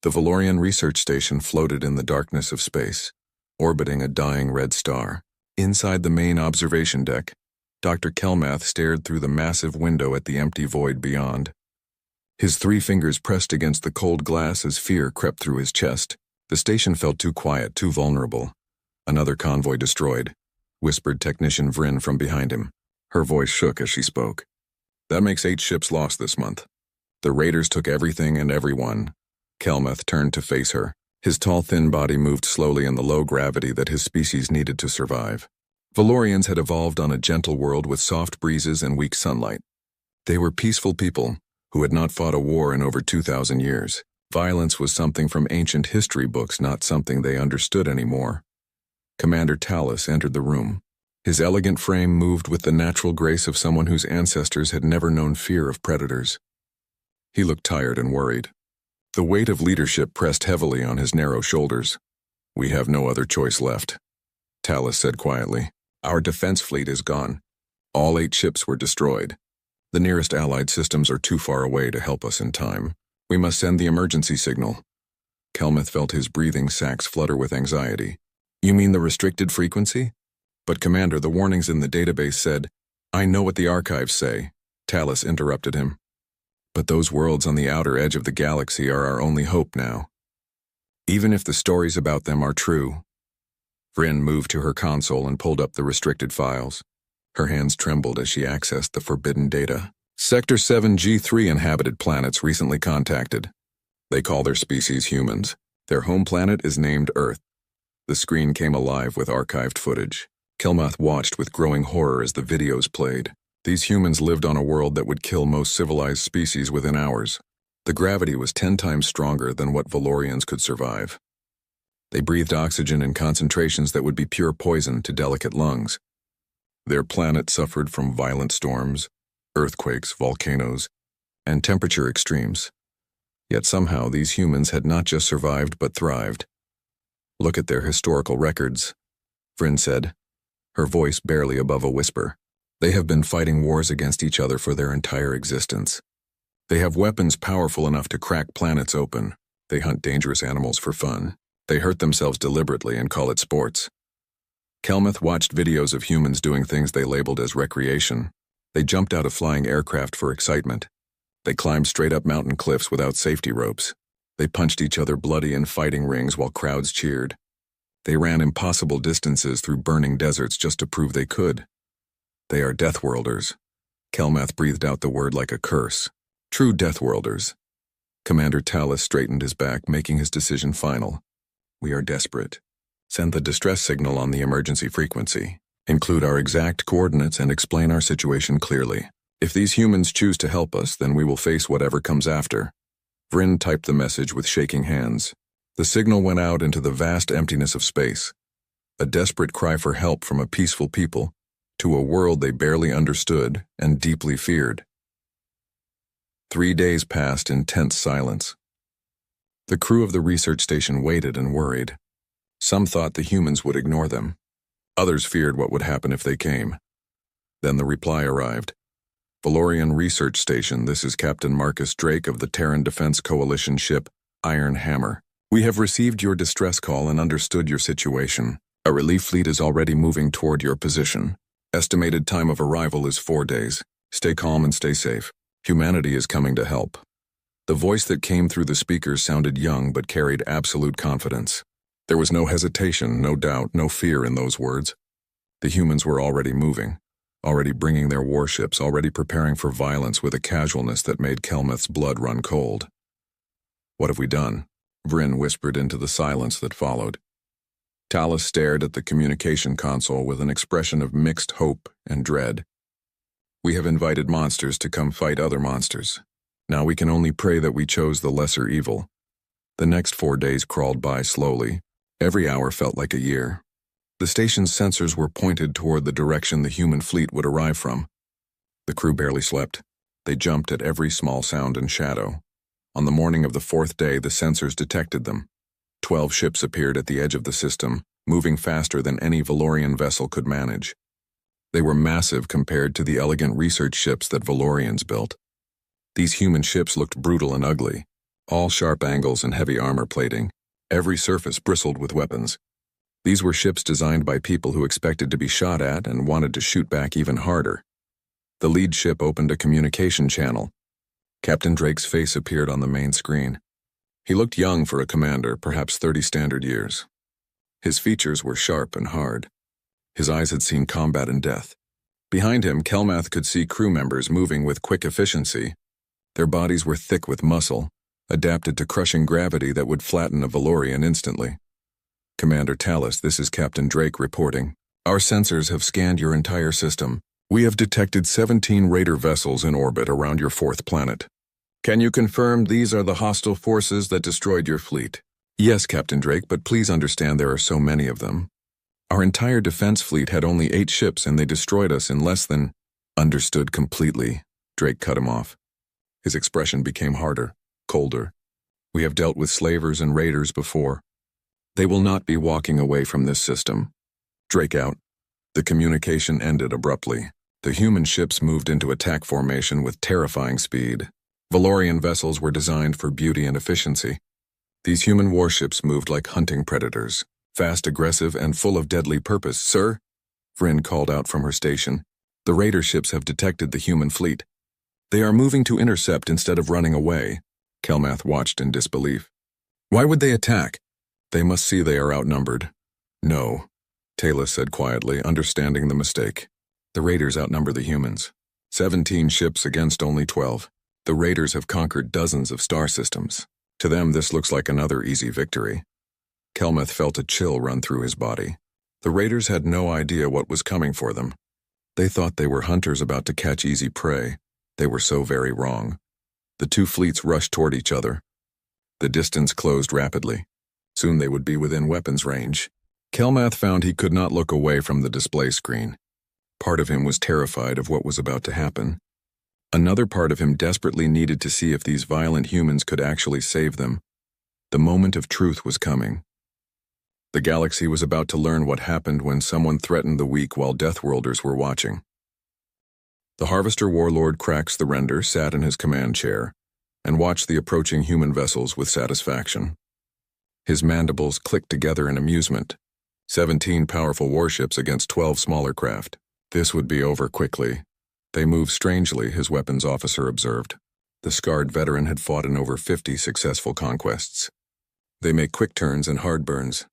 The Valorian research station floated in the darkness of space, orbiting a dying red star. Inside the main observation deck, Dr. Kelmath stared through the massive window at the empty void beyond. His 3 fingers pressed against the cold glass as fear crept through his chest. The station felt too quiet, too vulnerable. "Another convoy destroyed," whispered Technician Vryn from behind him. Her voice shook as she spoke. "That makes 8 ships lost this month. The raiders took everything and everyone." Kelmath turned to face her. His tall, thin body moved slowly in the low gravity that his species needed to survive. Valorians had evolved on a gentle world with soft breezes and weak sunlight. They were peaceful people who had not fought a war in over 2,000 years. Violence was something from ancient history books, not something they understood anymore. Commander Talus entered the room. His elegant frame moved with the natural grace of someone whose ancestors had never known fear of predators. He looked tired and worried. The weight of leadership pressed heavily on his narrow shoulders. "We have no other choice left," Talus said quietly. "Our defense fleet is gone. All 8 ships were destroyed. The nearest allied systems are too far away to help us in time. We must send the emergency signal." Kelmath felt his breathing sacs flutter with anxiety. "You mean the restricted frequency?" "But Commander, the warnings in the database said—" "I know what the archives say," Talus interrupted him. "But those worlds on the outer edge of the galaxy are our only hope now. Even if the stories about them are true." Vryn moved to her console and pulled up the restricted files. Her hands trembled as she accessed the forbidden data. Sector 7G3 inhabited planets recently contacted. They call their species humans. Their home planet is named Earth. The screen came alive with archived footage. Kelmath watched with growing horror as the videos played. These humans lived on a world that would kill most civilized species within hours. The gravity was 10 times stronger than what Valorians could survive. They breathed oxygen in concentrations that would be pure poison to delicate lungs. Their planet suffered from violent storms, earthquakes, volcanoes, and temperature extremes. Yet somehow these humans had not just survived but thrived. "Look at their historical records," Vryn said, her voice barely above a whisper. "They have been fighting wars against each other for their entire existence. They have weapons powerful enough to crack planets open. They hunt dangerous animals for fun. They hurt themselves deliberately and call it sports." Kelmath watched videos of humans doing things they labeled as recreation. They jumped out of flying aircraft for excitement. They climbed straight up mountain cliffs without safety ropes. They punched each other bloody in fighting rings while crowds cheered. They ran impossible distances through burning deserts just to prove they could. "They are Deathworlders." Kelmath breathed out the word like a curse. "True Deathworlders." Commander Talus straightened his back, making his decision final. "We are desperate. Send the distress signal on the emergency frequency. Include our exact coordinates and explain our situation clearly. If these humans choose to help us, then we will face whatever comes after." Vryn typed the message with shaking hands. The signal went out into the vast emptiness of space, a desperate cry for help from a peaceful people to a world they barely understood and deeply feared. 3 days passed in tense silence. The crew of the research station waited and worried. Some thought the humans would ignore them. Others feared what would happen if they came. Then the reply arrived. "Valorian Research Station, this is Captain Marcus Drake of the Terran Defense Coalition ship Iron Hammer. We have received your distress call and understood your situation. A relief fleet is already moving toward your position. Estimated time of arrival is 4 days. Stay calm and stay safe. Humanity is coming to help." The voice that came through the speakers sounded young but carried absolute confidence. There was no hesitation, no doubt, no fear in those words. The humans were already moving, already bringing their warships, already preparing for violence with a casualness that made Kelmath's blood run cold. "What have we done?" Vryn whispered into the silence that followed. Talus stared at the communication console with an expression of mixed hope and dread. "We have invited monsters to come fight other monsters. Now we can only pray that we chose the lesser evil." The next 4 days crawled by slowly. Every hour felt like a year. The station's sensors were pointed toward the direction the human fleet would arrive from. The crew barely slept. They jumped at every small sound and shadow. On the morning of the 4th day, the sensors detected them. 12 ships appeared at the edge of the system, moving faster than any Valorian vessel could manage. They were massive compared to the elegant research ships that Valorians built. These human ships looked brutal and ugly, all sharp angles and heavy armor plating. Every surface bristled with weapons. These were ships designed by people who expected to be shot at and wanted to shoot back even harder. The lead ship opened a communication channel. Captain Drake's face appeared on the main screen. He looked young for a commander, perhaps 30 standard years. His features were sharp and hard. His eyes had seen combat and death. Behind him, Kelmath could see crew members moving with quick efficiency. Their bodies were thick with muscle, adapted to crushing gravity that would flatten a Valorian instantly. Commander Talus, this is Captain Drake reporting. Our sensors have scanned your entire system. We have detected 17 raider vessels in orbit around your fourth planet. Can you confirm these are the hostile forces that destroyed your fleet? Yes, Captain Drake, but please understand there are so many of them. Our entire defense fleet had only 8 ships and they destroyed us in less than... Understood completely. Drake cut him off. His expression became harder, colder. We have dealt with slavers and raiders before. They will not be walking away from this system. Drake out. The communication ended abruptly. The human ships moved into attack formation with terrifying speed. Valorian vessels were designed for beauty and efficiency. These human warships moved like hunting predators, fast, aggressive, and full of deadly purpose. Sir? Vryn called out from her station. The raider ships have detected the human fleet. They are moving to intercept instead of running away. Kelmath watched in disbelief. Why would they attack? They must see they are outnumbered. No, Talus said quietly, understanding the mistake. The raiders outnumber the humans. 17 ships against only 12. The raiders have conquered dozens of star systems. To them, this looks like another easy victory. Kelmath felt a chill run through his body. The raiders had no idea what was coming for them. They thought they were hunters about to catch easy prey. They were so very wrong. The two fleets rushed toward each other. The distance closed rapidly. Soon they would be within weapons range. Kelmath found he could not look away from the display screen. Part of him was terrified of what was about to happen. Another part of him desperately needed to see if these violent humans could actually save them. The moment of truth was coming. The galaxy was about to learn what happened when someone threatened the weak while Deathworlders were watching. The Harvester warlord Krax the Render sat in his command chair and watched the approaching human vessels with satisfaction. His mandibles clicked together in amusement. 17 powerful warships against 12 smaller craft. This would be over quickly. They moved strangely, his weapons officer observed. The scarred veteran had fought in over 50 successful conquests. They make quick turns and hard burns.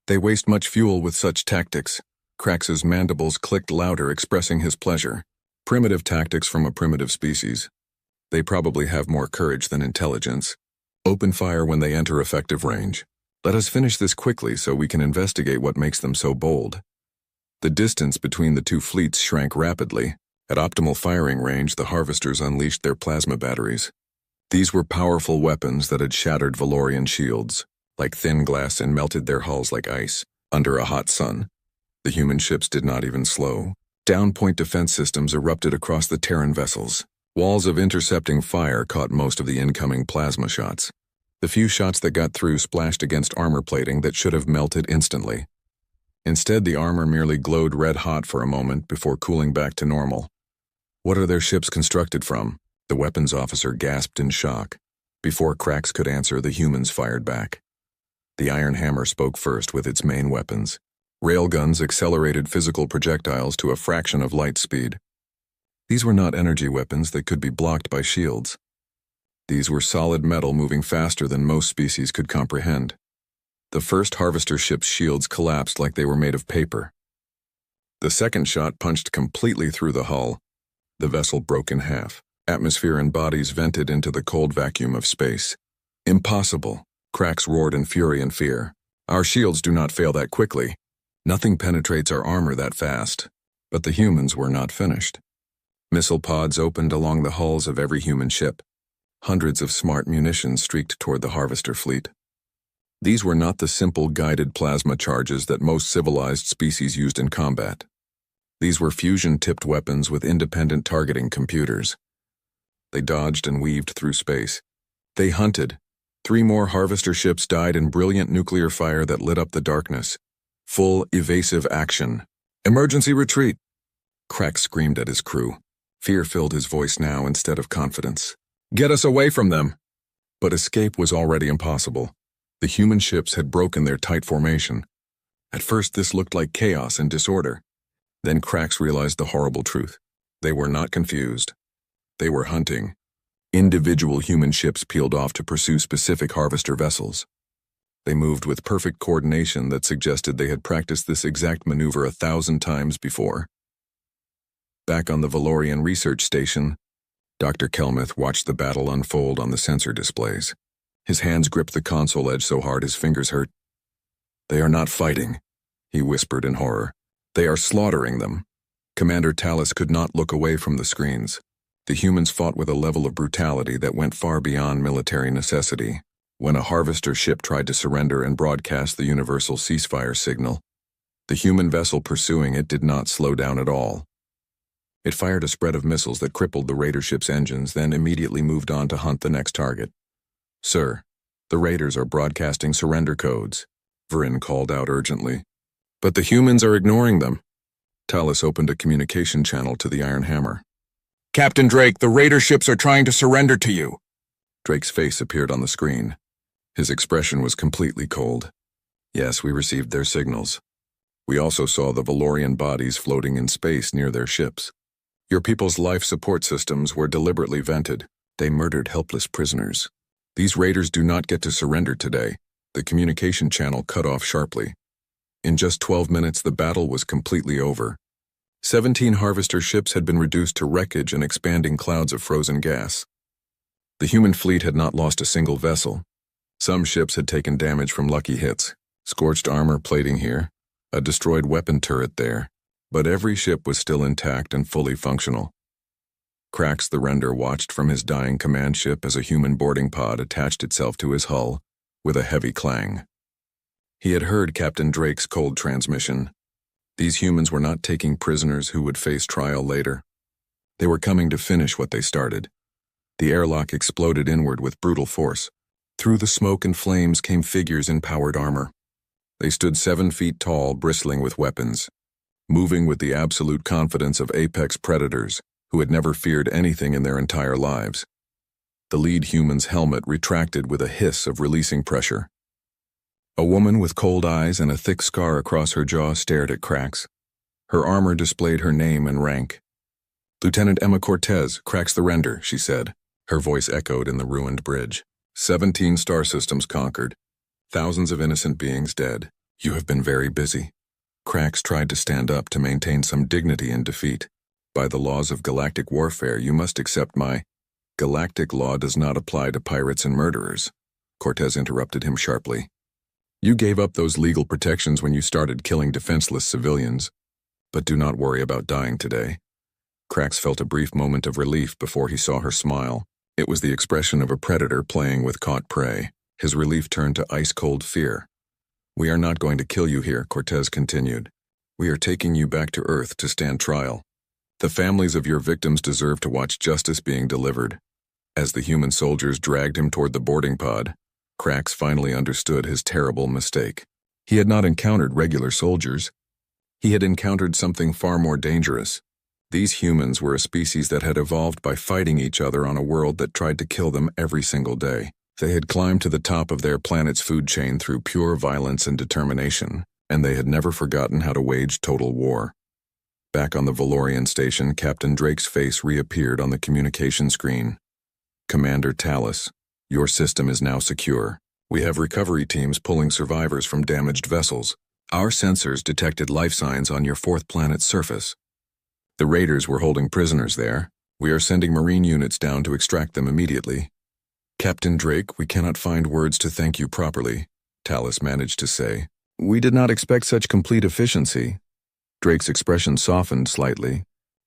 They waste much fuel with such tactics. Krax's mandibles clicked louder, expressing his pleasure. Primitive tactics from a primitive species. They probably have more courage than intelligence. Open fire when they enter effective range. Let us finish this quickly so we can investigate what makes them so bold. The distance between the two fleets shrank rapidly. At optimal firing range, the Harvesters unleashed their plasma batteries. These were powerful weapons that had shattered Valorian shields, like thin glass, and melted their hulls like ice, under a hot sun. The human ships did not even slow. Downpoint defense systems erupted across the Terran vessels. Walls of intercepting fire caught most of the incoming plasma shots. The few shots that got through splashed against armor plating that should have melted instantly. Instead, the armor merely glowed red-hot for a moment before cooling back to normal. What are their ships constructed from? The weapons officer gasped in shock. Before Krax could answer, the humans fired back. The Iron Hammer spoke first with its main weapons. Railguns accelerated physical projectiles to a fraction of light speed. These were not energy weapons that could be blocked by shields. These were solid metal moving faster than most species could comprehend. The first Harvester ship's shields collapsed like they were made of paper. The second shot punched completely through the hull. The vessel broke in half. Atmosphere and bodies vented into the cold vacuum of space. Impossible, Krax roared in fury and fear. Our shields do not fail that quickly. Nothing penetrates our armor that fast. But the humans were not finished. Missile pods opened along the hulls of every human ship. Hundreds of smart munitions streaked toward the Harvester fleet. These were not the simple guided plasma charges that most civilized species used in combat. These were fusion-tipped weapons with independent targeting computers. They dodged and weaved through space. They hunted. 3 more Harvester ships died in brilliant nuclear fire that lit up the darkness. Full evasive action. Emergency retreat! Krax screamed at his crew. Fear filled his voice now instead of confidence. Get us away from them! But escape was already impossible. The human ships had broken their tight formation. At first this looked like chaos and disorder. Then Krax realized the horrible truth. They were not confused. They were hunting. Individual human ships peeled off to pursue specific harvester vessels. They moved with perfect coordination that suggested they had practiced this exact maneuver 1,000 times before. Back on the Valorian research station, Dr. Kelmuth watched the battle unfold on the sensor displays. His hands gripped the console edge so hard his fingers hurt. "They are not fighting," he whispered in horror. "They are slaughtering them." Commander Tallis could not look away from the screens. The humans fought with a level of brutality that went far beyond military necessity. When a harvester ship tried to surrender and broadcast the universal ceasefire signal, the human vessel pursuing it did not slow down at all. It fired a spread of missiles that crippled the raider ship's engines, then immediately moved on to hunt the next target. "Sir, the raiders are broadcasting surrender codes," Vrin called out urgently. "But the humans are ignoring them." Tallis opened a communication channel to the Iron Hammer. "Captain Drake, the raider ships are trying to surrender to you." Drake's face appeared on the screen. His expression was completely cold. "Yes, we received their signals. We also saw the Valorian bodies floating in space near their ships. Your people's life support systems were deliberately vented. They murdered helpless prisoners. These raiders do not get to surrender today." The communication channel cut off sharply. In just 12 minutes, the battle was completely over. 17 harvester ships had been reduced to wreckage and expanding clouds of frozen gas. The human fleet had not lost a single vessel. Some ships had taken damage from lucky hits, scorched armor plating here, a destroyed weapon turret there, but every ship was still intact and fully functional. Krax the Render watched from his dying command ship as a human boarding pod attached itself to his hull with a heavy clang. He had heard Captain Drake's cold transmission. These humans were not taking prisoners who would face trial later. They were coming to finish what they started. The airlock exploded inward with brutal force. Through the smoke and flames came figures in powered armor. They stood 7 feet tall, bristling with weapons, moving with the absolute confidence of apex predators who had never feared anything in their entire lives. The lead human's helmet retracted with a hiss of releasing pressure. A woman with cold eyes and a thick scar across her jaw stared at Krax. Her armor displayed her name and rank. "Lieutenant Emma Cortez, Krax the Render," she said. Her voice echoed in the ruined bridge. 17 star systems conquered. Thousands of innocent beings dead. You have been very busy. Krax tried to stand up to maintain some dignity in defeat. "By the laws of galactic warfare, you must accept my—" "Galactic law does not apply to pirates and murderers," Cortez interrupted him sharply. "You gave up those legal protections when you started killing defenseless civilians. But do not worry about dying today." Krax felt a brief moment of relief before he saw her smile. It was the expression of a predator playing with caught prey. His relief turned to ice-cold fear. "We are not going to kill you here," Cortez continued. "We are taking you back to Earth to stand trial. The families of your victims deserve to watch justice being delivered." As the human soldiers dragged him toward the boarding pod, Krax finally understood his terrible mistake. He had not encountered regular soldiers. He had encountered something far more dangerous. These humans were a species that had evolved by fighting each other on a world that tried to kill them every single day. They had climbed to the top of their planet's food chain through pure violence and determination, and they had never forgotten how to wage total war. Back on the Valorian station, Captain Drake's face reappeared on the communication screen. "Commander Tallis, your system is now secure. We have recovery teams pulling survivors from damaged vessels. Our sensors detected life signs on your 4th planet's surface. The raiders were holding prisoners there. We are sending Marine units down to extract them immediately." "Captain Drake, we cannot find words to thank you properly," Tallis managed to say. "We did not expect such complete efficiency." Drake's expression softened slightly.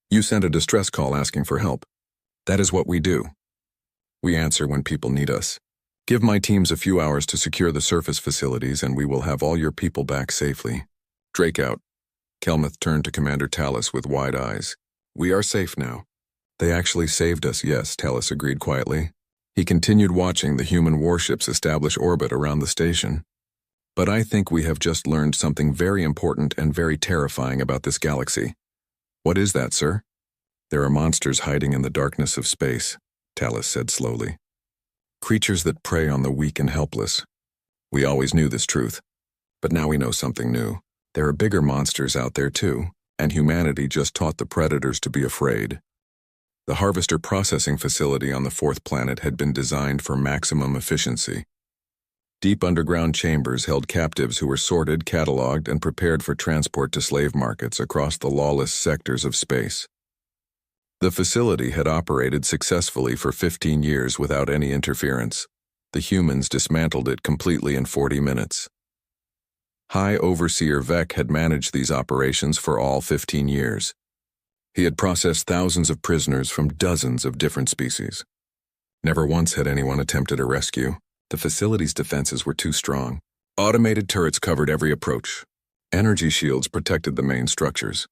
"You sent a distress call asking for help. That is what we do. We answer when people need us. Give my teams a few hours to secure the surface facilities and we will have all your people back safely." Drake out. Kelmuth turned to Commander Tallis with wide eyes. "We are safe now." "They actually saved us, yes," Tallis agreed quietly. He continued watching the human warships establish orbit around the station. "But I think we have just learned something very important and very terrifying about this galaxy." "What is that, sir?" "There are monsters hiding in the darkness of space," Tallis said slowly. Creatures that prey on the weak and helpless. We always knew this truth, but now we know something new. There are bigger monsters out there too, and humanity just taught the predators to be afraid. The harvester processing facility on the fourth planet had been designed for maximum efficiency. Deep underground chambers held captives who were sorted, cataloged, and prepared for transport to slave markets across the lawless sectors of space. The facility had operated successfully for 15 years without any interference. The humans dismantled it completely in 40 minutes. High Overseer Vec had managed these operations for all 15 years. He had processed thousands of prisoners from dozens of different species. Never once had anyone attempted a rescue. The facility's defenses were too strong. Automated turrets covered every approach. Energy shields protected the main structures.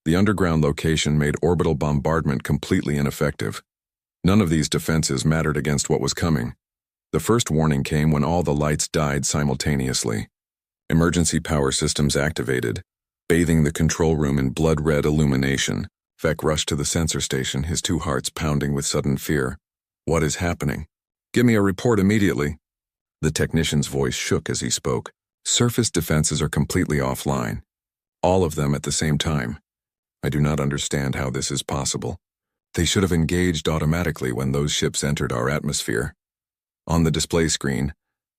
The underground location made orbital bombardment completely ineffective. None of these defenses mattered against what was coming. The first warning came when all the lights died simultaneously. Emergency power systems activated, bathing the control room in blood-red illumination. Vec rushed to the sensor station, his two hearts pounding with sudden fear. What is happening? Give me a report immediately. The technician's voice shook as he spoke. Surface defenses are completely offline. All of them at the same time. I do not understand how this is possible. They should have engaged automatically when those ships entered our atmosphere. On the display screen,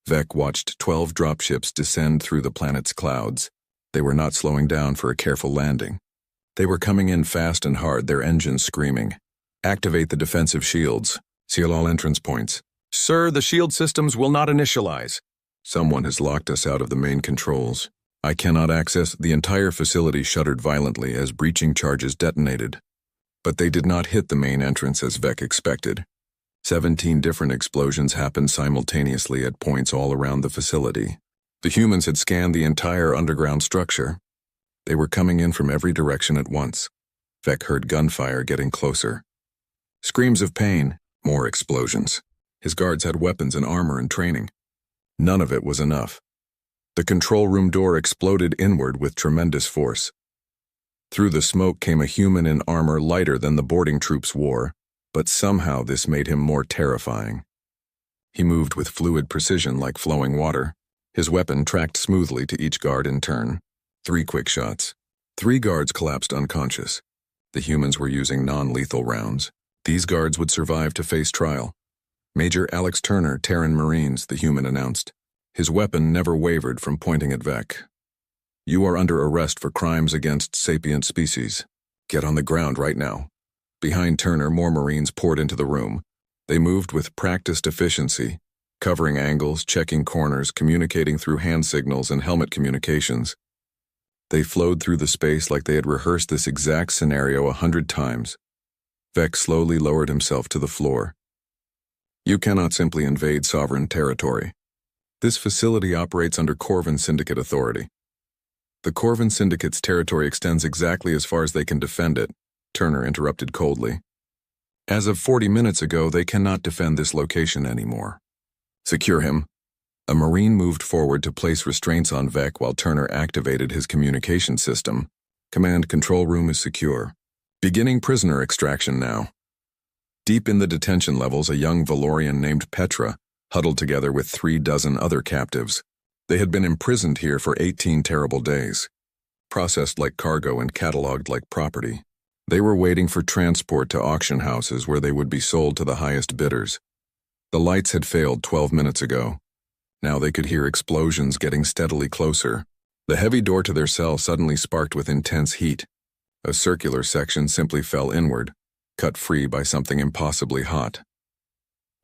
Vec watched 12 dropships descend through the planet's clouds. They were not slowing down for a careful landing. They were coming in fast and hard, their engines screaming. Activate the defensive shields. Seal all entrance points. Sir, the shield systems will not initialize. Someone has locked us out of the main controls. I cannot access. The entire facility shuddered violently as breaching charges detonated. But they did not hit the main entrance as Vec expected. 17 different explosions happened simultaneously at points all around the facility. The humans had scanned the entire underground structure. They were coming in from every direction at once. Vec heard gunfire getting closer. Screams of pain, more explosions. His guards had weapons and armor and training. None of it was enough. The control room door exploded inward with tremendous force. Through the smoke came a human in armor lighter than the boarding troops wore, but somehow this made him more terrifying. He moved with fluid precision like flowing water. His weapon tracked smoothly to each guard in turn. 3 quick shots. 3 guards collapsed unconscious. The humans were using non-lethal rounds. These guards would survive to face trial. Major Alex Turner, Terran Marines, the human announced. His weapon never wavered from pointing at Vec. You are under arrest for crimes against sapient species. Get on the ground right now. Behind Turner, more Marines poured into the room. They moved with practiced efficiency, covering angles, checking corners, communicating through hand signals and helmet communications. They flowed through the space like they had rehearsed this exact scenario 100 times. Vec slowly lowered himself to the floor. You cannot simply invade sovereign territory. This facility operates under Corvin Syndicate authority. The Corvin Syndicate's territory extends exactly as far as they can defend it, Turner interrupted coldly. As of 40 minutes ago, they cannot defend this location anymore. Secure him. A Marine moved forward to place restraints on Vec while Turner activated his communication system. Command control room is secure. Beginning prisoner extraction now. Deep in the detention levels, a young Valorian named Petra huddled together with 36 other captives. They had been imprisoned here for 18 terrible days, processed like cargo and cataloged like property. They were waiting for transport to auction houses where they would be sold to the highest bidders. The lights had failed 12 minutes ago. Now they could hear explosions getting steadily closer. The heavy door to their cell suddenly sparked with intense heat. A circular section simply fell inward, cut free by something impossibly hot.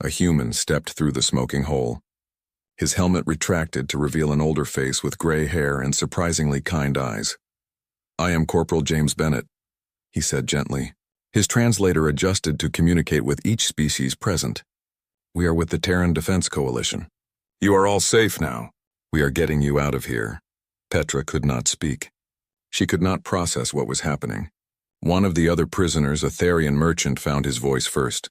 A human stepped through the smoking hole. His helmet retracted to reveal an older face with gray hair and surprisingly kind eyes. I am Corporal James Bennett, he said gently. His translator adjusted to communicate with each species present. We are with the Terran Defense Coalition. You are all safe now. We are getting you out of here. Petra could not speak. She could not process what was happening. One of the other prisoners, a Therian merchant, found his voice first.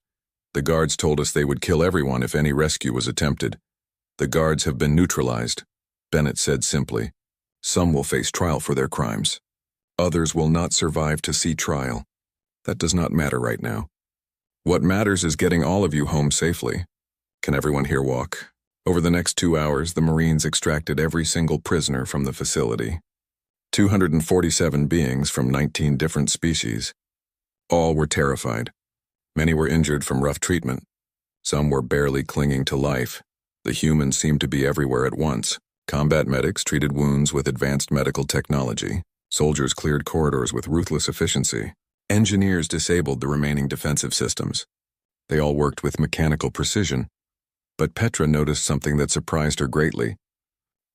The guards told us they would kill everyone if any rescue was attempted. The guards have been neutralized, Bennett said simply. Some will face trial for their crimes. Others will not survive to see trial. That does not matter right now. What matters is getting all of you home safely. Can everyone here walk? Over the next 2 hours, the Marines extracted every single prisoner from the facility. 247 beings from 19 different species. All were terrified. Many were injured from rough treatment. Some were barely clinging to life. The humans seemed to be everywhere at once. Combat medics treated wounds with advanced medical technology. Soldiers cleared corridors with ruthless efficiency. Engineers disabled the remaining defensive systems. They all worked with mechanical precision. But Petra noticed something that surprised her greatly.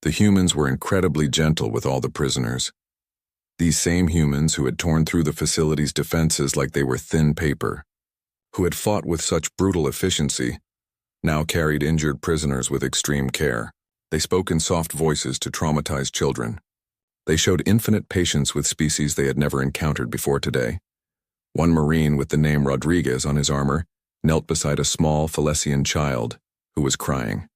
The humans were incredibly gentle with all the prisoners. These same humans who had torn through the facility's defenses like they were thin paper, who had fought with such brutal efficiency, now carried injured prisoners with extreme care. They spoke in soft voices to traumatized children. They showed infinite patience with species they had never encountered before today. One Marine with the name Rodriguez on his armor knelt beside a small Phalesian child who was crying.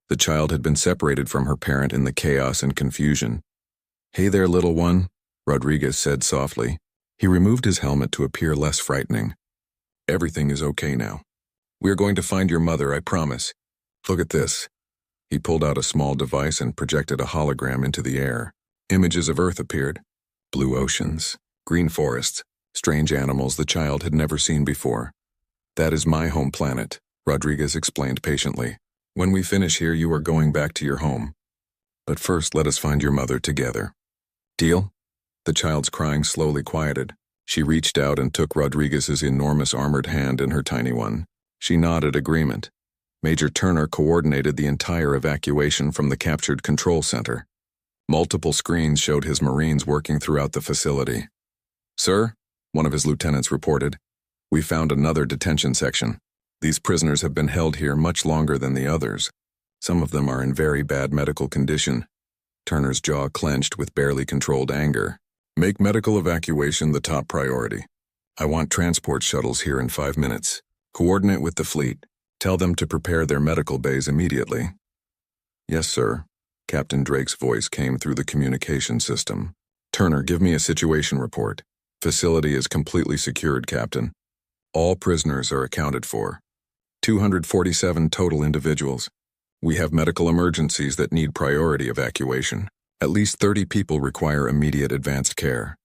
The child had been separated from her parent in the chaos and confusion. "Hey there, little one," Rodriguez said softly. He removed his helmet to appear less frightening. "Everything is okay now. We are going to find your mother, I promise. Look at this." He pulled out a small device and projected a hologram into the air. Images of Earth appeared. Blue oceans, green forests, strange animals the child had never seen before. "That is my home planet," Rodriguez explained patiently. "When we finish here, you are going back to your home. But first, let us find your mother together. Deal?" The child's crying slowly quieted. She reached out and took Rodriguez's enormous armored hand in her tiny one. She nodded agreement. Major Turner coordinated the entire evacuation from the captured control center. Multiple screens showed his Marines working throughout the facility. "Sir," one of his lieutenants reported, "we found another detention section. These prisoners have been held here much longer than the others. Some of them are in very bad medical condition." Turner's jaw clenched with barely controlled anger. "Make medical evacuation the top priority. I want transport shuttles here in 5 minutes. Coordinate with the fleet. Tell them to prepare their medical bays immediately." "Yes, sir." Captain Drake's voice came through the communication system. "Turner, give me a situation report. Facility is completely secured, Captain. All prisoners are accounted for. 247 total individuals. We have medical emergencies that need priority evacuation. At least 30 people require immediate advanced care.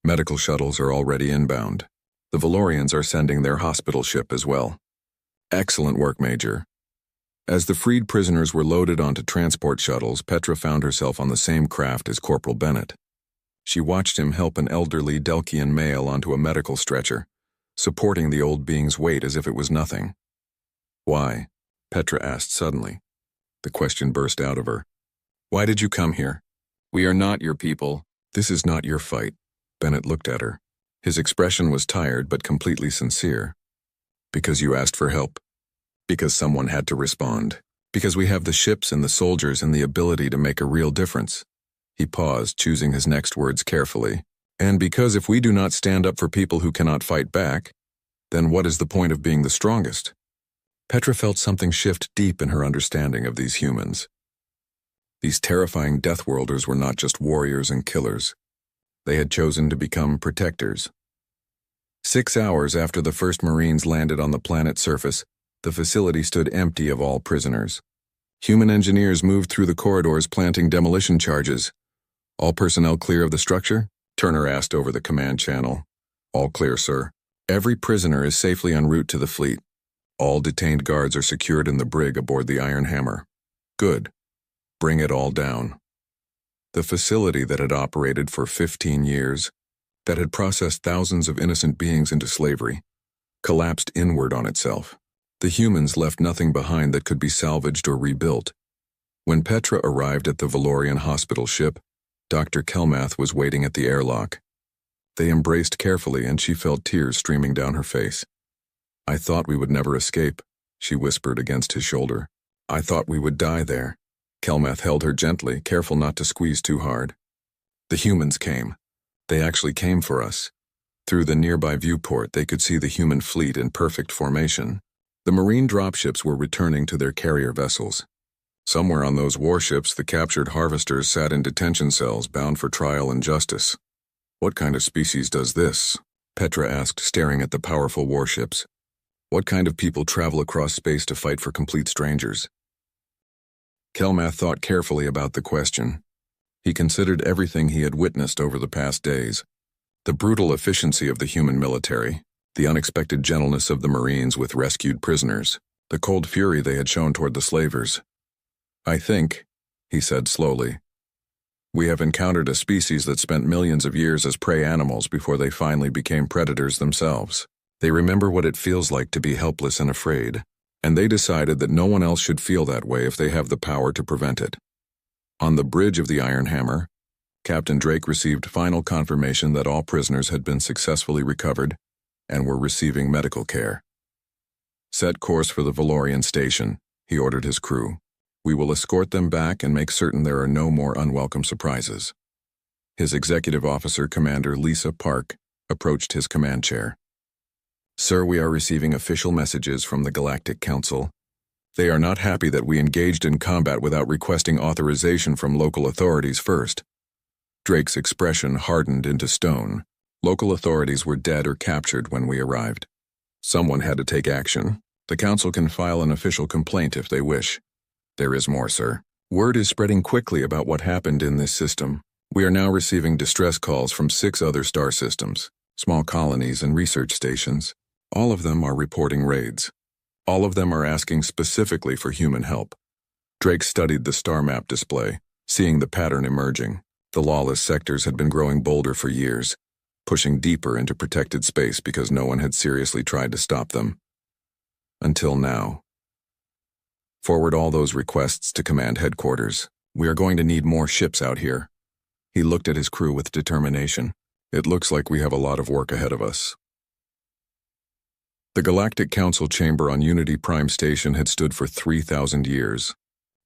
Medical shuttles are already inbound. The Valorians are sending their hospital ship as well." "Excellent work, Major." As the freed prisoners were loaded onto transport shuttles, Petra found herself on the same craft as Corporal Bennett. She watched him help an elderly Delkian male onto a medical stretcher, supporting the old being's weight as if it was nothing. "Why?" Petra asked suddenly. The question burst out of her. "Why did you come here?" "We are not your people." "This is not your fight." Bennett looked at her. His expression was tired but completely sincere. "Because you asked for help. Because someone had to respond. Because we have the ships and the soldiers and the ability to make a real difference." He paused, choosing his next words carefully. "And because if we do not stand up for people who cannot fight back, then what is the point of being the strongest?" Petra felt something shift deep in her understanding of these humans. These terrifying Deathworlders were not just warriors and killers. They had chosen to become protectors. 6 hours after the first Marines landed on the planet's surface, the facility stood empty of all prisoners. Human engineers moved through the corridors planting demolition charges. "All personnel clear of the structure?" Turner asked over the command channel. "All clear, sir. Every prisoner is safely en route to the fleet. All detained guards are secured in the brig aboard the Iron Hammer." "Good. Bring it all down." The facility that had operated for 15 years, that had processed thousands of innocent beings into slavery, collapsed inward on itself. The humans left nothing behind that could be salvaged or rebuilt. When Petra arrived at the Valorian hospital ship, Dr. Kelmath was waiting at the airlock. They embraced carefully and she felt tears streaming down her face. "I thought we would never escape," she whispered against his shoulder. "I thought we would die there." Kelmath held her gently, careful not to squeeze too hard. "The humans came. They actually came for us." Through the nearby viewport, they could see the human fleet in perfect formation. The Marine dropships were returning to their carrier vessels. Somewhere on those warships, the captured harvesters sat in detention cells bound for trial and justice. "What kind of species does this?" Petra asked, staring at the powerful warships. What kind of people travel across space to fight for complete strangers? Kelmath thought carefully about the question. He considered everything he had witnessed over the past days. The brutal efficiency of the human military, the unexpected gentleness of the Marines with rescued prisoners, the cold fury they had shown toward the slavers. I think, he said slowly, we have encountered a species that spent millions of years as prey animals before they finally became predators themselves. They remember what it feels like to be helpless and afraid, and they decided that no one else should feel that way if they have the power to prevent it. On the bridge of the Iron Hammer, Captain Drake received final confirmation that all prisoners had been successfully recovered and were receiving medical care. Set course for the Valorian station, he ordered his crew. We will escort them back and make certain there are no more unwelcome surprises. His executive officer, Commander Lisa Park, approached his command chair. Sir, we are receiving official messages from the Galactic Council. They are not happy that we engaged in combat without requesting authorization from local authorities first. Drake's expression hardened into stone. Local authorities were dead or captured when we arrived. Someone had to take action. The Council can file an official complaint if they wish. There is more, sir. Word is spreading quickly about what happened in this system. We are now receiving distress calls from 6 other star systems, small colonies and research stations. All of them are reporting raids. All of them are asking specifically for human help. Drake studied the star map display, seeing the pattern emerging. The lawless sectors had been growing bolder for years, pushing deeper into protected space because no one had seriously tried to stop them. Until now. Forward all those requests to command headquarters. We are going to need more ships out here. He looked at his crew with determination. It looks like we have a lot of work ahead of us. The Galactic Council chamber on Unity Prime Station had stood for 3,000 years.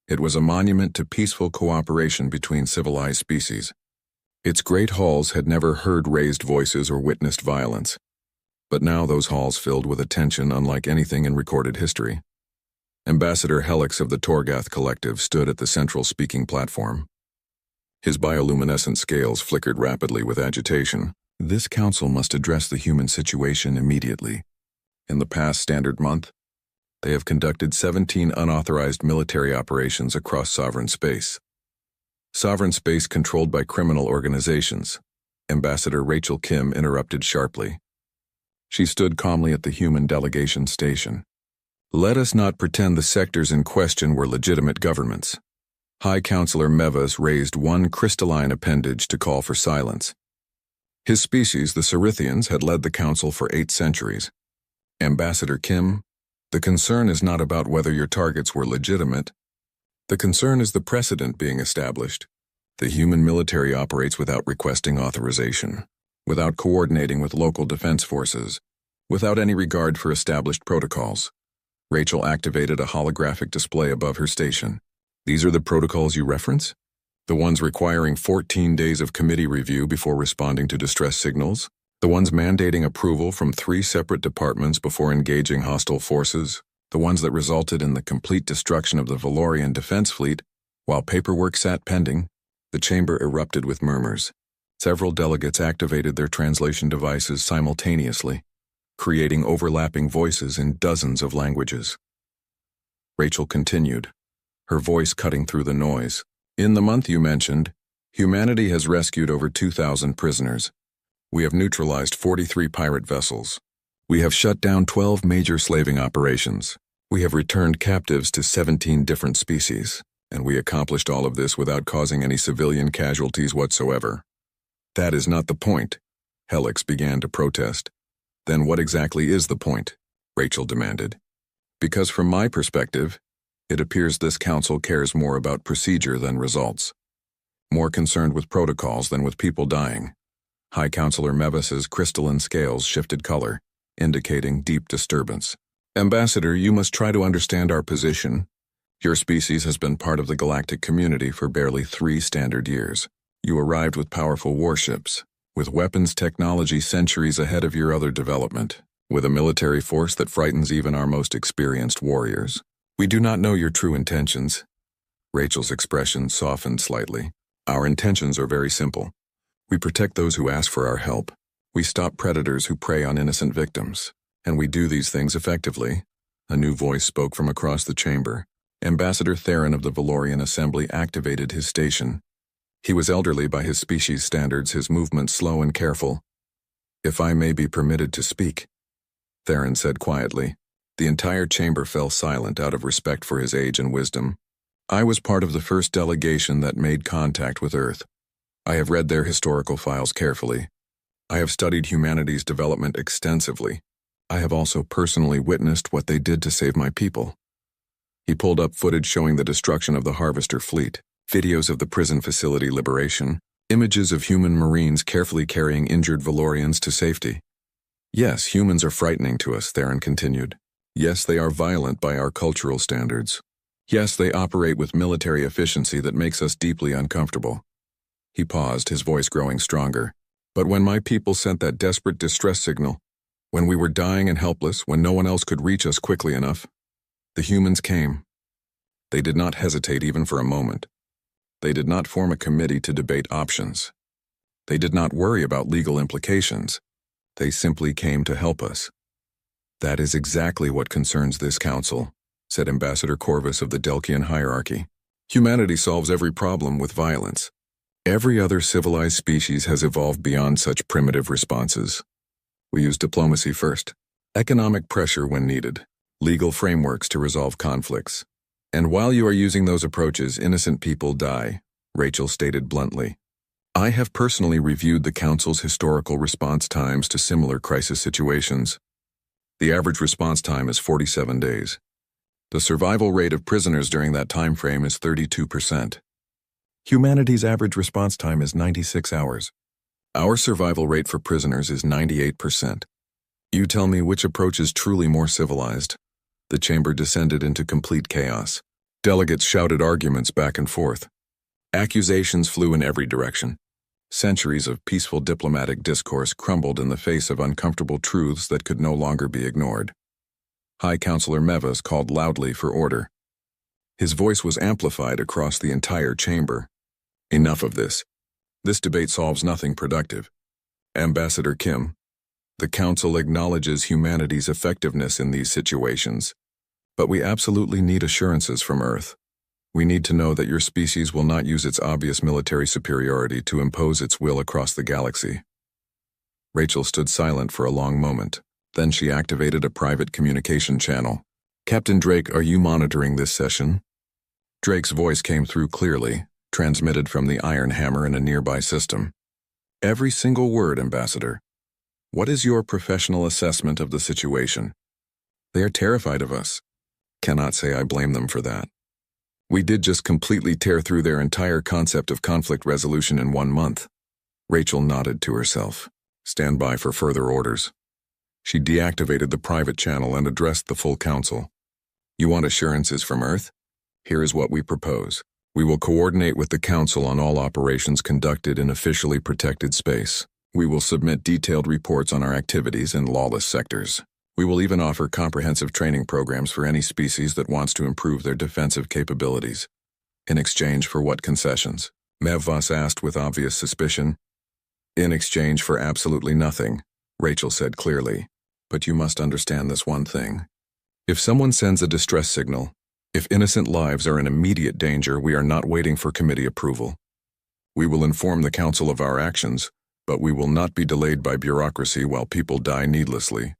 It was a monument to peaceful cooperation between civilized species. Its great halls had never heard raised voices or witnessed violence. But now those halls filled with attention unlike anything in recorded history. Ambassador Helix of the Torgath Collective stood at the central speaking platform. His bioluminescent scales flickered rapidly with agitation. This council must address the human situation immediately. In the past standard month, they have conducted 17 unauthorized military operations across sovereign space. Sovereign space controlled by criminal organizations. Ambassador Rachel Kim interrupted sharply. She stood calmly at the human delegation station. Let us not pretend the sectors in question were legitimate governments. High Counselor Mevas raised one crystalline appendage to call for silence. His species, the Cerithians, had led the council for 8 centuries. Ambassador Kim, the concern is not about whether your targets were legitimate. The concern is the precedent being established. The human military operates without requesting authorization, without coordinating with local defense forces, without any regard for established protocols. Rachel activated a holographic display above her station. These are the protocols you reference? The ones requiring 14 days of committee review before responding to distress signals? The ones mandating approval from 3 separate departments before engaging hostile forces? The ones that resulted in the complete destruction of the Valorian defense fleet while paperwork sat pending? The chamber erupted with murmurs. Several delegates activated their translation devices simultaneously, creating overlapping voices in dozens of languages. Rachel continued, her voice cutting through the noise. In the month you mentioned, humanity has rescued over 2,000 prisoners. We have neutralized 43 pirate vessels. We have shut down 12 major slaving operations. We have returned captives to 17 different species, and we accomplished all of this without causing any civilian casualties whatsoever. That is not the point, Helix began to protest. Then what exactly is the point? Rachel demanded. Because from my perspective, it appears this council cares more about procedure than results. More concerned with protocols than with people dying. High Counselor Mevas's crystalline scales shifted color, indicating deep disturbance. Ambassador, you must try to understand our position. Your species has been part of the galactic community for barely 3 standard years. You arrived with powerful warships, with weapons technology centuries ahead of your other development, with a military force that frightens even our most experienced warriors. We do not know your true intentions. Rachel's expression softened slightly. Our intentions are very simple. We protect those who ask for our help. We stop predators who prey on innocent victims. And we do these things effectively. A new voice spoke from across the chamber. Ambassador Theron of the Valorian Assembly activated his station. He was elderly by his species standards, his movements slow and careful. "If I may be permitted to speak," Theron said quietly. The entire chamber fell silent out of respect for his age and wisdom. "I was part of the first delegation that made contact with Earth. I have read their historical files carefully. I have studied humanity's development extensively. I have also personally witnessed what they did to save my people." He pulled up footage showing the destruction of the Harvester fleet, videos of the prison facility liberation, images of human Marines carefully carrying injured Valorians to safety. "Yes, humans are frightening to us," Theron continued. "Yes, they are violent by our cultural standards. Yes, they operate with military efficiency that makes us deeply uncomfortable." He paused, his voice growing stronger. "But when my people sent that desperate distress signal, when we were dying and helpless, when no one else could reach us quickly enough, the humans came. They did not hesitate even for a moment. They did not form a committee to debate options. They did not worry about legal implications. They simply came to help us." "That is exactly what concerns this council," said Ambassador Corvus of the Delkian hierarchy. "Humanity solves every problem with violence. Every other civilized species has evolved beyond such primitive responses. We use diplomacy first, economic pressure when needed, legal frameworks to resolve conflicts. And while you are using those approaches, innocent people die," Rachel stated bluntly. "I have personally reviewed the Council's historical response times to similar crisis situations. The average response time is 47 days. The survival rate of prisoners during that time frame is 32%. Humanity's average response time is 96 hours. Our survival rate for prisoners is 98%. You tell me which approach is truly more civilized." The chamber descended into complete chaos. Delegates shouted arguments back and forth. Accusations flew in every direction. Centuries of peaceful diplomatic discourse crumbled in the face of uncomfortable truths that could no longer be ignored. High Counselor Mevis called loudly for order. His voice was amplified across the entire chamber. "Enough of this. This debate solves nothing productive. Ambassador Kim, the Council acknowledges humanity's effectiveness in these situations, but we absolutely need assurances from Earth. We need to know that your species will not use its obvious military superiority to impose its will across the galaxy." Rachel stood silent for a long moment. Then she activated a private communication channel. "Captain Drake, are you monitoring this session?" Drake's voice came through clearly, transmitted from the iron hammer in a nearby system. "Every single word, Ambassador. What is your professional assessment of the situation?" "They are terrified of us. Cannot say I blame them for that. We did just completely tear through their entire concept of conflict resolution in 1 month." Rachel nodded to herself. "Stand by for further orders." She deactivated the private channel and addressed the full council. "You want assurances from Earth? Here is what we propose. We will coordinate with the Council on all operations conducted in officially protected space. We will submit detailed reports on our activities in lawless sectors. We will even offer comprehensive training programs for any species that wants to improve their defensive capabilities." "In exchange for what concessions?" Mevvas asked with obvious suspicion. "In exchange for absolutely nothing," Rachel said clearly. "But you must understand this one thing. If someone sends a distress signal, if innocent lives are in immediate danger, we are not waiting for committee approval. We will inform the Council of our actions, but we will not be delayed by bureaucracy while people die needlessly."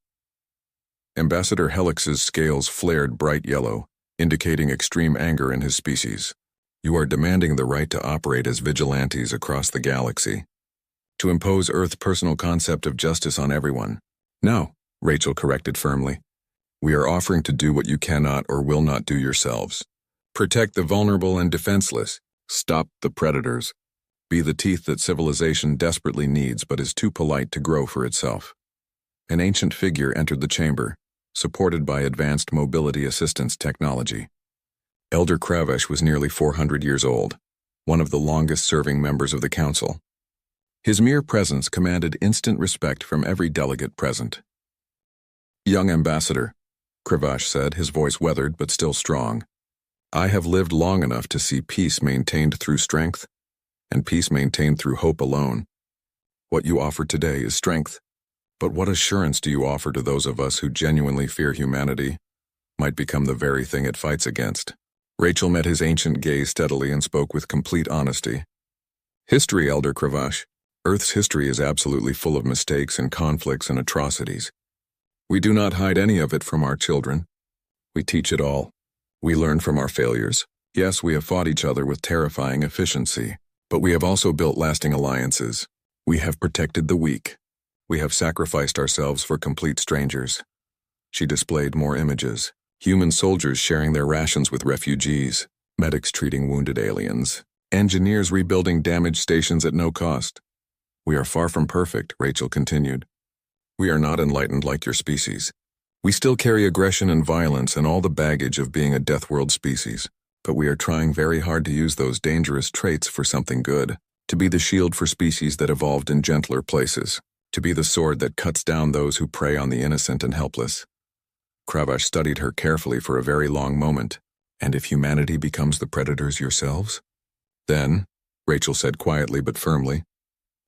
Ambassador Helix's scales flared bright yellow, indicating extreme anger in his species. "You are demanding the right to operate as vigilantes across the galaxy, to impose Earth's personal concept of justice on everyone." "No," Rachel corrected firmly. "We are offering to do what you cannot or will not do yourselves. Protect the vulnerable and defenseless. Stop the predators. Be the teeth that civilization desperately needs but is too polite to grow for itself." An ancient figure entered the chamber, supported by advanced mobility assistance technology. Elder Kravesh was nearly 400 years old, one of the longest-serving members of the Council. His mere presence commanded instant respect from every delegate present. "Young Ambassador," Kravesh said, his voice weathered but still strong, "I have lived long enough to see peace maintained through strength, and peace maintained through hope alone. What you offer today is strength, But what assurance do you offer to those of us who genuinely fear humanity might become the very thing it fights against? Rachel met his ancient gaze steadily and spoke with complete honesty. History, Elder Cravash. Earth's history is absolutely full of mistakes and conflicts and atrocities. We do not hide any of it from our children. We teach it all. We learn from our failures. Yes, we have fought each other with terrifying efficiency, but we have also built lasting alliances. We have protected the weak. We have sacrificed ourselves for complete strangers. She displayed more images. Human soldiers sharing their rations with refugees, medics treating wounded aliens, engineers rebuilding damaged stations at no cost. We are far from perfect, Rachel continued. We are not enlightened like your species. We still carry aggression and violence and all the baggage of being a Deathworld species, but we are trying very hard to use those dangerous traits for something good, to be the shield for species that evolved in gentler places, to be the sword that cuts down those who prey on the innocent and helpless. Cravash studied her carefully for a very long moment. And if humanity becomes the predators yourselves? Then, Rachel said quietly but firmly,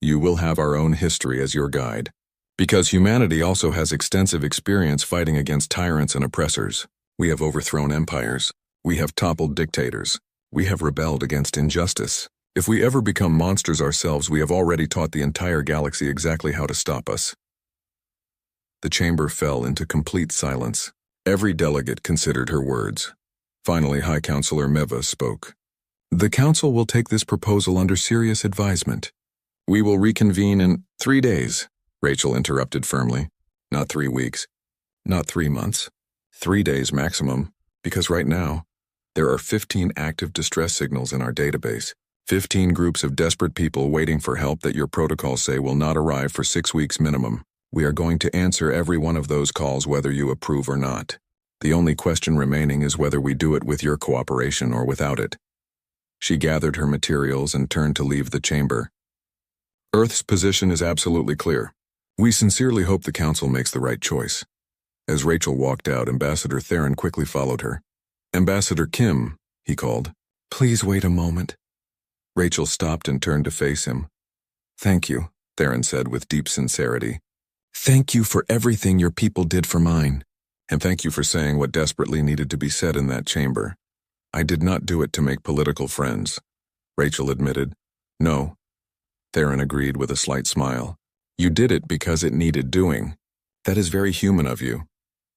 you will have our own history as your guide. Because humanity also has extensive experience fighting against tyrants and oppressors. We have overthrown empires. We have toppled dictators. We have rebelled against injustice. If we ever become monsters ourselves, we have already taught the entire galaxy exactly how to stop us. The chamber fell into complete silence. Every delegate considered her words. Finally, High Counselor Meva spoke. The Council will take this proposal under serious advisement. We will reconvene in 3 days, Rachel interrupted firmly. Not 3 weeks. Not 3 months. 3 days maximum, because right now, there are 15 active distress signals in our database. 15 groups of desperate people waiting for help that your protocols say will not arrive for 6 weeks minimum. We are going to answer every one of those calls whether you approve or not. The only question remaining is whether we do it with your cooperation or without it. She gathered her materials and turned to leave the chamber. Earth's position is absolutely clear. We sincerely hope the Council makes the right choice. As Rachel walked out, Ambassador Theron quickly followed her. Ambassador Kim, he called. Please wait a moment. Rachel stopped and turned to face him. Thank you, Theron said with deep sincerity. Thank you for everything your people did for mine. And thank you for saying what desperately needed to be said in that chamber. I did not do it to make political friends, Rachel admitted. No, Theron agreed with a slight smile. You did it because it needed doing. That is very human of you.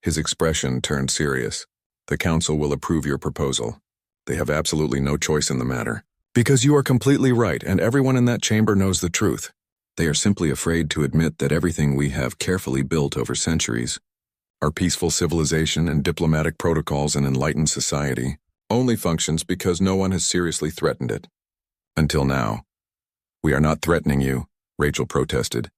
His expression turned serious. The Council will approve your proposal. They have absolutely no choice in the matter. Because you are completely right, and everyone in that chamber knows the truth. They are simply afraid to admit that everything we have carefully built over centuries, our peaceful civilization and diplomatic protocols and enlightened society, only functions because no one has seriously threatened it. Until now. We are not threatening you, Rachel protested.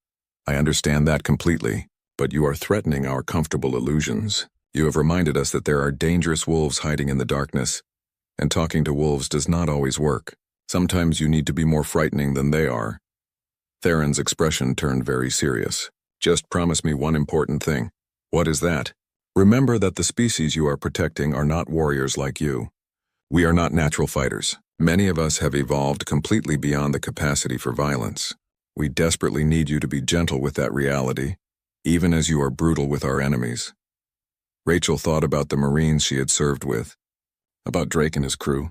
I understand that completely, but you are threatening our comfortable illusions. You have reminded us that there are dangerous wolves hiding in the darkness, and talking to wolves does not always work. Sometimes you need to be more frightening than they are. Theron's expression turned very serious. Just promise me one important thing. What is that? Remember that the species you are protecting are not warriors like you. We are not natural fighters. Many of us have evolved completely beyond the capacity for violence. We desperately need you to be gentle with that reality, even as you are brutal with our enemies. Rachel thought about the Marines she had served with, about Drake and his crew,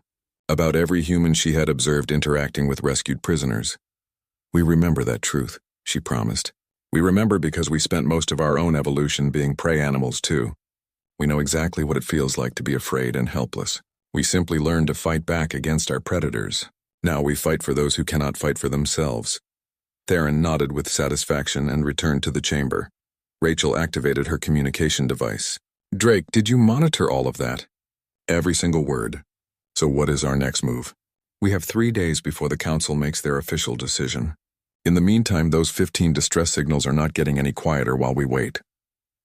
about every human she had observed interacting with rescued prisoners. We remember that truth, she promised. We remember because we spent most of our own evolution being prey animals too. We know exactly what it feels like to be afraid and helpless. We simply learned to fight back against our predators. Now we fight for those who cannot fight for themselves. Theron nodded with satisfaction and returned to the chamber. Rachel activated her communication device. Drake, did you monitor all of that? Every single word. So what is our next move? We have 3 days before the Council makes their official decision. In the meantime, those 15 distress signals are not getting any quieter while we wait.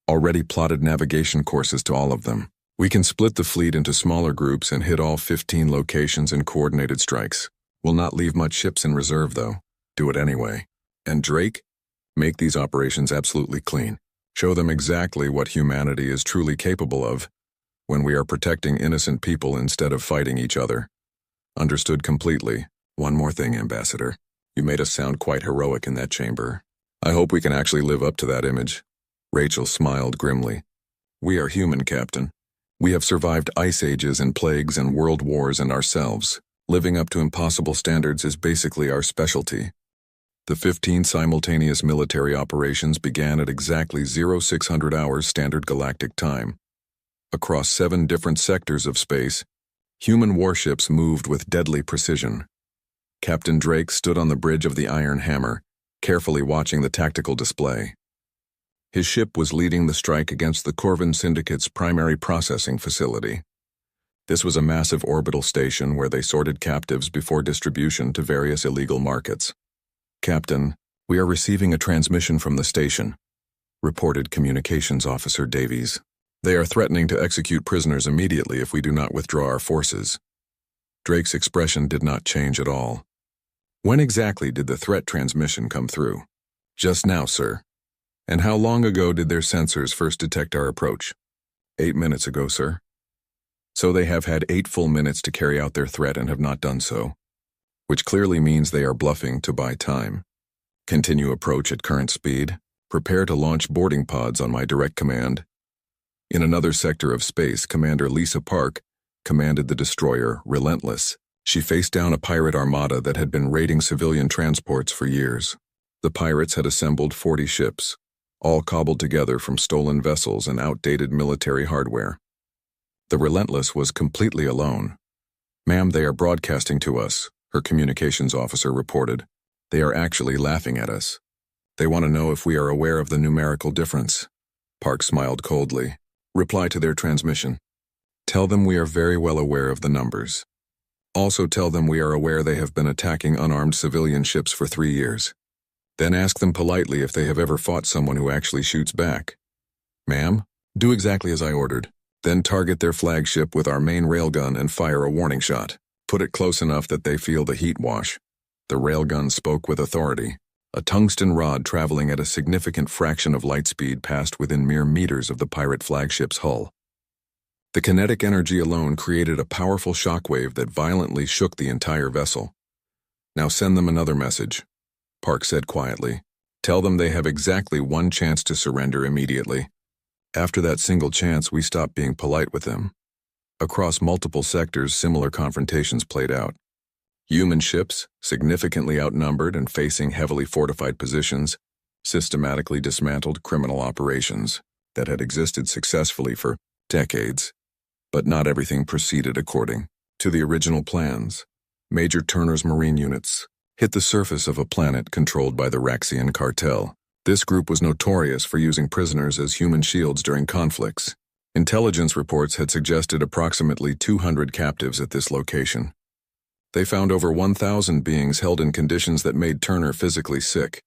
Already plotted navigation courses to all of them. We can split the fleet into smaller groups and hit all 15 locations in coordinated strikes. We'll not leave much ships in reserve, though. Do it anyway. And Drake? Make these operations absolutely clean. Show them exactly what humanity is truly capable of when we are protecting innocent people instead of fighting each other. Understood completely. One more thing, Ambassador. You made us sound quite heroic in that chamber. I hope we can actually live up to that image. Rachel smiled grimly. We are human, Captain. We have survived ice ages and plagues and world wars and ourselves. Living up to impossible standards is basically our specialty. The 15 simultaneous military operations began at exactly 0600 hours Standard Galactic Time. Across 7 different sectors of space, human warships moved with deadly precision. Captain Drake stood on the bridge of the Iron Hammer, carefully watching the tactical display. His ship was leading the strike against the Corvin Syndicate's primary processing facility. This was a massive orbital station where they sorted captives before distribution to various illegal markets. Captain, we are receiving a transmission from the station, reported Communications Officer Davies. They are threatening to execute prisoners immediately if we do not withdraw our forces. Drake's expression did not change at all. When exactly did the threat transmission come through? Just now, sir. And how long ago did their sensors first detect our approach? 8 minutes ago, sir. So they have had 8 full minutes to carry out their threat and have not done so, which clearly means they are bluffing to buy time. Continue approach at current speed. Prepare to launch boarding pods on my direct command. In another sector of space, Commander Lisa Park commanded the destroyer Relentless. She faced down a pirate armada that had been raiding civilian transports for years. The pirates had assembled 40 ships, all cobbled together from stolen vessels and outdated military hardware. The Relentless was completely alone. Ma'am, they are broadcasting to us, her communications officer reported. They are actually laughing at us. They want to know if we are aware of the numerical difference. Park smiled coldly. Reply to their transmission. Tell them we are very well aware of the numbers. Also tell them we are aware they have been attacking unarmed civilian ships for 3 years. Then ask them politely if they have ever fought someone who actually shoots back. Ma'am, do exactly as I ordered. Then target their flagship with our main railgun and fire a warning shot. Put it close enough that they feel the heat wash. The railgun spoke with authority. A tungsten rod traveling at a significant fraction of light speed passed within mere meters of the pirate flagship's hull. The kinetic energy alone created a powerful shockwave that violently shook the entire vessel. Now send them another message, Park said quietly. Tell them they have exactly 1 chance to surrender immediately. After that single chance, we stop being polite with them. Across multiple sectors, similar confrontations played out. Human ships, significantly outnumbered and facing heavily fortified positions, systematically dismantled criminal operations that had existed successfully for decades. But not everything proceeded according to the original plans. Major Turner's Marine units hit the surface of a planet controlled by the Raxian cartel. This group was notorious for using prisoners as human shields during conflicts. Intelligence reports had suggested approximately 200 captives at this location. They found over 1,000 beings held in conditions that made Turner physically sick.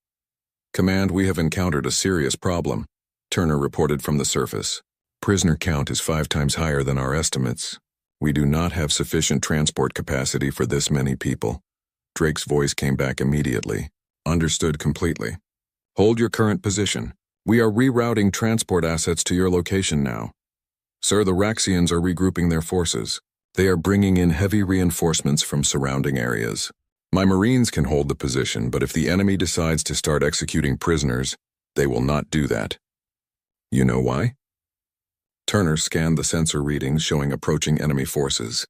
Command, we have encountered a serious problem, Turner reported from the surface. Prisoner count is 5 times higher than our estimates. We do not have sufficient transport capacity for this many people. Drake's voice came back immediately. Understood completely. Hold your current position. We are rerouting transport assets to your location now. Sir, the Raxians are regrouping their forces. They are bringing in heavy reinforcements from surrounding areas. My Marines can hold the position, but if the enemy decides to start executing prisoners, they will not do that. You know why? Turner scanned the sensor readings showing approaching enemy forces.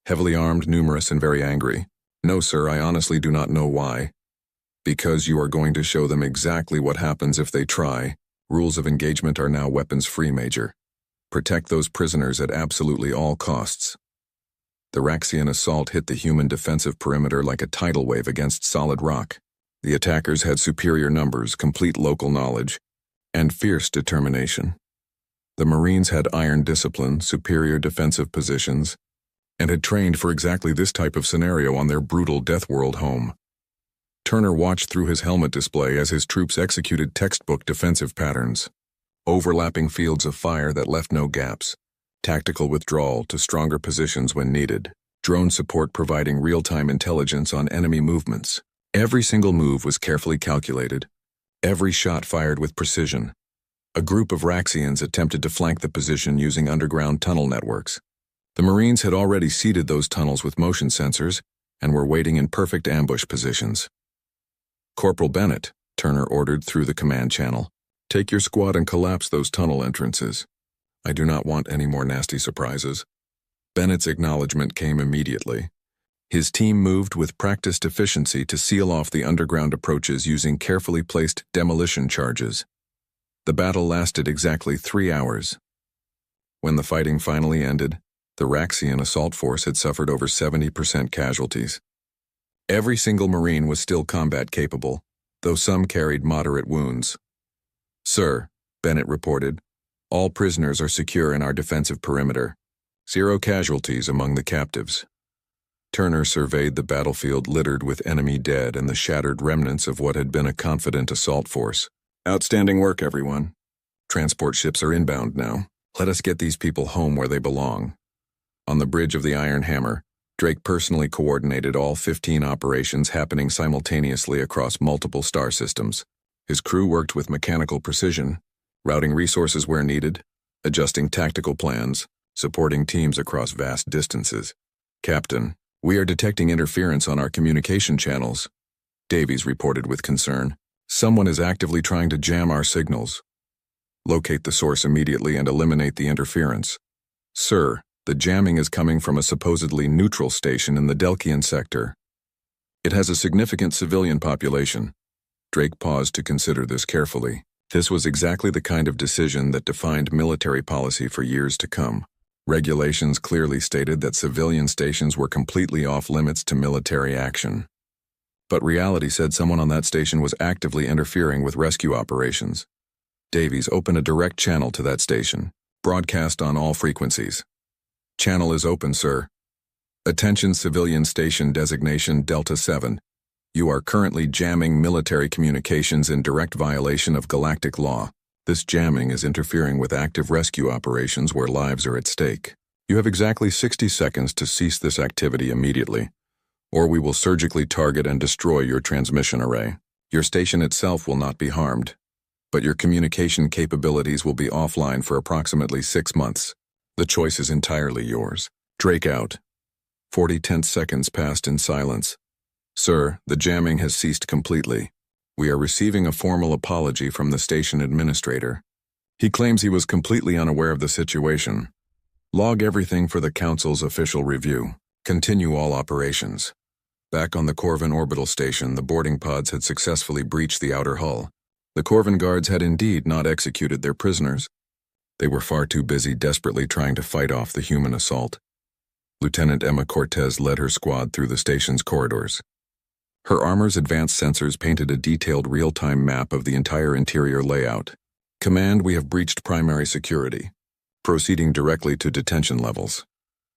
Heavily armed, numerous, and very angry. No, sir, I honestly do not know why. Because you are going to show them exactly what happens if they try. Rules of engagement are now weapons-free, Major. Protect those prisoners at absolutely all costs. The Raxian assault hit the human defensive perimeter like a tidal wave against solid rock. The attackers had superior numbers, complete local knowledge, and fierce determination. The Marines had iron discipline, superior defensive positions, and had trained for exactly this type of scenario on their brutal Deathworld home. Turner watched through his helmet display as his troops executed textbook defensive patterns. Overlapping fields of fire that left no gaps. Tactical withdrawal to stronger positions when needed. Drone support providing real-time intelligence on enemy movements. Every single move was carefully calculated. Every shot fired with precision. A group of Raxians attempted to flank the position using underground tunnel networks. The Marines had already seeded those tunnels with motion sensors and were waiting in perfect ambush positions. Corporal Bennett, Turner ordered through the command channel. Take your squad and collapse those tunnel entrances. I do not want any more nasty surprises. Bennett's acknowledgement came immediately. His team moved with practiced efficiency to seal off the underground approaches using carefully placed demolition charges. The battle lasted exactly 3 hours. When the fighting finally ended, the Raxian assault force had suffered over 70% casualties. Every single Marine was still combat capable, though some carried moderate wounds. Sir, Bennett reported, all prisoners are secure in our defensive perimeter. 0 casualties among the captives. Turner surveyed the battlefield littered with enemy dead and the shattered remnants of what had been a confident assault force. Outstanding work, everyone. Transport ships are inbound now. Let us get these people home where they belong. On the bridge of the Iron Hammer, Drake personally coordinated all 15 operations happening simultaneously across multiple star systems. His crew worked with mechanical precision, routing resources where needed, adjusting tactical plans, supporting teams across vast distances. Captain, we are detecting interference on our communication channels, Davies reported with concern. Someone is actively trying to jam our signals. Locate the source immediately and eliminate the interference. Sir, the jamming is coming from a supposedly neutral station in the Delkian sector. It has a significant civilian population. Drake paused to consider this carefully. This was exactly the kind of decision that defined military policy for years to come. Regulations clearly stated that civilian stations were completely off limits to military action. But reality said someone on that station was actively interfering with rescue operations. Davies opened a direct channel to that station. Broadcast on all frequencies. Channel is open, sir. Attention civilian station designation Delta 7. You are currently jamming military communications in direct violation of Galactic law. This jamming is interfering with active rescue operations where lives are at stake. You have exactly 60 seconds to cease this activity immediately, or we will surgically target and destroy your transmission array. Your station itself will not be harmed, but your communication capabilities will be offline for approximately 6 months. The choice is entirely yours. Drake out. 40 tense seconds passed in silence. Sir, the jamming has ceased completely. We are receiving a formal apology from the station administrator. He claims he was completely unaware of the situation. Log everything for the Council's official review. Continue all operations. Back on the Corvin orbital station, the boarding pods had successfully breached the outer hull. The Corvin guards had indeed not executed their prisoners. They were far too busy desperately trying to fight off the human assault. Lieutenant Emma Cortez led her squad through the station's corridors. Her armor's advanced sensors painted a detailed real-time map of the entire interior layout. Command, we have breached primary security. Proceeding directly to detention levels.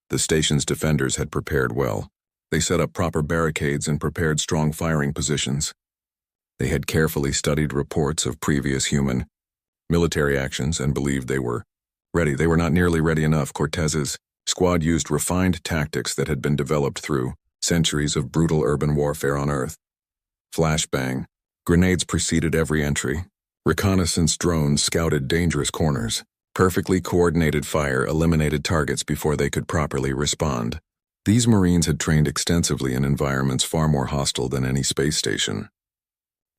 The station's defenders had prepared well. They set up proper barricades and prepared strong firing positions. They had carefully studied reports of previous human, military actions and believed they were ready. They were not nearly ready enough. Cortez's squad used refined tactics that had been developed through centuries of brutal urban warfare on Earth. Flashbang. Grenades preceded every entry. Reconnaissance drones scouted dangerous corners. Perfectly coordinated fire eliminated targets before they could properly respond. These Marines had trained extensively in environments far more hostile than any space station.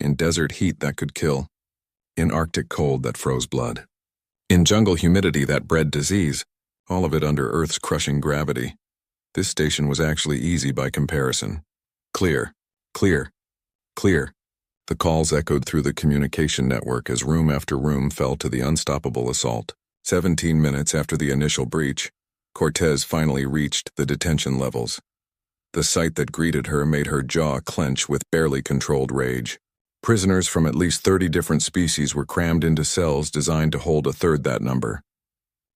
In desert heat that could kill. In Arctic cold that froze blood. In jungle humidity that bred disease. All of it under Earth's crushing gravity. This station was actually easy by comparison. Clear, clear, clear. The calls echoed through the communication network as room after room fell to the unstoppable assault. 17 minutes after the initial breach, Cortez finally reached the detention levels. The sight that greeted her made her jaw clench with barely controlled rage. Prisoners from at least 30 different species were crammed into cells designed to hold a third that number.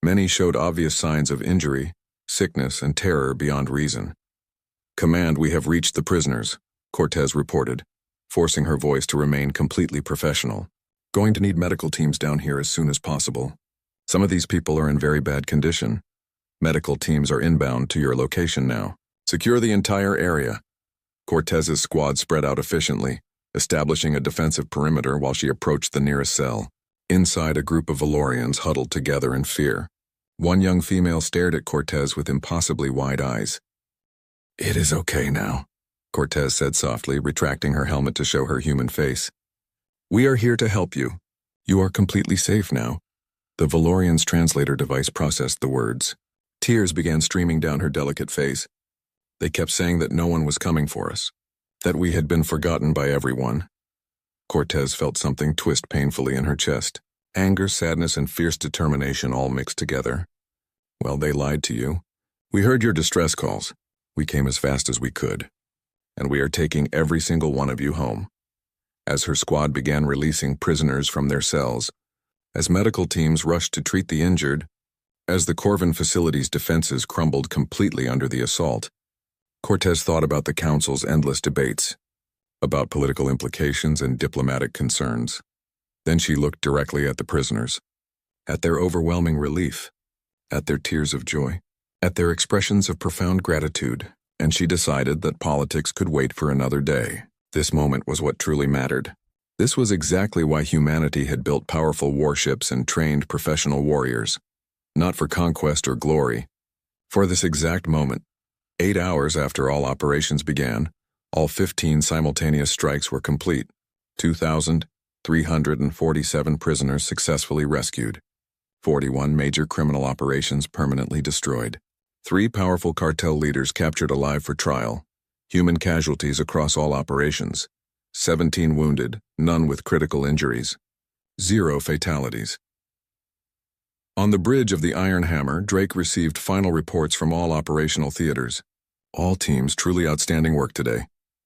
Many showed obvious signs of injury, sickness, and terror beyond reason. Command, we have reached the prisoners, Cortez reported, forcing her voice to remain completely professional. Going to need medical teams down here as soon as possible. Some of these people are in very bad condition. Medical teams are inbound to your location now. Secure the entire area. Cortez's squad spread out efficiently, establishing a defensive perimeter while she approached the nearest cell. Inside, a group of Valorians huddled together in fear. One young female stared at Cortez with impossibly wide eyes. "It is okay now," Cortez said softly, retracting her helmet to show her human face. We are here to help you. You are completely safe now. The Valorian's translator device processed the words. Tears began streaming down her delicate face. They kept saying that no one was coming for us, that we had been forgotten by everyone. Cortez felt something twist painfully in her chest. Anger, sadness, and fierce determination all mixed together. Well, they lied to you. We heard your distress calls. We came as fast as we could. And we are taking every single one of you home. As her squad began releasing prisoners from their cells, as medical teams rushed to treat the injured, as the Corvin facility's defenses crumbled completely under the assault, Cortez thought about the Council's endless debates, about political implications and diplomatic concerns. Then she looked directly at the prisoners, at their overwhelming relief, at their tears of joy, at their expressions of profound gratitude, and she decided that politics could wait for another day. This moment was what truly mattered. This was exactly why humanity had built powerful warships and trained professional warriors. Not for conquest or glory. For this exact moment, 8 hours after all operations began, all 15 simultaneous strikes were complete. 2,347 prisoners successfully rescued. 41 major criminal operations permanently destroyed. 3 powerful cartel leaders captured alive for trial. Human casualties across all operations. 17 wounded, none with critical injuries. 0 fatalities. On the bridge of the Iron Hammer, Drake received final reports from all operational theaters. All teams, truly outstanding work today.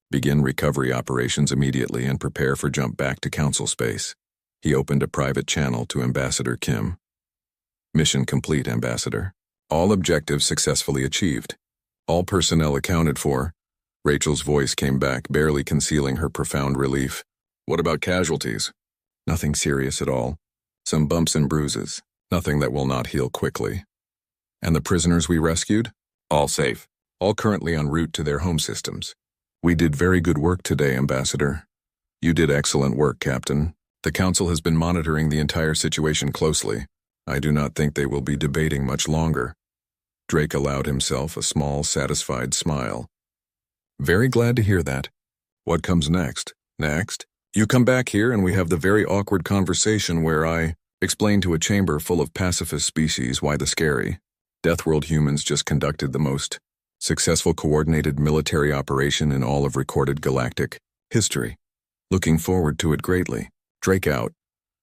Begin recovery operations immediately and prepare for jump back to Council space. He opened a private channel to Ambassador Kim. Mission complete, Ambassador. All objectives successfully achieved. All personnel accounted for. Rachel's voice came back, barely concealing her profound relief. What about casualties? Nothing serious at all. Some bumps and bruises. Nothing that will not heal quickly. And the prisoners we rescued? All safe. All currently en route to their home systems. We did very good work today, Ambassador. You did excellent work, Captain. The Council has been monitoring the entire situation closely. I do not think they will be debating much longer. Drake allowed himself a small, satisfied smile. Very glad to hear that. What comes next? Next? You come back here and we have the very awkward conversation where I explain to a chamber full of pacifist species why the scary Deathworld humans just conducted the most successful coordinated military operation in all of recorded galactic history. Looking forward to it greatly. Drake out.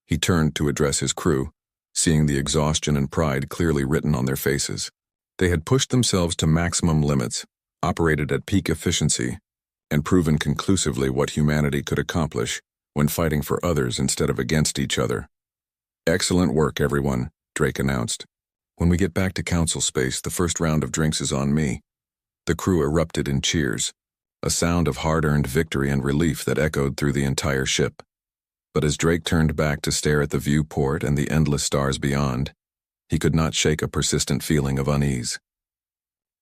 He turned to address his crew, seeing the exhaustion and pride clearly written on their faces. They had pushed themselves to maximum limits, operated at peak efficiency, and proven conclusively what humanity could accomplish when fighting for others instead of against each other. Excellent work, everyone, Drake announced. When we get back to Council space, the first round of drinks is on me. The crew erupted in cheers, a sound of hard-earned victory and relief that echoed through the entire ship. But as Drake turned back to stare at the viewport and the endless stars beyond, he could not shake a persistent feeling of unease.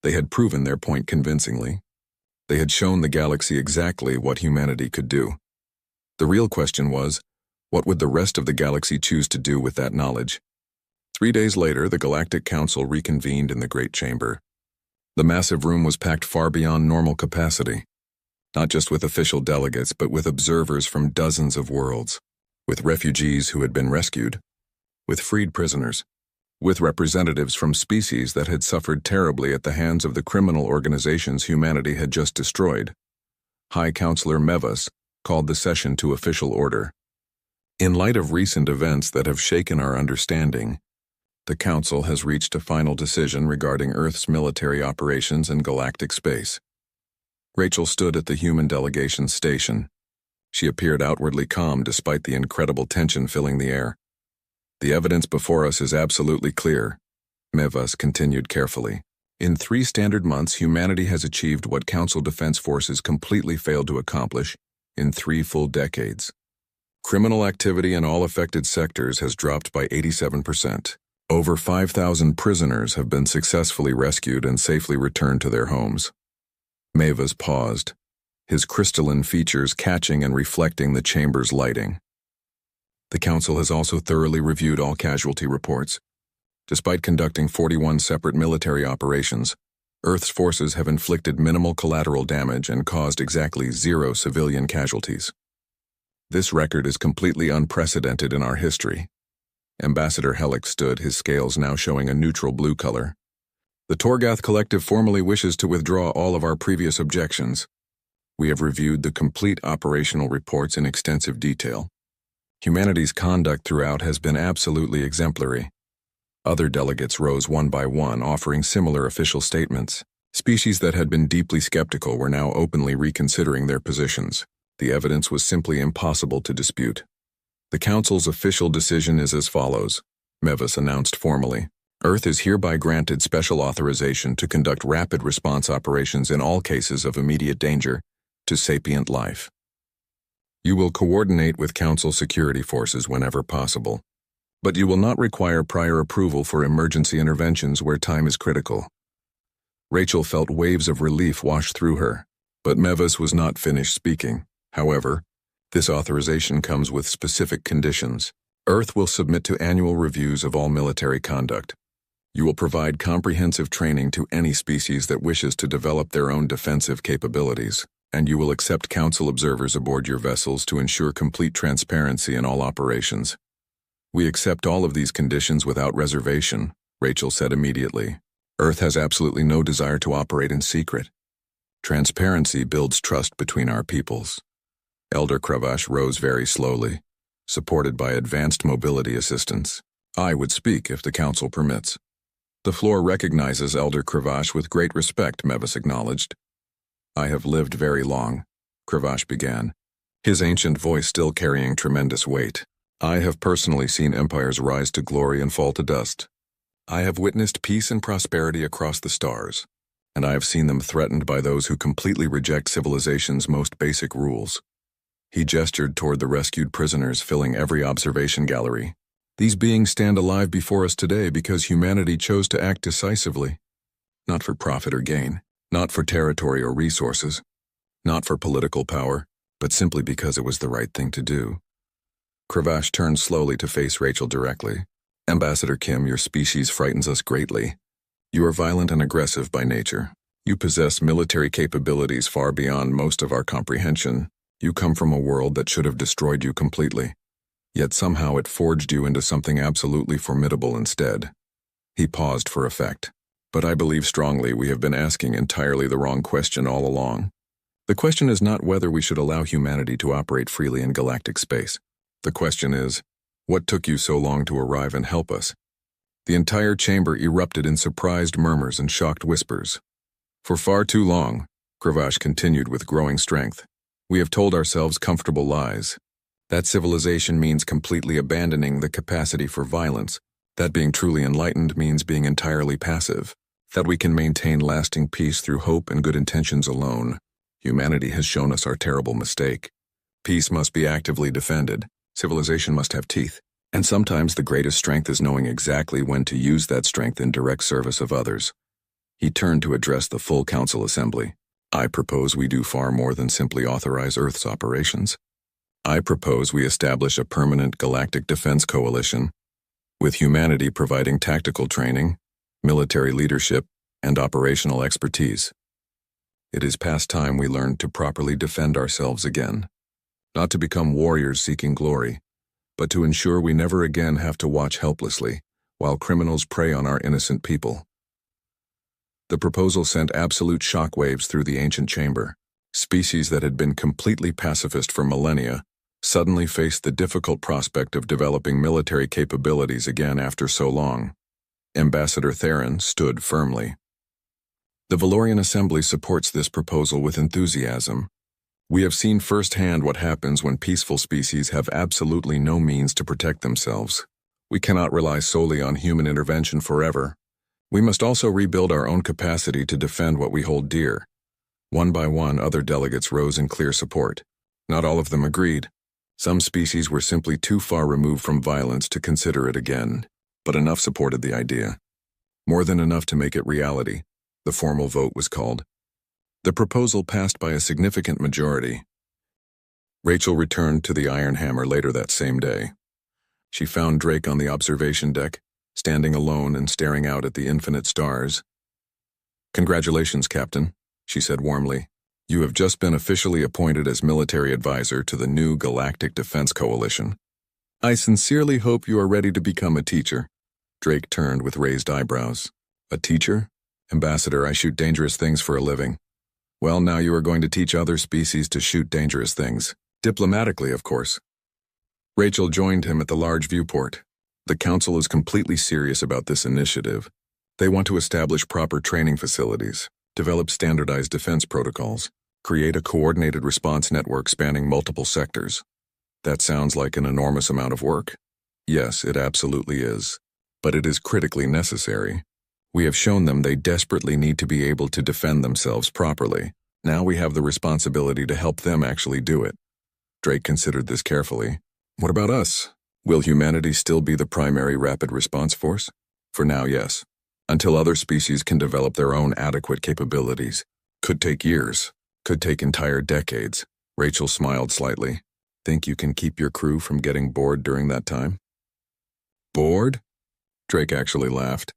They had proven their point convincingly. They had shown the galaxy exactly what humanity could do. The real question was, what would the rest of the galaxy choose to do with that knowledge? 3 days later, the Galactic Council reconvened in the Great Chamber. The massive room was packed far beyond normal capacity, not just with official delegates, but with observers from dozens of worlds, with refugees who had been rescued, with freed prisoners, with representatives from species that had suffered terribly at the hands of the criminal organizations humanity had just destroyed. High Counselor Mevas called the session to official order. In light of recent events that have shaken our understanding, the Council has reached a final decision regarding Earth's military operations in galactic space. Rachel stood at the human delegation's station. She appeared outwardly calm despite the incredible tension filling the air. The evidence before us is absolutely clear, Mevas continued carefully. In 3 standard months, humanity has achieved what Council Defense Forces completely failed to accomplish in 3 full decades. Criminal activity in all affected sectors has dropped by 87%. Over 5,000 prisoners have been successfully rescued and safely returned to their homes. Mevas paused, his crystalline features catching and reflecting the chamber's lighting. The Council has also thoroughly reviewed all casualty reports. Despite conducting 41 separate military operations, Earth's forces have inflicted minimal collateral damage and caused exactly 0 civilian casualties. This record is completely unprecedented in our history. Ambassador Helix stood, his scales now showing a neutral blue color. The Torgath Collective formally wishes to withdraw all of our previous objections. We have reviewed the complete operational reports in extensive detail. Humanity's conduct throughout has been absolutely exemplary. Other delegates rose one by one, offering similar official statements. Species that had been deeply skeptical were now openly reconsidering their positions. The evidence was simply impossible to dispute. The Council's official decision is as follows. Mevis announced formally. Earth is hereby granted special authorization to conduct rapid response operations in all cases of immediate danger to sapient life. You will coordinate with Council security forces whenever possible, but you will not require prior approval for emergency interventions where time is critical. Rachel felt waves of relief wash through her, but Mevis was not finished speaking. However, this authorization comes with specific conditions. Earth will submit to annual reviews of all military conduct. You will provide comprehensive training to any species that wishes to develop their own defensive capabilities, and you will accept Council observers aboard your vessels to ensure complete transparency in all operations. We accept all of these conditions without reservation, Rachel said immediately. Earth has absolutely no desire to operate in secret. Transparency builds trust between our peoples. Elder Cravash rose very slowly, supported by advanced mobility assistance. I would speak if the Council permits. The floor recognizes Elder Cravash with great respect, Mevis acknowledged. I have lived very long, Cravash began, his ancient voice still carrying tremendous weight. I have personally seen empires rise to glory and fall to dust. I have witnessed peace and prosperity across the stars, and I have seen them threatened by those who completely reject civilization's most basic rules. He gestured toward the rescued prisoners filling every observation gallery. These beings stand alive before us today because humanity chose to act decisively. Not for profit or gain, not for territory or resources, not for political power, but simply because it was the right thing to do. Cravash turned slowly to face Rachel directly. Ambassador Kim, your species frightens us greatly. You are violent and aggressive by nature. You possess military capabilities far beyond most of our comprehension. You come from a world that should have destroyed you completely. Yet somehow it forged you into something absolutely formidable instead. He paused for effect. But I believe strongly we have been asking entirely the wrong question all along. The question is not whether we should allow humanity to operate freely in galactic space. The question is, what took you so long to arrive and help us? The entire chamber erupted in surprised murmurs and shocked whispers. For far too long, Cravash continued with growing strength, we have told ourselves comfortable lies. That civilization means completely abandoning the capacity for violence. That being truly enlightened means being entirely passive. That we can maintain lasting peace through hope and good intentions alone. Humanity has shown us our terrible mistake. Peace must be actively defended. Civilization must have teeth. And sometimes the greatest strength is knowing exactly when to use that strength in direct service of others. He turned to address the full Council Assembly. I propose we do far more than simply authorize Earth's operations. I propose we establish a permanent galactic defense coalition, with humanity providing tactical training, military leadership, and operational expertise. It is past time we learned to properly defend ourselves again. Not to become warriors seeking glory, but to ensure we never again have to watch helplessly while criminals prey on our innocent people. The proposal sent absolute shockwaves through the ancient chamber. Species that had been completely pacifist for millennia suddenly faced the difficult prospect of developing military capabilities again after so long. Ambassador Theron stood firmly. The Valorian Assembly supports this proposal with enthusiasm. We have seen firsthand what happens when peaceful species have absolutely no means to protect themselves. We cannot rely solely on human intervention forever. We must also rebuild our own capacity to defend what we hold dear. One by one, other delegates rose in clear support. Not all of them agreed. Some species were simply too far removed from violence to consider it again, but enough supported the idea. More than enough to make it reality. The formal vote was called. The proposal passed by a significant majority. Rachel returned to the Iron Hammer later that same day. She found Drake on the observation deck, standing alone and staring out at the infinite stars. Congratulations, Captain, she said warmly. You have just been officially appointed as military advisor to the new Galactic Defense Coalition. I sincerely hope you are ready to become a teacher. Drake turned with raised eyebrows. A teacher? Ambassador, I shoot dangerous things for a living. Well, now you are going to teach other species to shoot dangerous things. Diplomatically, of course. Rachel joined him at the large viewport. The council is completely serious about this initiative. They want to establish proper training facilities, develop standardized defense protocols, create a coordinated response network spanning multiple sectors. That sounds like an enormous amount of work. Yes, it absolutely is. But it is critically necessary. We have shown them they desperately need to be able to defend themselves properly. Now we have the responsibility to help them actually do it. Drake considered this carefully. What about us? Will humanity still be the primary rapid response force? For now, yes. Until other species can develop their own adequate capabilities. Could take years. Could take entire decades. Rachel smiled slightly. Think you can keep your crew from getting bored during that time? Bored? Drake actually laughed.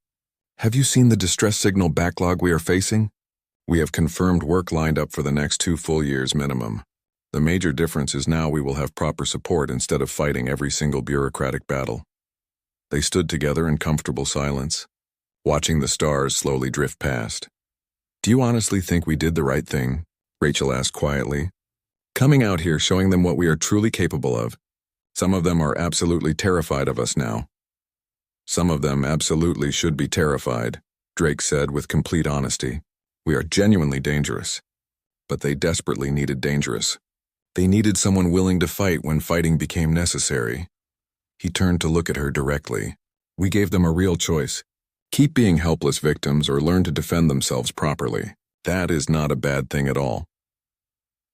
Have you seen the distress signal backlog we are facing? We have confirmed work lined up for the next 2 full years minimum. The major difference is now we will have proper support instead of fighting every single bureaucratic battle. They stood together in comfortable silence, watching the stars slowly drift past. Do you honestly think we did the right thing? Rachel asked quietly. Coming out here showing them what we are truly capable of. Some of them are absolutely terrified of us now. Some of them absolutely should be terrified, Drake said with complete honesty. We are genuinely dangerous. But they desperately needed dangerous. They needed someone willing to fight when fighting became necessary. He turned to look at her directly. We gave them a real choice. Keep being helpless victims or learn to defend themselves properly. That is not a bad thing at all.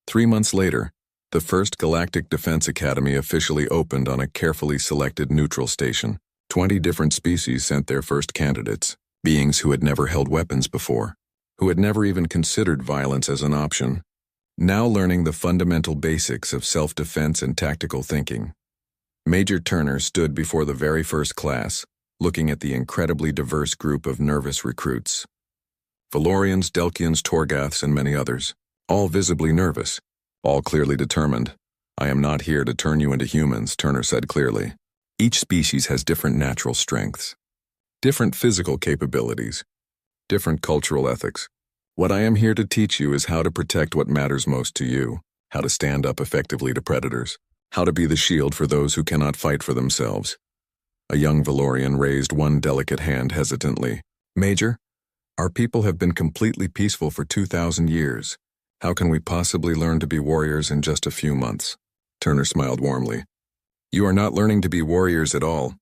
3 months later, the first Galactic Defense Academy officially opened on a carefully selected neutral station. 20 different species sent their first candidates, beings who had never held weapons before, who had never even considered violence as an option, now learning the fundamental basics of self-defense and tactical thinking. Major Turner stood before the very first class, looking at the incredibly diverse group of nervous recruits. Valorians, Delkians, Torgaths, and many others, all visibly nervous, all clearly determined. I am not here to turn you into humans, Turner said clearly. Each species has different natural strengths, different physical capabilities, different cultural ethics. What I am here to teach you is how to protect what matters most to you, how to stand up effectively to predators, how to be the shield for those who cannot fight for themselves. A young Valorian raised one delicate hand hesitantly. Major, our people have been completely peaceful for 2,000 years. How can we possibly learn to be warriors in just a few months? Turner smiled warmly. You are not learning to be warriors at all.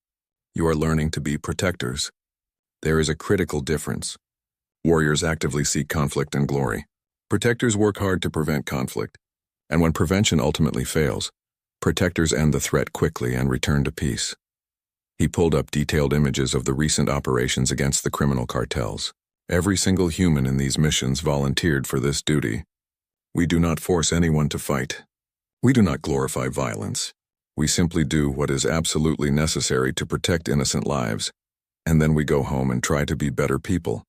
You are learning to be protectors. There is a critical difference. Warriors actively seek conflict and glory. Protectors work hard to prevent conflict. And when prevention ultimately fails, protectors end the threat quickly and return to peace. He pulled up detailed images of the recent operations against the criminal cartels. Every single human in these missions volunteered for this duty. We do not force anyone to fight. We do not glorify violence. We simply do what is absolutely necessary to protect innocent lives, and then we go home and try to be better people.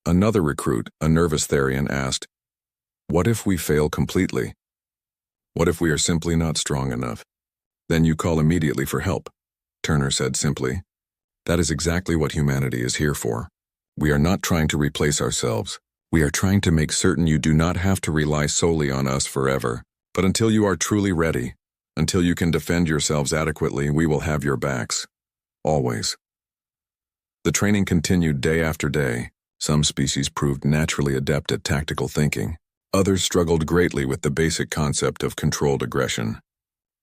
Another recruit, a nervous Therian, asked, what if we fail completely? What if we are simply not strong enough? Then you call immediately for help, Turner said simply. That is exactly what humanity is here for. We are not trying to replace ourselves. We are trying to make certain you do not have to rely solely on us forever. But until you are truly ready, until you can defend yourselves adequately, we will have your backs. Always. The training continued day after day. Some species proved naturally adept at tactical thinking. Others struggled greatly with the basic concept of controlled aggression.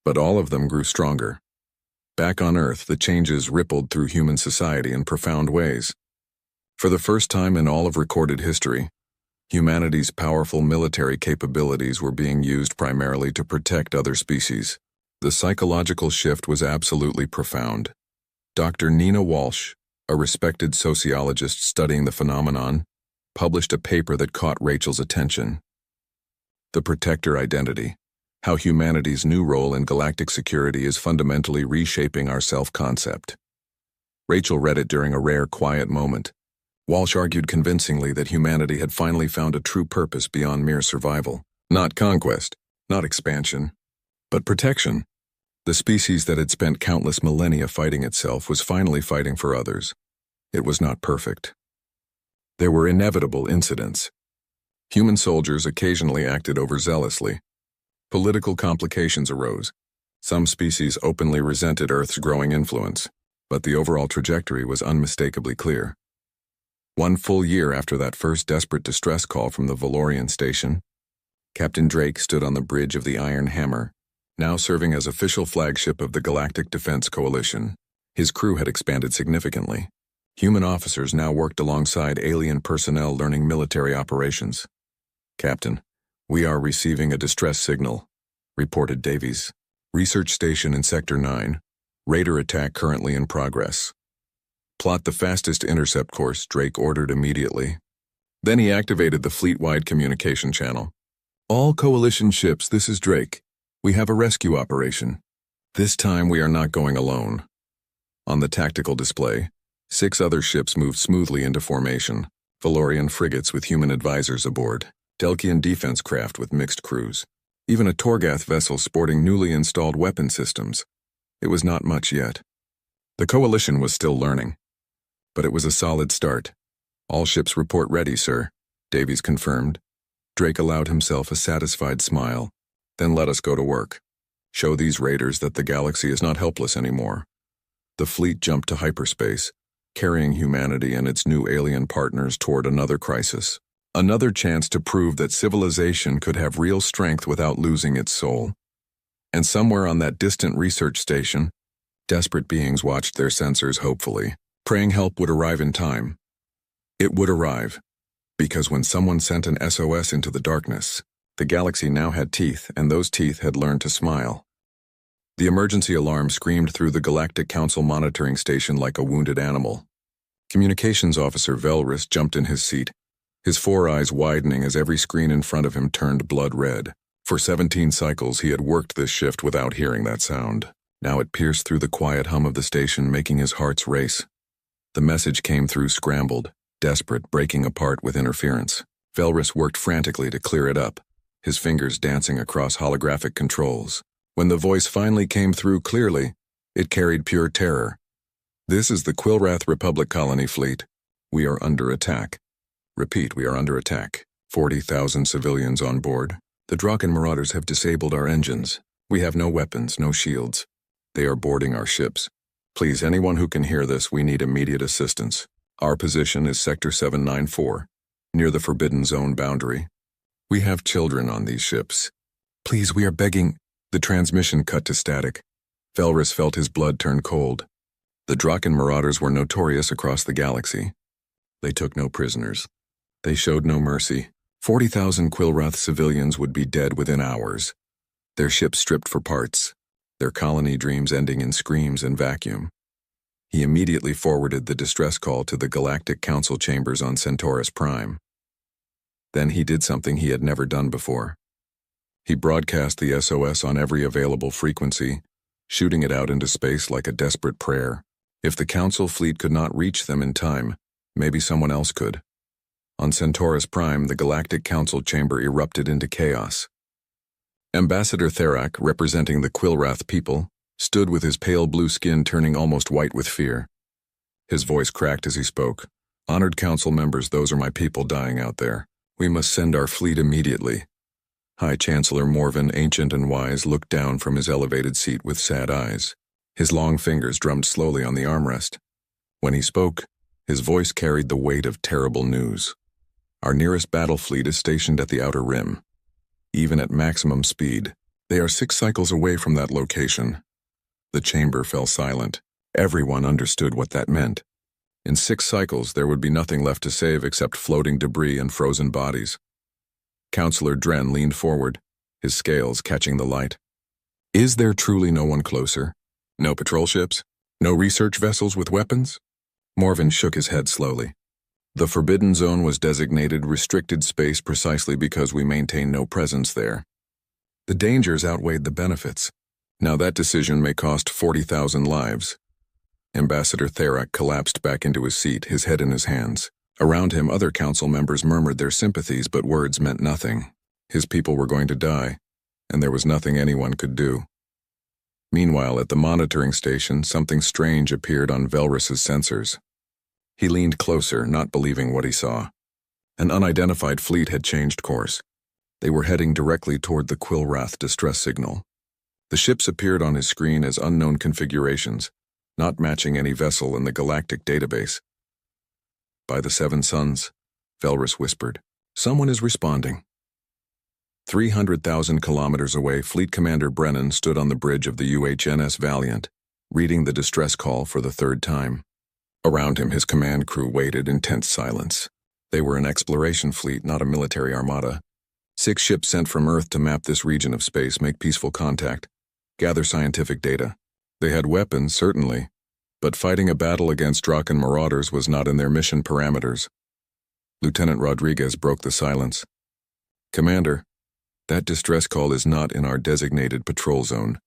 But all of them grew stronger. Back on Earth, the changes rippled through human society in profound ways. For the first time in all of recorded history, humanity's powerful military capabilities were being used primarily to protect other species. The psychological shift was absolutely profound. Dr. Nina Walsh, a respected sociologist studying the phenomenon, published a paper that caught Rachel's attention. The Protector Identity: How Humanity's New Role in Galactic Security is Fundamentally Reshaping Our Self-Concept. Rachel read it during a rare quiet moment, Walsh argued convincingly that humanity had finally found a true purpose beyond mere survival. Not conquest, not expansion, but protection. The species that had spent countless millennia fighting itself was finally fighting for others. It was not perfect. There were inevitable incidents. Human soldiers occasionally acted overzealously. Political complications arose. Some species openly resented Earth's growing influence, but the overall trajectory was unmistakably clear. 1 full year after that first desperate distress call from the Valorian station, Captain Drake stood on the bridge of the Iron Hammer, now serving as official flagship of the Galactic Defense Coalition. His crew had expanded significantly. Human officers now worked alongside alien personnel learning military operations. "Captain, we are receiving a distress signal," reported Davies. "Research station in Sector 9. Raider attack currently in progress." "Plot the fastest intercept course," Drake ordered immediately. Then he activated the fleet-wide communication channel. "All Coalition ships, this is Drake. We have a rescue operation. This time we are not going alone." On the tactical display, 6 other ships moved smoothly into formation. Valorian frigates with human advisors aboard, Delkian defense craft with mixed crews, even a Torgath vessel sporting newly installed weapon systems. It was not much yet. The Coalition was still learning, but it was a solid start. "All ships report ready, sir," Davies confirmed. Drake allowed himself a satisfied smile. "Then let us go to work. Show these raiders that the galaxy is not helpless anymore." The fleet jumped to hyperspace, carrying humanity and its new alien partners toward another crisis. Another chance to prove that civilization could have real strength without losing its soul. And somewhere on that distant research station, desperate beings watched their sensors hopefully, praying help would arrive in time. It would arrive, because when someone sent an SOS into the darkness, the galaxy now had teeth, and those teeth had learned to smile. The emergency alarm screamed through the Galactic Council monitoring station like a wounded animal. Communications Officer Velrus jumped in his seat, his 4 eyes widening as every screen in front of him turned blood red. For 17 cycles he had worked this shift without hearing that sound. Now it pierced through the quiet hum of the station, making his heart race. The message came through scrambled, desperate, breaking apart with interference. Velrus worked frantically to clear it up, his fingers dancing across holographic controls. When the voice finally came through clearly, it carried pure terror. "This is the Quillrath Republic Colony Fleet. We are under attack. Repeat, we are under attack. 40,000 civilians on board. The Draken Marauders have disabled our engines. We have no weapons, no shields. They are boarding our ships. Please, anyone who can hear this, we need immediate assistance. Our position is Sector 794, near the Forbidden Zone boundary. We have children on these ships. Please, we are begging." The transmission cut to static. Velrus felt his blood turn cold. The Draken Marauders were notorious across the galaxy. They took no prisoners. They showed no mercy. 40,000 Quillrath civilians would be dead within hours. Their ships stripped for parts, their colony dreams ending in screams and vacuum. He immediately forwarded the distress call to the Galactic Council chambers on Centaurus Prime. Then he did something he had never done before. He broadcast the SOS on every available frequency, shooting it out into space like a desperate prayer. If the Council fleet could not reach them in time, maybe someone else could. On Centaurus Prime, the Galactic Council chamber erupted into chaos. Ambassador Therak, representing the Quillrath people, stood with his pale blue skin turning almost white with fear. His voice cracked as he spoke. "Honored Council members, those are my people dying out there. We must send our fleet immediately." High Chancellor Morven, ancient and wise, looked down from his elevated seat with sad eyes. His long fingers drummed slowly on the armrest. When he spoke, his voice carried the weight of terrible news. "Our nearest battle fleet is stationed at the Outer Rim. Even at maximum speed, they are 6 cycles away from that location." The chamber fell silent. Everyone understood what that meant. In 6 cycles, there would be nothing left to save except floating debris and frozen bodies. Counselor Dren leaned forward, his scales catching the light. "Is there truly no one closer? No patrol ships? No research vessels with weapons?" Morven shook his head slowly. "The Forbidden Zone was designated restricted space precisely because we maintain no presence there. The dangers outweighed the benefits. Now that decision may cost 40,000 lives." Ambassador Therak collapsed back into his seat, his head in his hands. Around him, other council members murmured their sympathies, but words meant nothing. His people were going to die, and there was nothing anyone could do. Meanwhile, at the monitoring station, something strange appeared on Velrus's sensors. He leaned closer, not believing what he saw. An unidentified fleet had changed course. They were heading directly toward the Quillwrath distress signal. The ships appeared on his screen as unknown configurations, not matching any vessel in the Galactic database. By the Seven Suns, Velrus whispered, "Someone is responding." 300,000 kilometers away, Fleet Commander Brennan stood on the bridge of the UHNS Valiant, reading the distress call for the third time. Around him, his command crew waited in tense silence. They were an exploration fleet, not a military armada. 6 ships sent from Earth to map this region of space, make peaceful contact, gather scientific data. They had weapons, certainly, but fighting a battle against Draken marauders was not in their mission parameters. Lieutenant Rodriguez broke the silence. "Commander, that distress call is not in our designated patrol zone.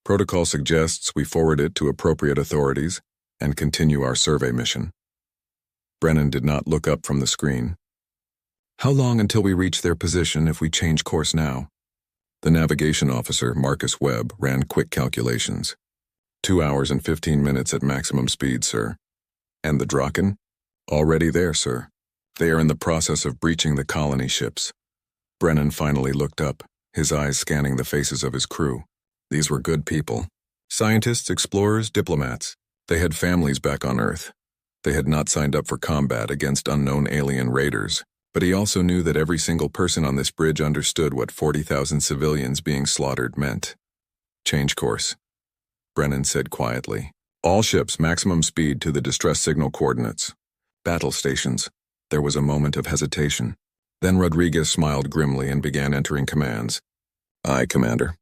Protocol suggests we forward it to appropriate authorities and continue our survey mission." Brennan did not look up from the screen. "How long until we reach their position if we change course now?" The navigation officer, Marcus Webb, ran quick calculations. 2 hours and 15 minutes at maximum speed, sir. "And the Draken?" "Already there, sir. They are in the process of breaching the colony ships." Brennan finally looked up, his eyes scanning the faces of his crew. These were good people. Scientists, explorers, diplomats. They had families back on Earth. They had not signed up for combat against unknown alien raiders, but he also knew that every single person on this bridge understood what 40,000 civilians being slaughtered meant. "Change course," Brennan said quietly. "All ships, maximum speed to the distress signal coordinates. Battle stations." There was a moment of hesitation. Then Rodriguez smiled grimly and began entering commands. "Aye, Commander.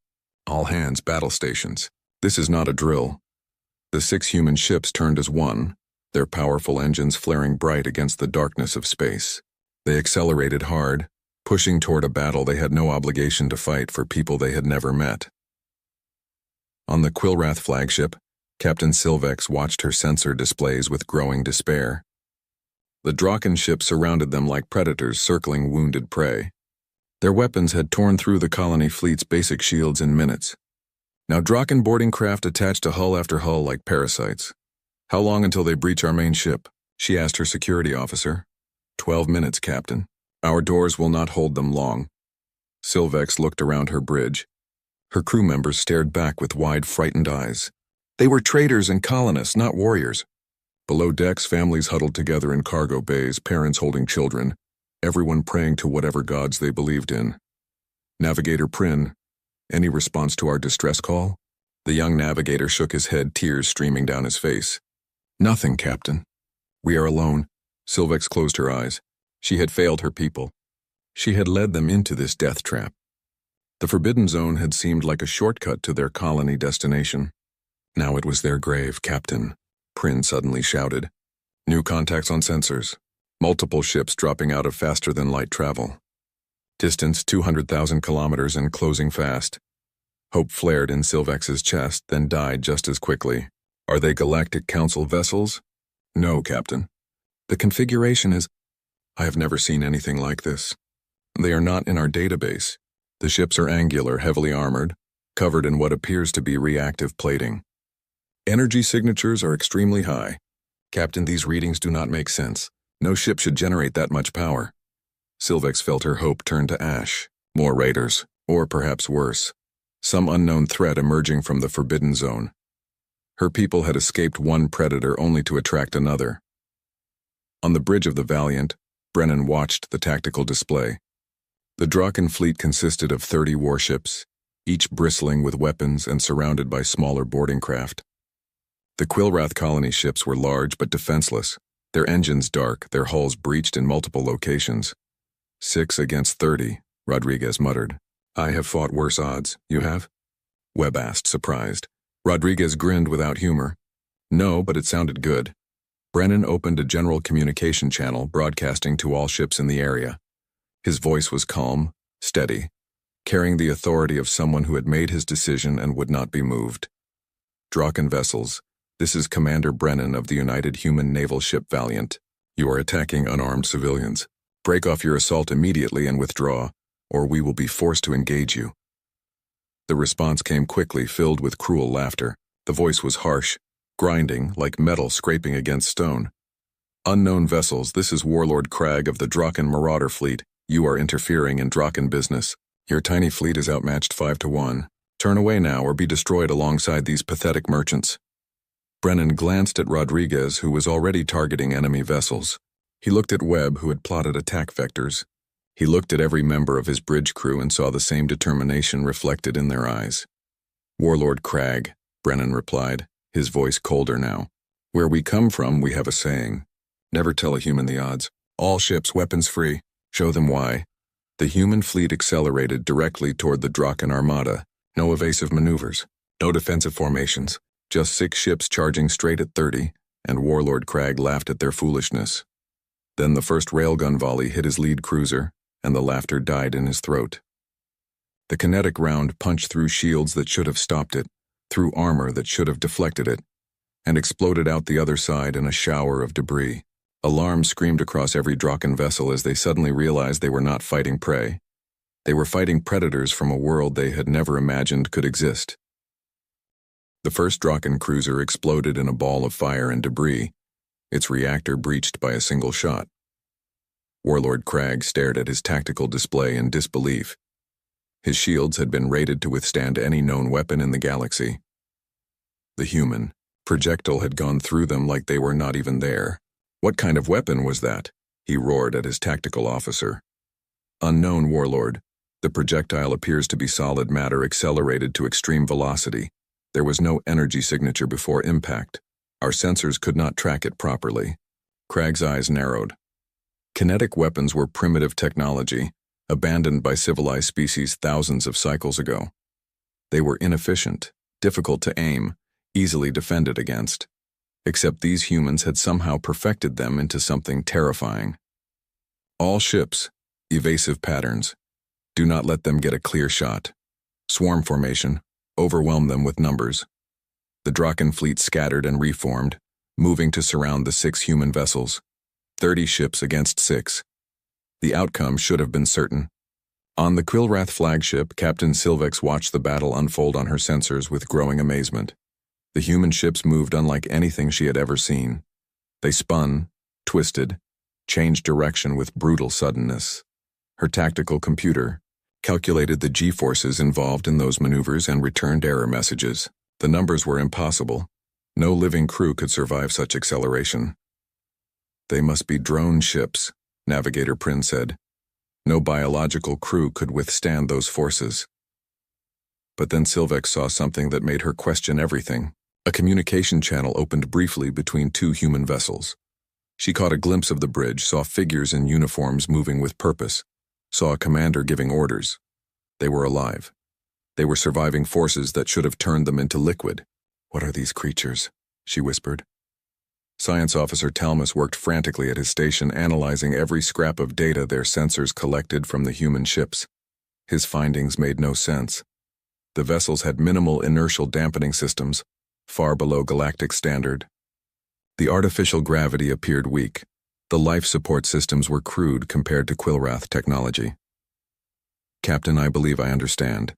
All hands, battle stations. This is not a drill." The 6 human ships turned as one, their powerful engines flaring bright against the darkness of space. They accelerated hard, pushing toward a battle they had no obligation to fight for people they had never met. On the Quillwrath flagship, Captain Silvex watched her sensor displays with growing despair. The Draken ships surrounded them like predators circling wounded prey. Their weapons had torn through the colony fleet's basic shields in minutes. Now Draken boarding craft attached to hull after hull like parasites. "How long until they breach our main ship?" she asked her security officer. 12 minutes, Captain. Our doors will not hold them long." Silvex looked around her bridge. Her crew members stared back with wide, frightened eyes. They were traders and colonists, not warriors. Below decks, families huddled together in cargo bays, parents holding children, everyone praying to whatever gods they believed in. "Navigator Prin, any response to our distress call?" The young navigator shook his head, tears streaming down his face. "Nothing, Captain. We are alone." Silvex closed her eyes. She had failed her people. She had led them into this death trap. The Forbidden Zone had seemed like a shortcut to their colony destination. Now it was their grave, Captain, Prin suddenly shouted. New contacts on sensors. Multiple ships dropping out of faster-than-light travel. Distance 200,000 kilometers and closing fast. Hope flared in Silvex's chest, then died just as quickly. "Are they Galactic Council vessels?" "No, Captain. The configuration is... I have never seen anything like this. They are not in our database. The ships are angular, heavily armored, covered in what appears to be reactive plating. Energy signatures are extremely high. Captain, these readings do not make sense. No ship should generate that much power." Silvex felt her hope turn to ash. More raiders, or perhaps worse. Some unknown threat emerging from the Forbidden Zone. Her people had escaped one predator only to attract another. On the bridge of the Valiant, Brennan watched the tactical display. The Draken fleet consisted of 30 warships, each bristling with weapons and surrounded by smaller boarding craft. The Quillwrath colony ships were large but defenseless, their engines dark, their hulls breached in multiple locations. 6 against 30, Rodriguez muttered. "I have fought worse odds. You have?" Webb asked, surprised. Rodriguez grinned without humor. "No, but it sounded good." Brennan opened a general communication channel broadcasting to all ships in the area. His voice was calm, steady, carrying the authority of someone who had made his decision and would not be moved. "Draken vessels, this is Commander Brennan of the United Human Naval Ship Valiant. You are attacking unarmed civilians. Break off your assault immediately and withdraw, or we will be forced to engage you." The response came quickly, filled with cruel laughter. The voice was harsh, grinding, like metal scraping against stone. "Unknown vessels, this is Warlord Crag of the Draken Marauder Fleet. You are interfering in Draken business. Your tiny fleet is outmatched 5-1. Turn away now or be destroyed alongside these pathetic merchants." Brennan glanced at Rodriguez, who was already targeting enemy vessels. He looked at Webb, who had plotted attack vectors. He looked at every member of his bridge crew and saw the same determination reflected in their eyes. "Warlord Crag," Brennan replied, his voice colder now. "Where we come from, we have a saying. Never tell a human the odds. All ships weapons free. Show them why." The human fleet accelerated directly toward the Draken Armada. No evasive maneuvers. No defensive formations. Just 6 ships charging straight at 30, and Warlord Crag laughed at their foolishness. Then the first railgun volley hit his lead cruiser, and the laughter died in his throat. The kinetic round punched through shields that should have stopped it, through armor that should have deflected it, and exploded out the other side in a shower of debris. Alarm screamed across every Draken vessel as they suddenly realized they were not fighting prey. They were fighting predators from a world they had never imagined could exist. The first Draken cruiser exploded in a ball of fire and debris, its reactor breached by a single shot. Warlord Crag stared at his tactical display in disbelief. His shields had been rated to withstand any known weapon in the galaxy. The human projectile had gone through them like they were not even there. "What kind of weapon was that?" he roared at his tactical officer. "Unknown, Warlord. The projectile appears to be solid matter accelerated to extreme velocity. There was no energy signature before impact. Our sensors could not track it properly." Crag's eyes narrowed. Kinetic weapons were primitive technology, abandoned by civilized species thousands of cycles ago. They were inefficient, difficult to aim, easily defended against. Except these humans had somehow perfected them into something terrifying. "All ships, evasive patterns. Do not let them get a clear shot. Swarm formation, overwhelm them with numbers." The Draken fleet scattered and reformed, moving to surround the 6 human vessels. 30 ships against 6. The outcome should have been certain. On the Quillwrath flagship, Captain Silvex watched the battle unfold on her sensors with growing amazement. The human ships moved unlike anything she had ever seen. They spun, twisted, changed direction with brutal suddenness. Her tactical computer calculated the G-forces involved in those maneuvers and returned error messages. The numbers were impossible. No living crew could survive such acceleration. "They must be drone ships," Navigator Prin said. "No biological crew could withstand those forces." But then Silvex saw something that made her question everything. A communication channel opened briefly between 2 human vessels. She caught a glimpse of the bridge, saw figures in uniforms moving with purpose, saw a commander giving orders. They were alive. They were surviving forces that should have turned them into liquid. "What are these creatures?" she whispered. Science Officer Talmus worked frantically at his station, analyzing every scrap of data their sensors collected from the human ships. His findings made no sense. The vessels had minimal inertial dampening systems, far below galactic standard. The artificial gravity appeared weak. The life support systems were crude compared to Quillwrath technology. "Captain, I believe I understand.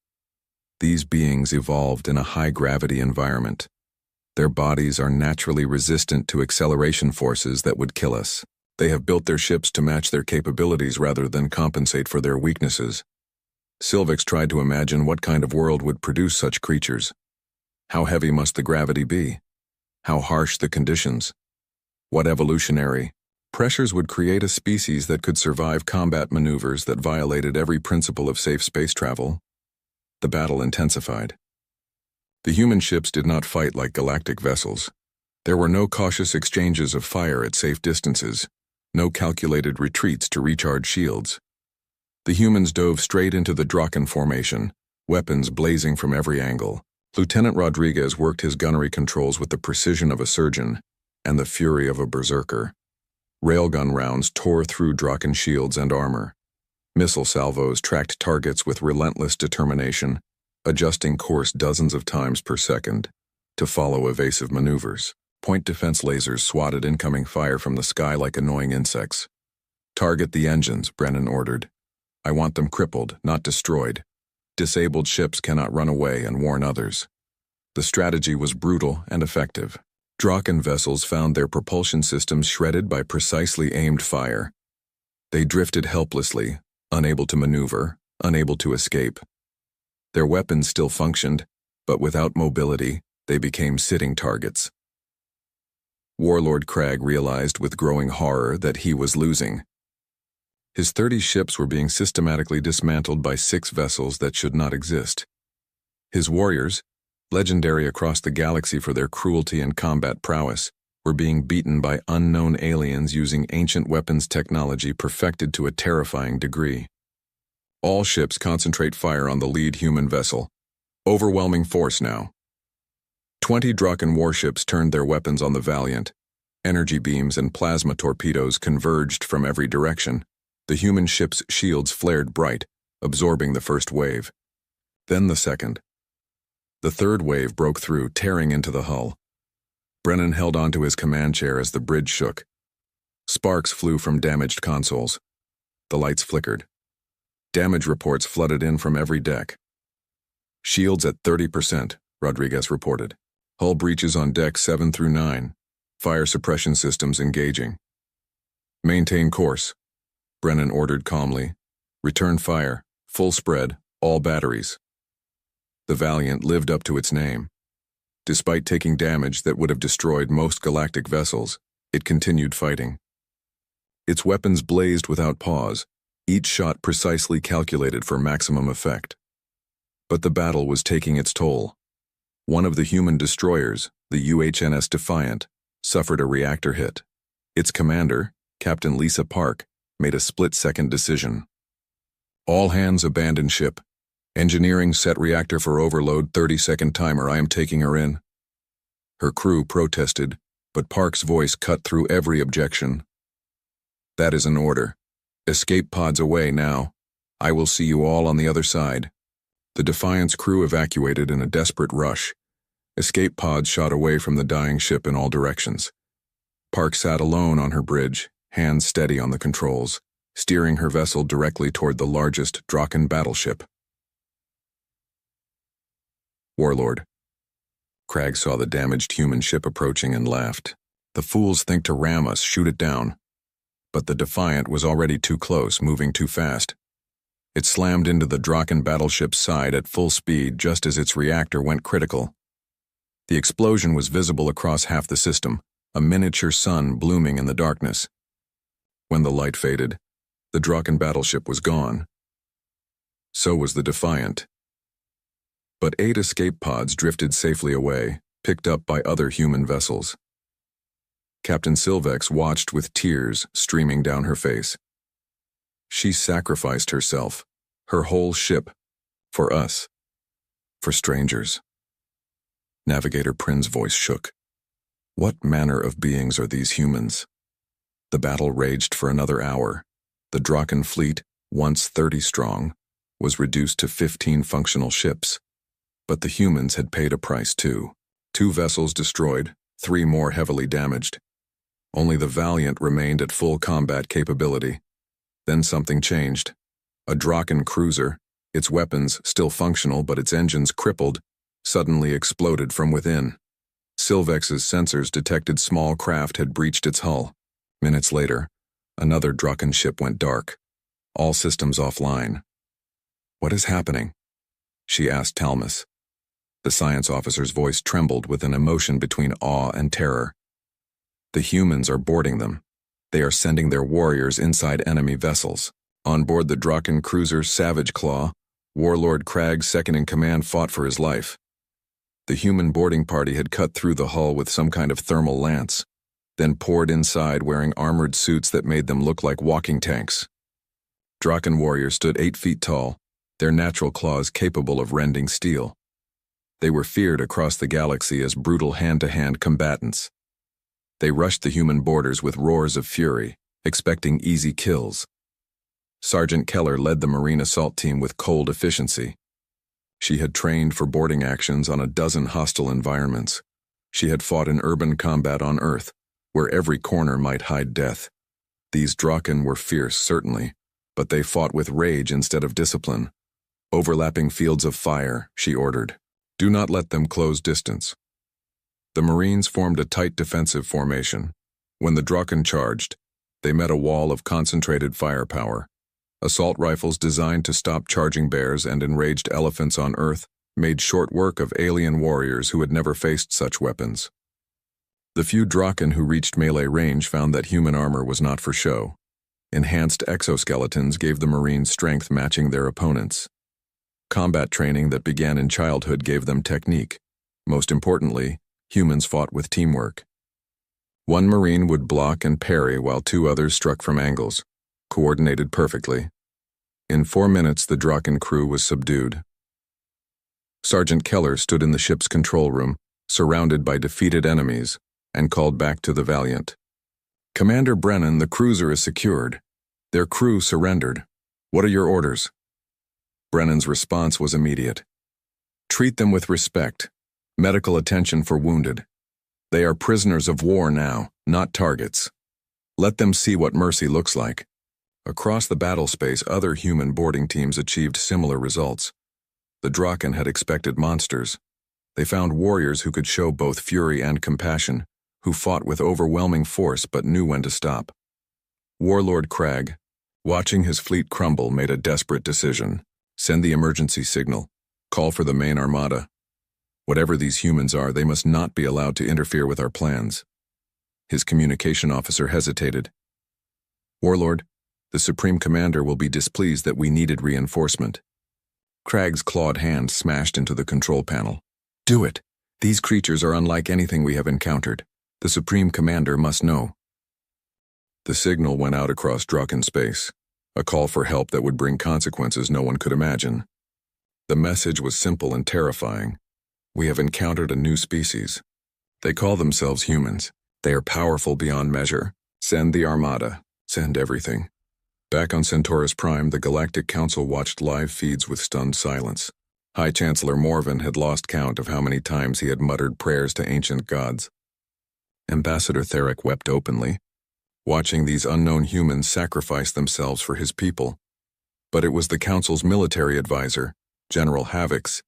These beings evolved in a high-gravity environment. Their bodies are naturally resistant to acceleration forces that would kill us. They have built their ships to match their capabilities rather than compensate for their weaknesses." Silvex tried to imagine what kind of world would produce such creatures. How heavy must the gravity be? How harsh the conditions? What evolutionary pressures would create a species that could survive combat maneuvers that violated every principle of safe space travel? The battle intensified. The human ships did not fight like galactic vessels. There were no cautious exchanges of fire at safe distances, no calculated retreats to recharge shields. The humans dove straight into the Draken formation, weapons blazing from every angle. Lieutenant Rodriguez worked his gunnery controls with the precision of a surgeon and the fury of a berserker. Railgun rounds tore through Draken shields and armor. Missile salvos tracked targets with relentless determination, adjusting course dozens of times per second to follow evasive maneuvers. Point defense lasers swatted incoming fire from the sky like annoying insects. "Target the engines," Brennan ordered. "I want them crippled, not destroyed. Disabled ships cannot run away and warn others." The strategy was brutal and effective. Draken vessels found their propulsion systems shredded by precisely aimed fire. They drifted helplessly, unable to maneuver, unable to escape. Their weapons still functioned, but without mobility, they became sitting targets. Warlord Crag realized with growing horror that he was losing. His 30 ships were being systematically dismantled by 6 vessels that should not exist. His warriors, legendary across the galaxy for their cruelty and combat prowess, were being beaten by unknown aliens using ancient weapons technology perfected to a terrifying degree. All ships concentrate fire on the lead human vessel. Overwhelming force now. 20 Draken warships turned their weapons on the Valiant. Energy beams and plasma torpedoes converged from every direction. The human ship's shields flared bright, absorbing the first wave. Then the second. The third wave broke through, tearing into the hull. Brennan held onto his command chair as the bridge shook. Sparks flew from damaged consoles. The lights flickered. Damage reports flooded in from every deck. "Shields at 30%, Rodriguez reported. "Hull breaches on deck 7 through 9. Fire suppression systems engaging." "Maintain course," Brennan ordered calmly. "Return fire, full spread, all batteries." The Valiant lived up to its name. Despite taking damage that would have destroyed most galactic vessels, it continued fighting. Its weapons blazed without pause, each shot precisely calculated for maximum effect. But the battle was taking its toll. One of the human destroyers, the UHNS Defiant, suffered a reactor hit. Its commander, Captain Lisa Park, made a split-second decision. "All hands abandon ship. Engineering set reactor for overload, 30-second timer, I am taking her in." Her crew protested, but Park's voice cut through every objection. "That is an order. Escape pods away now. I will see you all on the other side." The Defiant's crew evacuated in a desperate rush. Escape pods shot away from the dying ship in all directions. Park sat alone on her bridge, hands steady on the controls, steering her vessel directly toward the largest Draken battleship. "Warlord." Crag saw the damaged human ship approaching and laughed. "The fools think to ram us, shoot it down." But the Defiant was already too close, moving too fast. It slammed into the Draken battleship's side at full speed just as its reactor went critical. The explosion was visible across half the system, a miniature sun blooming in the darkness. When the light faded, the Draken battleship was gone. So was the Defiant. But 8 escape pods drifted safely away, picked up by other human vessels. Captain Silvex watched with tears streaming down her face. She sacrificed herself, her whole ship, for us, for strangers. Navigator Prin's voice shook. What manner of beings are these humans? The battle raged for another hour. The Draken fleet, once 30 strong, was reduced to 15 functional ships. But the humans had paid a price too. 2 vessels destroyed, 3 more heavily damaged. Only the Valiant remained at full combat capability. Then something changed. A Draken cruiser, its weapons still functional but its engines crippled, suddenly exploded from within. Silvex's sensors detected small craft had breached its hull. Minutes later, another Draken ship went dark. All systems offline. "What is happening?" she asked Talmus. The science officer's voice trembled with an emotion between awe and terror. "The humans are boarding them. They are sending their warriors inside enemy vessels." On board the Draken cruiser Savage Claw, Warlord Crag's second-in-command fought for his life. The human boarding party had cut through the hull with some kind of thermal lance, then poured inside wearing armored suits that made them look like walking tanks. Draken warriors stood 8 feet tall, their natural claws capable of rending steel. They were feared across the galaxy as brutal hand-to-hand combatants. They rushed the human boarders with roars of fury, expecting easy kills. Sergeant Keller led the Marine assault team with cold efficiency. She had trained for boarding actions on a dozen hostile environments. She had fought in urban combat on Earth, where every corner might hide death. These Draken were fierce, certainly, but they fought with rage instead of discipline. Overlapping fields of fire, she ordered. Do not let them close distance. The Marines formed a tight defensive formation. When the Draken charged, they met a wall of concentrated firepower. Assault rifles designed to stop charging bears and enraged elephants on Earth made short work of alien warriors who had never faced such weapons. The few Draken who reached melee range found that human armor was not for show. Enhanced exoskeletons gave the Marines strength matching their opponents. Combat training that began in childhood gave them technique. Most importantly, humans fought with teamwork. One Marine would block and parry while two others struck from angles, coordinated perfectly. In 4 minutes, the Draken crew was subdued. Sergeant Keller stood in the ship's control room, surrounded by defeated enemies, and called back to the Valiant. Commander Brennan, the cruiser is secured. Their crew surrendered. What are your orders? Brennan's response was immediate. Treat them with respect. Medical attention for wounded. They are prisoners of war now, not targets. Let them see what mercy looks like. Across the battle space, other human boarding teams achieved similar results. The Draken had expected monsters. They found warriors who could show both fury and compassion, who fought with overwhelming force but knew when to stop. Warlord Crag, watching his fleet crumble, made a desperate decision. Send the emergency signal. Call for the main armada. Whatever these humans are, they must not be allowed to interfere with our plans. His communication officer hesitated. Warlord, the Supreme Commander will be displeased that we needed reinforcement. Crag's clawed hand smashed into the control panel. Do it. These creatures are unlike anything we have encountered. The Supreme Commander must know. The signal went out across Draken space, a call for help that would bring consequences no one could imagine. The message was simple and terrifying. We have encountered a new species. They call themselves humans. They are powerful beyond measure. Send the Armada. Send everything. Back on Centaurus Prime, the Galactic Council watched live feeds with stunned silence. High Chancellor Morven had lost count of how many times he had muttered prayers to ancient gods. Ambassador Theric wept openly, watching these unknown humans sacrifice themselves for his people. But it was the Council's military advisor, General Havix,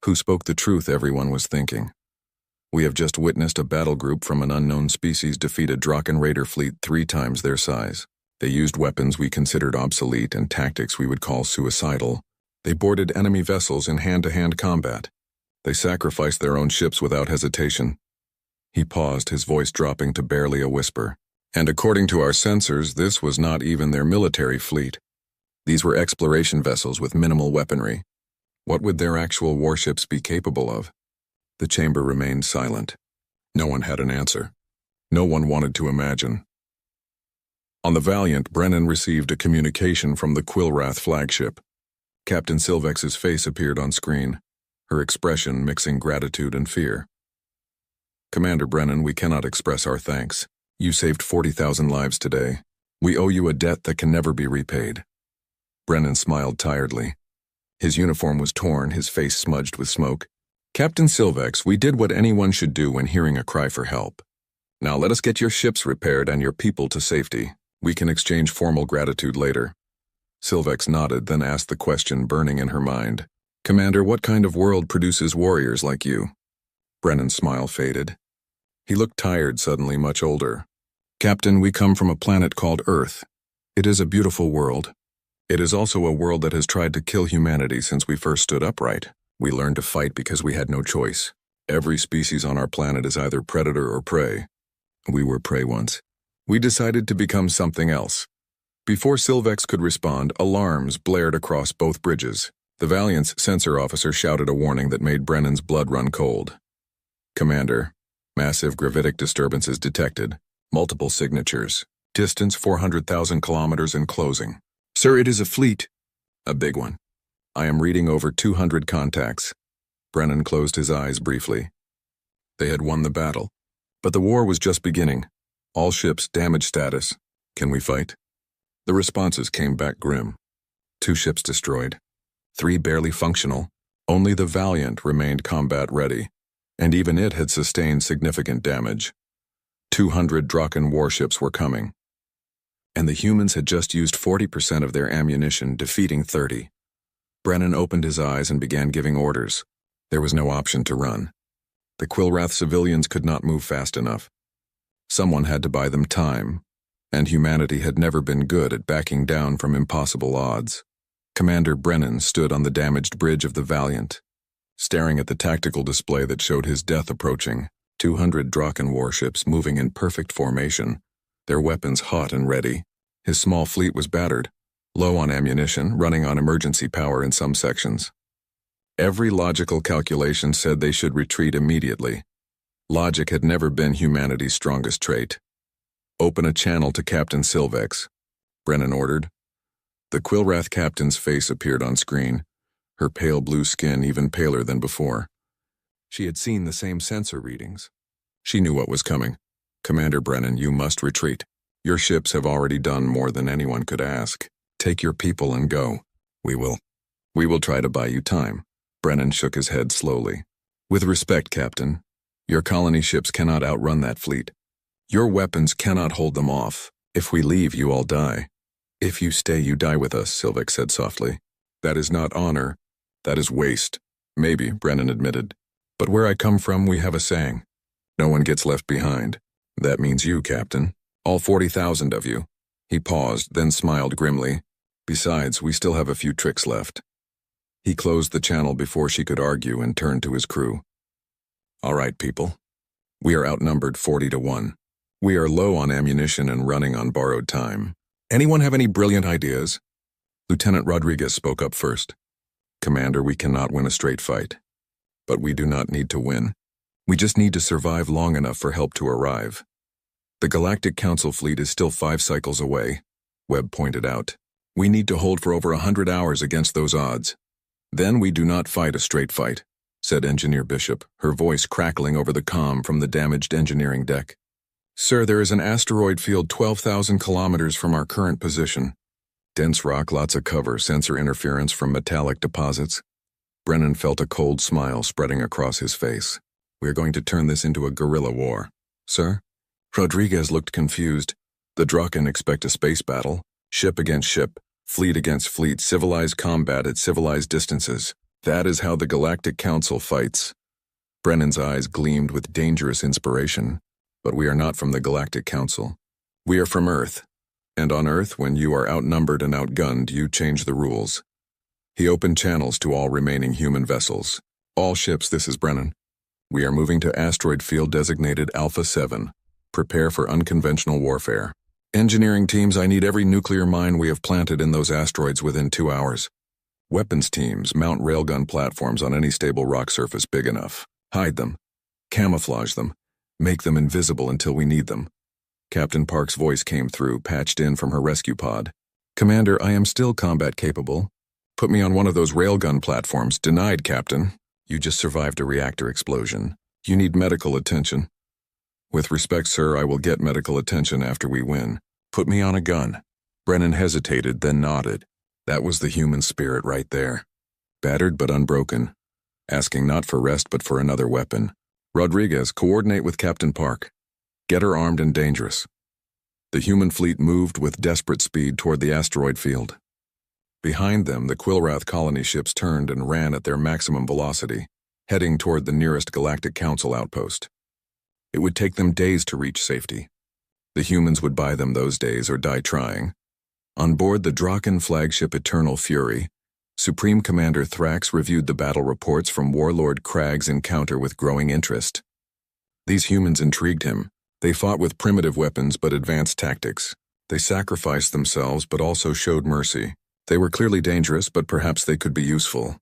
who spoke the truth everyone was thinking. We have just witnessed a battle group from an unknown species defeat a Draken Raider fleet 3 times their size. They used weapons we considered obsolete and tactics we would call suicidal. They boarded enemy vessels in hand-to-hand combat. They sacrificed their own ships without hesitation. He paused, his voice dropping to barely a whisper. And according to our sensors, this was not even their military fleet. These were exploration vessels with minimal weaponry. What would their actual warships be capable of? The chamber remained silent. No one had an answer. No one wanted to imagine. On the Valiant, Brennan received a communication from the Quillrath flagship. Captain Silvex's face appeared on screen, her expression mixing gratitude and fear. Commander Brennan, we cannot express our thanks. You saved 40,000 lives today. We owe you a debt that can never be repaid. Brennan smiled tiredly. His uniform was torn, his face smudged with smoke. Captain Silvex, we did what anyone should do when hearing a cry for help. Now let us get your ships repaired and your people to safety. We can exchange formal gratitude later. Silvex nodded, then asked the question burning in her mind. Commander, what kind of world produces warriors like you? Brennan's smile faded. He looked tired, suddenly much older. Captain, we come from a planet called Earth. It is a beautiful world. It is also a world that has tried to kill humanity since we first stood upright. We learned to fight because we had no choice. Every species on our planet is either predator or prey. We were prey once. We decided to become something else. Before Silvex could respond, alarms blared across both bridges. The Valiant's sensor officer shouted a warning that made Brennan's blood run cold. Commander, massive gravitic disturbances detected. Multiple signatures. Distance 400,000 kilometers and closing. Sir, it is a fleet. A big one. I am reading over 200 contacts. Brennan closed his eyes briefly. They had won the battle. But the war was just beginning. All ships, damage status. Can we fight? The responses came back grim. 2 ships destroyed. 3 barely functional. Only the Valiant remained combat ready. and even it had sustained significant damage. 200 Draken warships were coming, and the humans had just used 40% of their ammunition, defeating 30. Brennan opened his eyes and began giving orders. There was no option to run. The Quillwrath civilians could not move fast enough. Someone had to buy them time, and humanity had never been good at backing down from impossible odds. Commander Brennan stood on the damaged bridge of the Valiant, staring at the tactical display that showed his death approaching. 200 Draken warships moving in perfect formation, their weapons hot and ready. His small fleet was battered, low on ammunition, running on emergency power in some sections. Every logical calculation said they should retreat immediately. Logic had never been humanity's strongest trait. "Open a channel to Captain Silvex," Brennan ordered. The Quillwrath captain's face appeared on screen, her pale blue skin even paler than before. She had seen the same sensor readings. She knew what was coming. "Commander Brennan, you must retreat. Your ships have already done more than anyone could ask. Take your people and go. We will try to buy you time." Brennan shook his head slowly. "With respect, Captain, your colony ships cannot outrun that fleet. Your weapons cannot hold them off. If we leave, you all die." "If you stay, you die with us," Silvex said softly. "That is not honor. That is waste." "Maybe," Brennan admitted. "But where I come from, we have a saying. No one gets left behind. That means you, Captain. All 40,000 of you." He paused, then smiled grimly. "Besides, we still have a few tricks left." He closed the channel before she could argue and turned to his crew. "All right, people. We are outnumbered 40-1. We are low on ammunition and running on borrowed time. Anyone have any brilliant ideas?" Lieutenant Rodriguez spoke up first. "Commander, we cannot win a straight fight. But we do not need to win. We just need to survive long enough for help to arrive. The Galactic Council fleet is still 5 cycles away," Webb pointed out. "We need to hold for over 100 hours against those odds. Then we do not fight a straight fight," said Engineer Bishop, her voice crackling over the comm from the damaged engineering deck. "Sir, there is an asteroid field 12,000 kilometers from our current position. Dense rock, lots of cover, sensor interference from metallic deposits." Brennan felt a cold smile spreading across his face. "We are going to turn this into a guerrilla war." "Sir?" Rodriguez looked confused. "The Draken expect a space battle, ship against ship, fleet against fleet, civilized combat at civilized distances. That is how the Galactic Council fights." Brennan's eyes gleamed with dangerous inspiration. "But we are not from the Galactic Council. We are from Earth. And on Earth, when you are outnumbered and outgunned, you change the rules." He opened channels to all remaining human vessels. "All ships, this is Brennan. We are moving to asteroid field designated Alpha 7. Prepare for unconventional warfare. Engineering teams, I need every nuclear mine we have planted in those asteroids within 2 hours. Weapons teams, mount railgun platforms on any stable rock surface big enough. Hide them. Camouflage them. Make them invisible until we need them." Captain Park's voice came through, patched in from her rescue pod. "Commander, I am still combat capable. Put me on one of those railgun platforms." "Denied, Captain. You just survived a reactor explosion. You need medical attention." "With respect, sir, I will get medical attention after we win. Put me on a gun." Brennan hesitated, then nodded. That was the human spirit right there. Battered but unbroken. Asking not for rest but for another weapon. "Rodriguez, coordinate with Captain Park. Get her armed and dangerous." The human fleet moved with desperate speed toward the asteroid field. Behind them, the Quillwrath colony ships turned and ran at their maximum velocity, heading toward the nearest Galactic Council outpost. It would take them days to reach safety. The humans would buy them those days or die trying. On board the Draken flagship Eternal Fury, Supreme Commander Thrax reviewed the battle reports from Warlord Crag's encounter with growing interest. These humans intrigued him. They fought with primitive weapons but advanced tactics. They sacrificed themselves but also showed mercy. They were clearly dangerous, but perhaps they could be useful.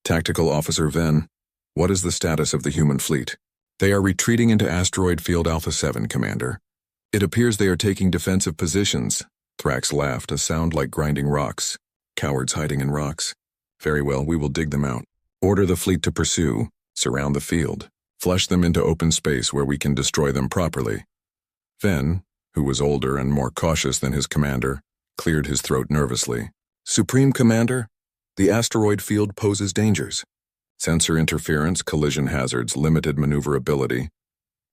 "Tactical Officer Venn, what is the status of the human fleet?" "They are retreating into asteroid field Alpha 7, Commander. It appears they are taking defensive positions." Thrax laughed, a sound like grinding rocks. "Cowards hiding in rocks. Very well, we will dig them out. Order the fleet to pursue. Surround the field. Flush them into open space where we can destroy them properly." Venn, who was older and more cautious than his commander, cleared his throat nervously. "Supreme Commander, the asteroid field poses dangers. Sensor interference, collision hazards, limited maneuverability.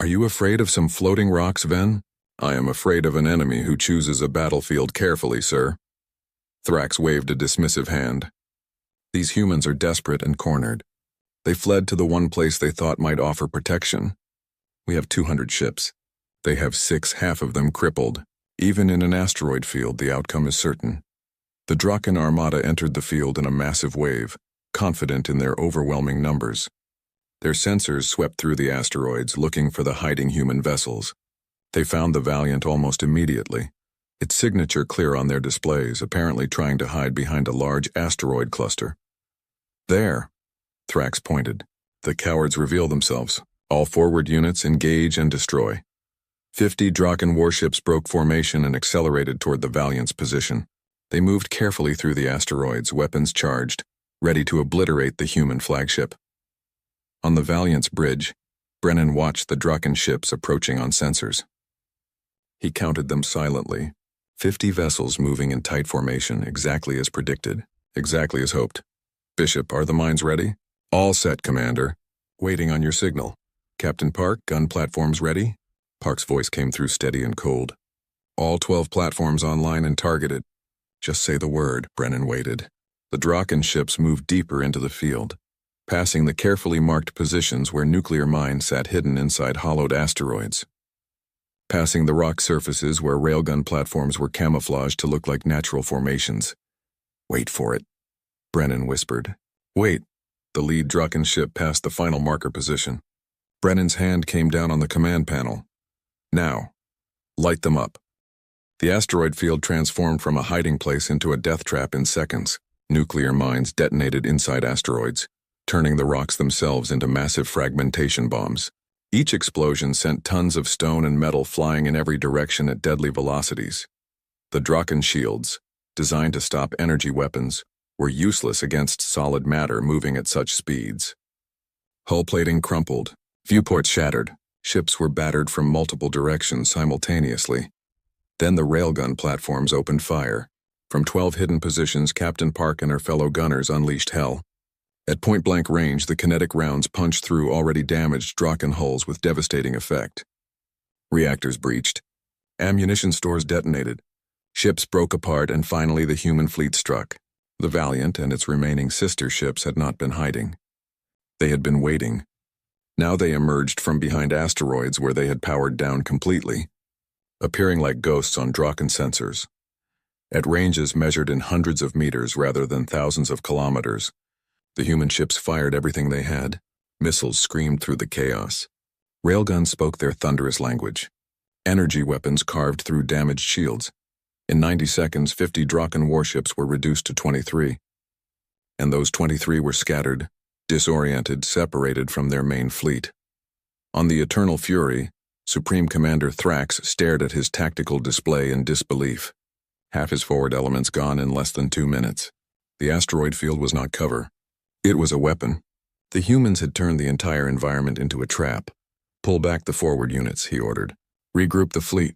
Are you afraid of some floating rocks, Ven? I am afraid of an enemy who chooses a battlefield carefully, sir. Thrax waved a dismissive hand. These humans are desperate and cornered. They fled to the one place they thought might offer protection. We have 200 ships. They have 6, half of them crippled. Even in an asteroid field, the outcome is certain. The Draken Armada entered the field in a massive wave, confident in their overwhelming numbers. Their sensors swept through the asteroids, looking for the hiding human vessels. They found the Valiant almost immediately, its signature clear on their displays, apparently trying to hide behind a large asteroid cluster. There, Thrax pointed. The cowards reveal themselves. All forward units engage and destroy. 50 Draken warships broke formation and accelerated toward the Valiant's position. They moved carefully through the asteroids, weapons charged, ready to obliterate the human flagship. On the Valiant's bridge, Brennan watched the Draken ships approaching on sensors. He counted them silently. 50 vessels moving in tight formation, exactly as predicted, exactly as hoped. Bishop, are the mines ready? All set, Commander. Waiting on your signal. Captain Park, gun platforms ready? Park's voice came through steady and cold. All 12 platforms online and targeted. Just say the word, Brennan waited. The Draken ships moved deeper into the field, passing the carefully marked positions where nuclear mines sat hidden inside hollowed asteroids. Passing the rock surfaces where railgun platforms were camouflaged to look like natural formations. Wait for it, Brennan whispered. Wait. The lead Draken ship passed the final marker position. Brennan's hand came down on the command panel. Now, light them up. The asteroid field transformed from a hiding place into a death trap in seconds. Nuclear mines detonated inside asteroids, turning the rocks themselves into massive fragmentation bombs. Each explosion sent tons of stone and metal flying in every direction at deadly velocities. The Draken shields, designed to stop energy weapons, were useless against solid matter moving at such speeds. Hull plating crumpled, viewports shattered, ships were battered from multiple directions simultaneously. Then the railgun platforms opened fire. From 12 hidden positions, Captain Park and her fellow gunners unleashed hell. At point-blank range, the kinetic rounds punched through already damaged Draken hulls with devastating effect. Reactors breached. Ammunition stores detonated. Ships broke apart, and finally the human fleet struck. The Valiant and its remaining sister ships had not been hiding. They had been waiting. Now they emerged from behind asteroids where they had powered down completely, appearing like ghosts on Draken sensors. At ranges measured in hundreds of meters rather than thousands of kilometers, the human ships fired everything they had. Missiles screamed through the chaos. Railguns spoke their thunderous language. Energy weapons carved through damaged shields. In 90 seconds, 50 Draken warships were reduced to 23. And those 23 were scattered, disoriented, separated from their main fleet. On the Eternal Fury, Supreme Commander Thrax stared at his tactical display in disbelief. Half his forward elements gone in less than 2 minutes. The asteroid field was not cover. It was a weapon. The humans had turned the entire environment into a trap. Pull back the forward units, he ordered. Regroup the fleet.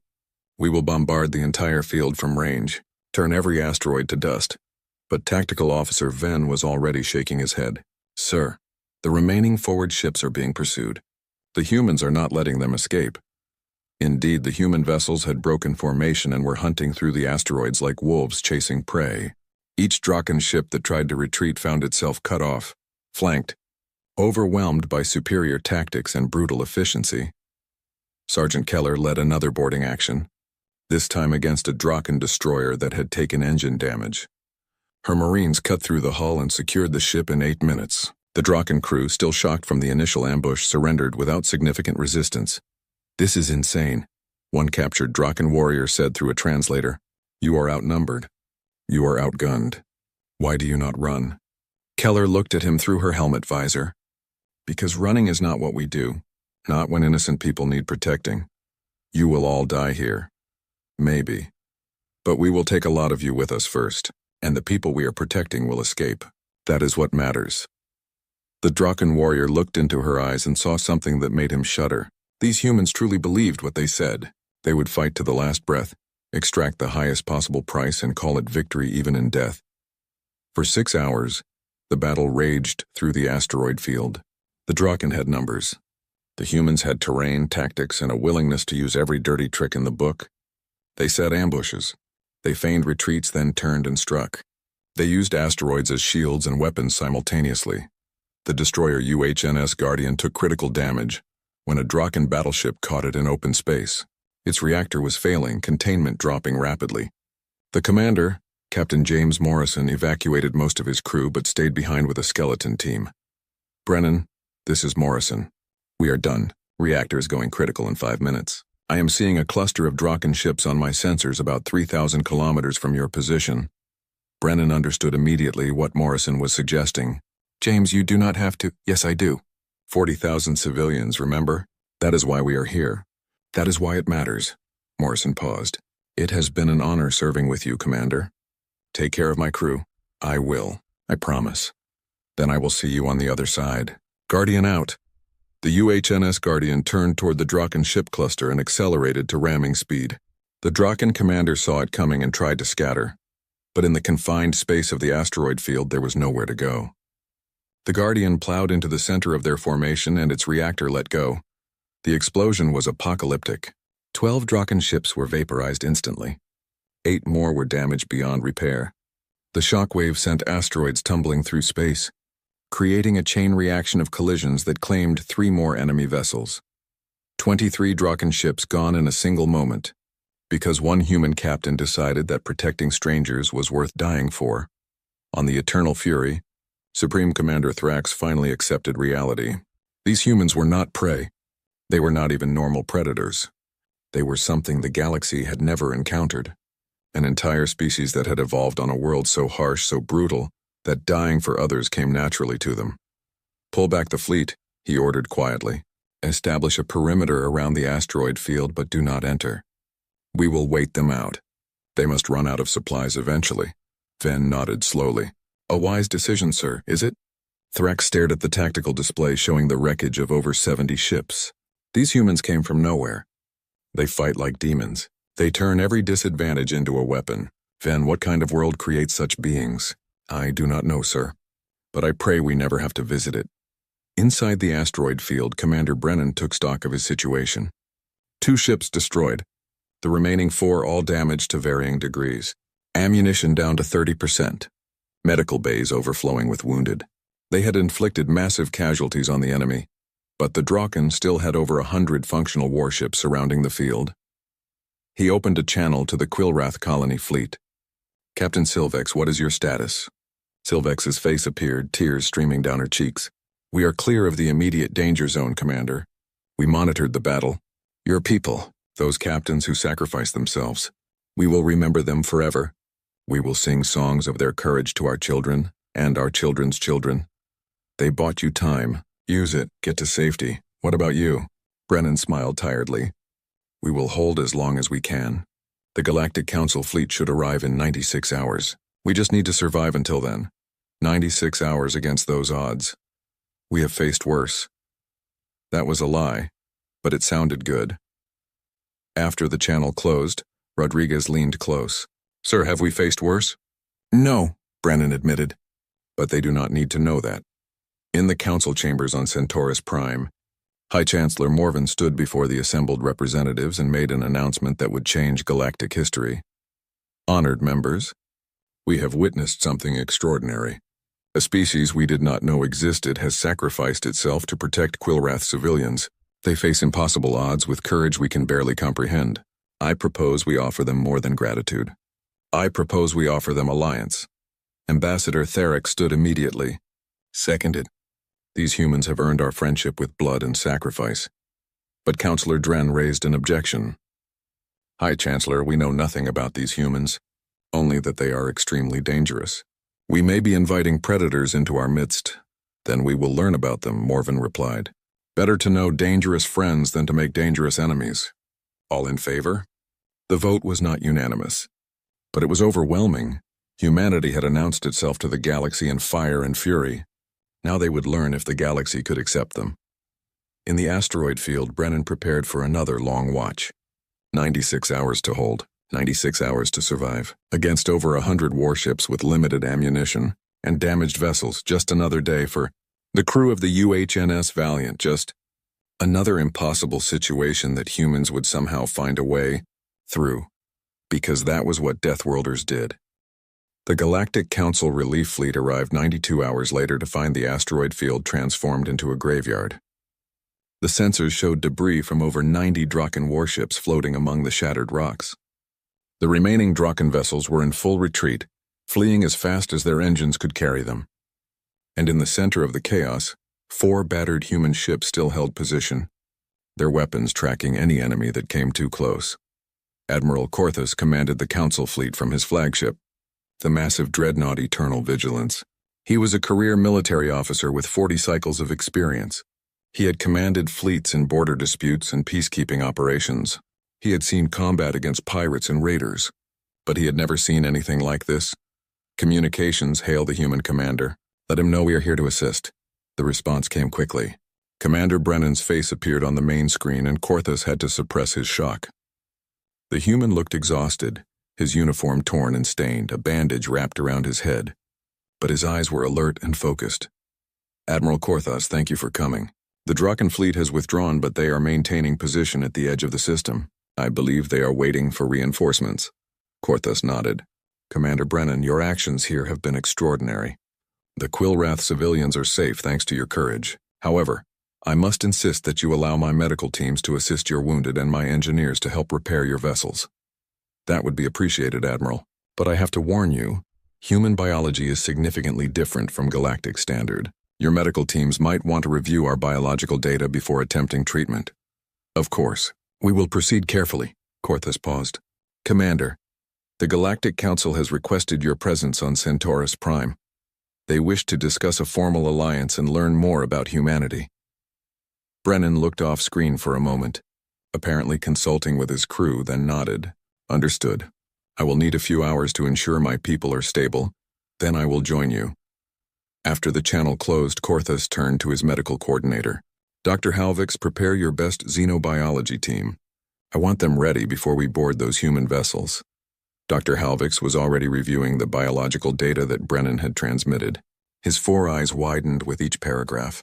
We will bombard the entire field from range, turn every asteroid to dust. But Tactical Officer Ven was already shaking his head. Sir, the remaining forward ships are being pursued. The humans are not letting them escape. Indeed, the human vessels had broken formation and were hunting through the asteroids like wolves chasing prey. Each Draken ship that tried to retreat found itself cut off, flanked, overwhelmed by superior tactics and brutal efficiency. Sergeant Keller led another boarding action, this time against a Draken destroyer that had taken engine damage. Her Marines cut through the hull and secured the ship in 8 minutes. The Draken crew, still shocked from the initial ambush, surrendered without significant resistance. This is insane, one captured Draken warrior said through a translator. You are outnumbered. You are outgunned. Why do you not run? Keller looked at him through her helmet visor. Because running is not what we do, not when innocent people need protecting. You will all die here. Maybe. But we will take a lot of you with us first, and the people we are protecting will escape. That is what matters. The Draken warrior looked into her eyes and saw something that made him shudder. These humans truly believed what they said. They would fight to the last breath, extract the highest possible price and call it victory even in death. For 6 hours, The battle raged through the asteroid field. The Draken had numbers. The humans had terrain, tactics, and a willingness to use every dirty trick in the book. They set ambushes. They feigned retreats, then turned and struck. They used asteroids as shields and weapons simultaneously. The destroyer UHNS Guardian took critical damage when a Draken battleship caught it in open space. Its reactor was failing, containment dropping rapidly. The commander, Captain James Morrison, evacuated most of his crew but stayed behind with a skeleton team. Brennan, this is Morrison. We are done. Reactors going critical in 5 minutes. I am seeing a cluster of Draken ships on my sensors about 3,000 kilometers from your position. Brennan understood immediately what Morrison was suggesting. James, you do not have to. Yes, I do. 40,000 civilians, remember? That is why we are here. That is why it matters. Morrison paused. It has been an honor serving with you, Commander. Take care of my crew. I will. I promise. Then I will see you on the other side. Guardian out. The UHNS Guardian turned toward the Draken ship cluster and accelerated to ramming speed. The Draken commander saw it coming and tried to scatter. But in the confined space of the asteroid field, there was nowhere to go. The Guardian plowed into the center of their formation and its reactor let go. The explosion was apocalyptic. 12 Draken ships were vaporized instantly. 8 more were damaged beyond repair. The shockwave sent asteroids tumbling through space, creating a chain reaction of collisions that claimed 3 more enemy vessels. 23 Draken ships gone in a single moment, because one human captain decided that protecting strangers was worth dying for. On the Eternal Fury, Supreme Commander Thrax finally accepted reality. These humans were not prey. They were not even normal predators. They were something the galaxy had never encountered. An entire species that had evolved on a world so harsh, so brutal, that dying for others came naturally to them. Pull back the fleet, he ordered quietly. Establish a perimeter around the asteroid field, but do not enter. We will wait them out. They must run out of supplies eventually. Ven nodded slowly. A wise decision, sir, is it? Thrax stared at the tactical display showing the wreckage of over 70 ships. These humans came from nowhere. They fight like demons. They turn every disadvantage into a weapon. Ven, what kind of world creates such beings? I do not know, sir. But I pray we never have to visit it. Inside the asteroid field, Commander Brennan took stock of his situation. 2 ships destroyed. The remaining 4 all damaged to varying degrees. Ammunition down to 30%. Medical bays overflowing with wounded. They had inflicted massive casualties on the enemy, but the Draken still had over 100 functional warships surrounding the field. He opened a channel to the Quillwrath colony fleet. Captain Silvex, what is your status? Silvex's face appeared, tears streaming down her cheeks. We are clear of the immediate danger zone, Commander. We monitored the battle. Your people, those captains who sacrificed themselves. We will remember them forever. We will sing songs of their courage to our children and our children's children. They bought you time. Use it. Get to safety. What about you? Brennan smiled tiredly. We will hold as long as we can. The Galactic Council fleet should arrive in 96 hours. We just need to survive until then. 96 hours against those odds. We have faced worse. That was a lie, but it sounded good. After the channel closed, Rodriguez leaned close. Sir, have we faced worse? No, Brennan admitted. But they do not need to know that. In the council chambers on Centaurus Prime, High Chancellor Morven stood before the assembled representatives and made an announcement that would change galactic history. Honored members, we have witnessed something extraordinary. A species we did not know existed has sacrificed itself to protect Quillwrath civilians. They face impossible odds with courage we can barely comprehend. I propose we offer them more than gratitude. I propose we offer them alliance. Ambassador Theric stood immediately. Seconded. These humans have earned our friendship with blood and sacrifice. But Councillor Dren raised an objection. High Chancellor, we know nothing about these humans, only that they are extremely dangerous. We may be inviting predators into our midst. Then we will learn about them, Morven replied. Better to know dangerous friends than to make dangerous enemies. All in favor? The vote was not unanimous, but it was overwhelming. Humanity had announced itself to the galaxy in fire and fury. Now they would learn if the galaxy could accept them. In the asteroid field, Brennan prepared for another long watch. 96 hours to hold, 96 hours to survive, against over 100 warships with limited ammunition. and damaged vessels. Just another day for the crew of the UHNS Valiant. Just another impossible situation that humans would somehow find a way through, because that was what Deathworlders did. The Galactic Council relief fleet arrived 92 hours later to find the asteroid field transformed into a graveyard. The sensors showed debris from over 90 Draken warships floating among the shattered rocks. The remaining Draken vessels were in full retreat, fleeing as fast as their engines could carry them. And in the center of the chaos, 4 battered human ships still held position, their weapons tracking any enemy that came too close. Admiral Korthus commanded the Council fleet from his flagship, the massive dreadnought Eternal Vigilance. He was a career military officer with 40 cycles of experience. He had commanded fleets in border disputes and peacekeeping operations. He had seen combat against pirates and raiders, but he had never seen anything like this. Communications, hail the human commander. Let him know we are here to assist. The response came quickly. Commander Brennan's face appeared on the main screen and Korthus had to suppress his shock. The human looked exhausted, his uniform torn and stained, a bandage wrapped around his head. But his eyes were alert and focused. Admiral Korthus, thank you for coming. The Draken fleet has withdrawn, but they are maintaining position at the edge of the system. I believe they are waiting for reinforcements. Korthus nodded. Commander Brennan, your actions here have been extraordinary. The Quillwrath civilians are safe thanks to your courage. However, I must insist that you allow my medical teams to assist your wounded and my engineers to help repair your vessels. That would be appreciated, Admiral. But I have to warn you, human biology is significantly different from galactic standard. Your medical teams might want to review our biological data before attempting treatment. Of course, we will proceed carefully. Korthus paused. Commander, the Galactic Council has requested your presence on Centaurus Prime. They wish to discuss a formal alliance and learn more about humanity. Brennan looked off-screen for a moment, apparently consulting with his crew, then nodded. Understood. I will need a few hours to ensure my people are stable. Then I will join you. After the channel closed, Korthus turned to his medical coordinator. Dr. Halvix, prepare your best xenobiology team. I want them ready before we board those human vessels. Dr. Halvix was already reviewing the biological data that Brennan had transmitted. His 4 eyes widened with each paragraph.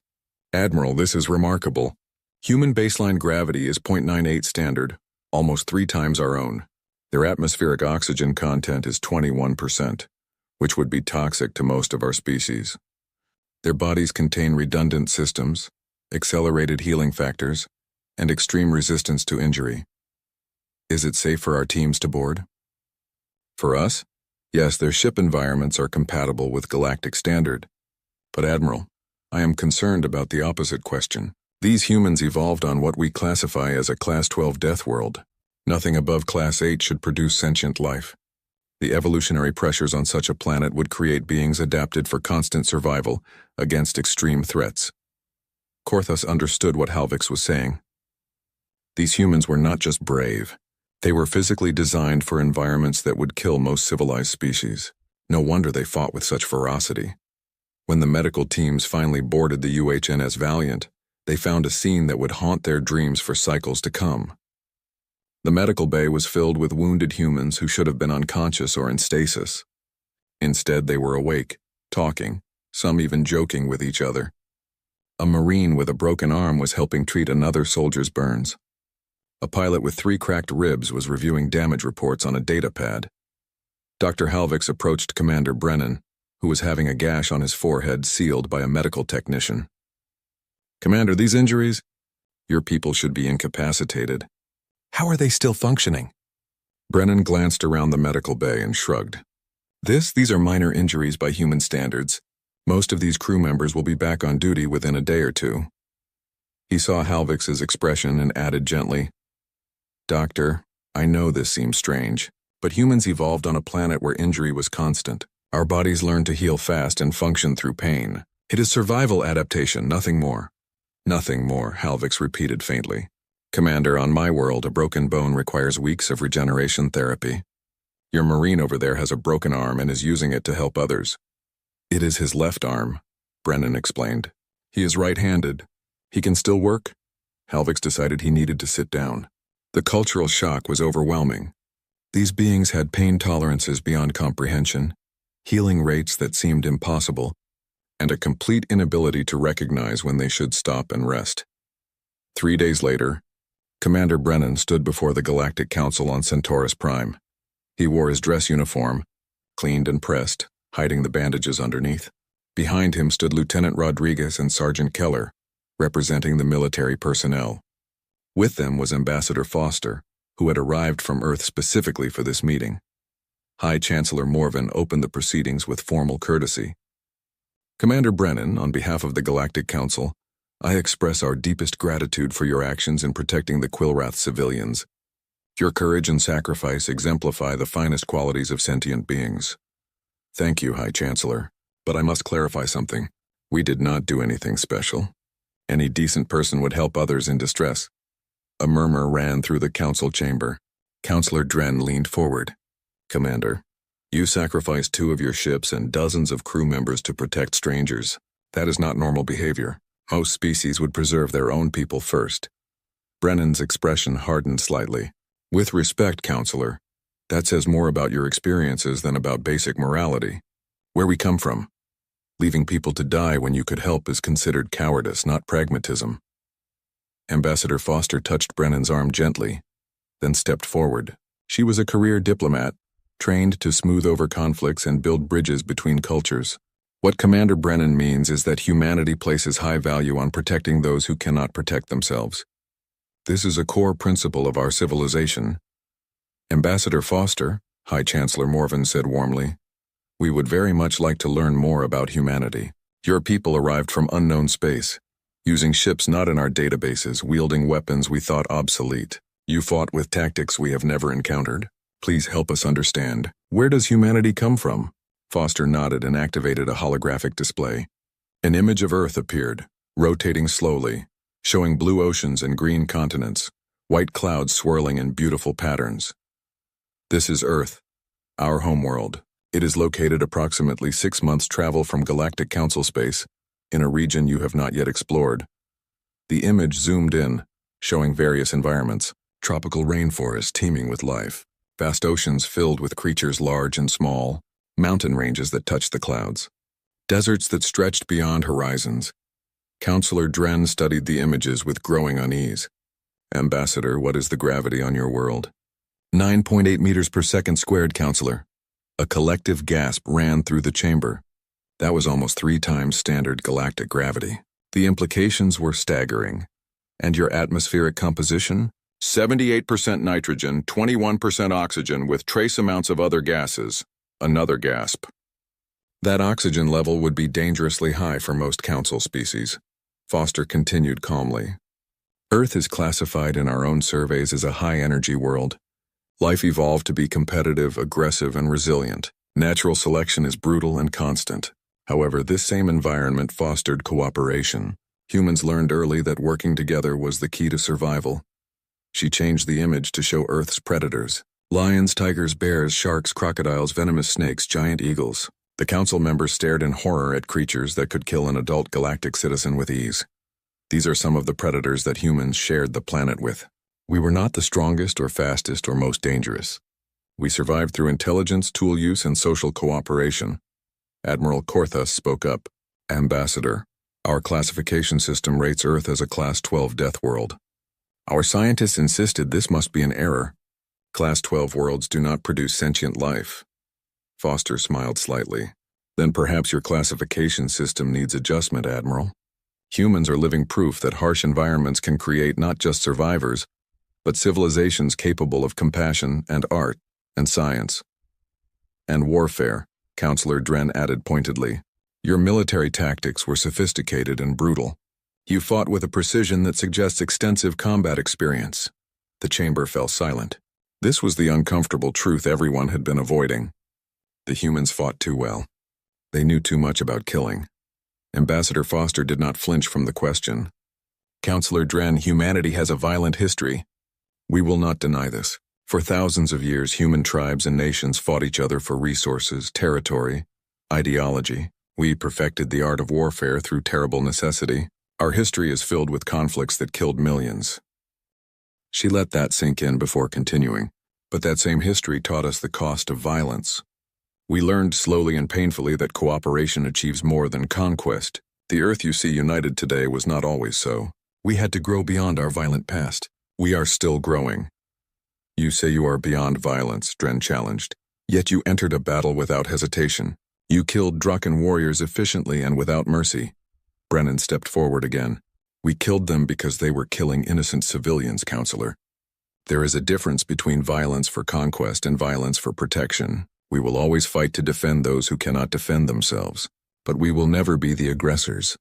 Admiral, this is remarkable. Human baseline gravity is 0.98 standard, almost 3 times our own. Their atmospheric oxygen content is 21%, which would be toxic to most of our species. Their bodies contain redundant systems, accelerated healing factors, and extreme resistance to injury. Is it safe for our teams to board? For us? Yes, their ship environments are compatible with galactic standard. But Admiral, I am concerned about the opposite question. These humans evolved on what we classify as a Class 12 death world. Nothing above Class 8 should produce sentient life. The evolutionary pressures on such a planet would create beings adapted for constant survival against extreme threats. Korthus understood what Halvix was saying. These humans were not just brave. They were physically designed for environments that would kill most civilized species. No wonder they fought with such ferocity. When the medical teams finally boarded the UHNS Valiant, they found a scene that would haunt their dreams for cycles to come. The medical bay was filled with wounded humans who should have been unconscious or in stasis. Instead, they were awake, talking, some even joking with each other. A Marine with a broken arm was helping treat another soldier's burns. A pilot with 3 cracked ribs was reviewing damage reports on a data pad. Dr. Halvix approached Commander Brennan, who was having a gash on his forehead sealed by a medical technician. Commander, these injuries? Your people should be incapacitated. How are they still functioning? Brennan glanced around the medical bay and shrugged. These are minor injuries by human standards. Most of these crew members will be back on duty within a day or 2. He saw Halvix's expression and added gently, Doctor, I know this seems strange, but humans evolved on a planet where injury was constant. Our bodies learn to heal fast and function through pain. It is survival adaptation, nothing more. Nothing more, Halvix repeated faintly. Commander, on my world, a broken bone requires weeks of regeneration therapy. Your Marine over there has a broken arm and is using it to help others. It is his left arm, Brennan explained. He is right-handed. He can still work? Halvix decided he needed to sit down. The cultural shock was overwhelming. These beings had pain tolerances beyond comprehension. healing rates that seemed impossible, and a complete inability to recognize when they should stop and rest. 3 days later, Commander Brennan stood before the Galactic Council on Centaurus Prime. He wore his dress uniform, cleaned and pressed, hiding the bandages underneath. Behind him stood Lieutenant Rodriguez and Sergeant Keller, representing the military personnel. With them was Ambassador Foster, who had arrived from Earth specifically for this meeting. High Chancellor Morven opened the proceedings with formal courtesy. Commander Brennan, on behalf of the Galactic Council, I express our deepest gratitude for your actions in protecting the Quillrath civilians. Your courage and sacrifice exemplify the finest qualities of sentient beings. Thank you, High Chancellor, but I must clarify something. We did not do anything special. Any decent person would help others in distress. A murmur ran through the council chamber. Counselor Dren leaned forward. Commander, you sacrificed 2 of your ships and dozens of crew members to protect strangers. That is not normal behavior. Most species would preserve their own people first. Brennan's expression hardened slightly. With respect, Counselor, that says more about your experiences than about basic morality. Where we come from. Leaving people to die when you could help is considered cowardice, not pragmatism. Ambassador Foster touched Brennan's arm gently, then stepped forward. She was a career diplomat, trained to smooth over conflicts and build bridges between cultures. What Commander Brennan means is that humanity places high value on protecting those who cannot protect themselves. This is a core principle of our civilization. Ambassador Foster, High Chancellor Morven said warmly, we would very much like to learn more about humanity. Your people arrived from unknown space, using ships not in our databases, wielding weapons we thought obsolete. You fought with tactics we have never encountered. Please help us understand. Where does humanity come from? Foster nodded and activated a holographic display. An image of Earth appeared, rotating slowly, showing blue oceans and green continents, white clouds swirling in beautiful patterns. This is Earth, our homeworld. It is located approximately 6 months' travel from Galactic Council space, in a region you have not yet explored. The image zoomed in, showing various environments, tropical rainforests teeming with life, vast oceans filled with creatures large and small, mountain ranges that touched the clouds, deserts that stretched beyond horizons. Counselor Dren studied the images with growing unease. Ambassador, what is the gravity on your world? 9.8 meters per second squared, Counselor. A collective gasp ran through the chamber. That was almost 3 times standard galactic gravity. The implications were staggering. And your atmospheric composition? 78% nitrogen, 21% oxygen with trace amounts of other gases. Another gasp. That oxygen level would be dangerously high for most council species. Foster continued calmly. Earth is classified in our own surveys as a high-energy world. Life evolved to be competitive, aggressive, and resilient. Natural selection is brutal and constant. However, this same environment fostered cooperation. Humans learned early that working together was the key to survival. She changed the image to show Earth's predators. Lions, tigers, bears, sharks, crocodiles, venomous snakes, giant eagles. The council members stared in horror at creatures that could kill an adult galactic citizen with ease. These are some of the predators that humans shared the planet with. We were not the strongest or fastest or most dangerous. We survived through intelligence, tool use, and social cooperation. Admiral Korthus spoke up. Ambassador, our classification system rates Earth as a Class 12 death world. Our scientists insisted this must be an error. Class 12 worlds do not produce sentient life. Foster smiled slightly. Then perhaps your classification system needs adjustment, Admiral. Humans are living proof that harsh environments can create not just survivors, but civilizations capable of compassion and art and science. And warfare, Counselor Dren added pointedly. Your military tactics were sophisticated and brutal. You fought with a precision that suggests extensive combat experience. The chamber fell silent. This was the uncomfortable truth everyone had been avoiding. The humans fought too well. They knew too much about killing. Ambassador Foster did not flinch from the question. Counselor Dren, humanity has a violent history. We will not deny this. For thousands of years, human tribes and nations fought each other for resources, territory, ideology. We perfected the art of warfare through terrible necessity. Our history is filled with conflicts that killed millions. She let that sink in before continuing. But that same history taught us the cost of violence. We learned slowly and painfully that cooperation achieves more than conquest. The Earth you see united today was not always so. We had to grow beyond our violent past. We are still growing. You say you are beyond violence, Dren challenged. Yet you entered a battle without hesitation. You killed Draken warriors efficiently and without mercy. Brennan stepped forward again. We killed them because they were killing innocent civilians, Counselor. There is a difference between violence for conquest and violence for protection. We will always fight to defend those who cannot defend themselves. But we will never be the aggressors.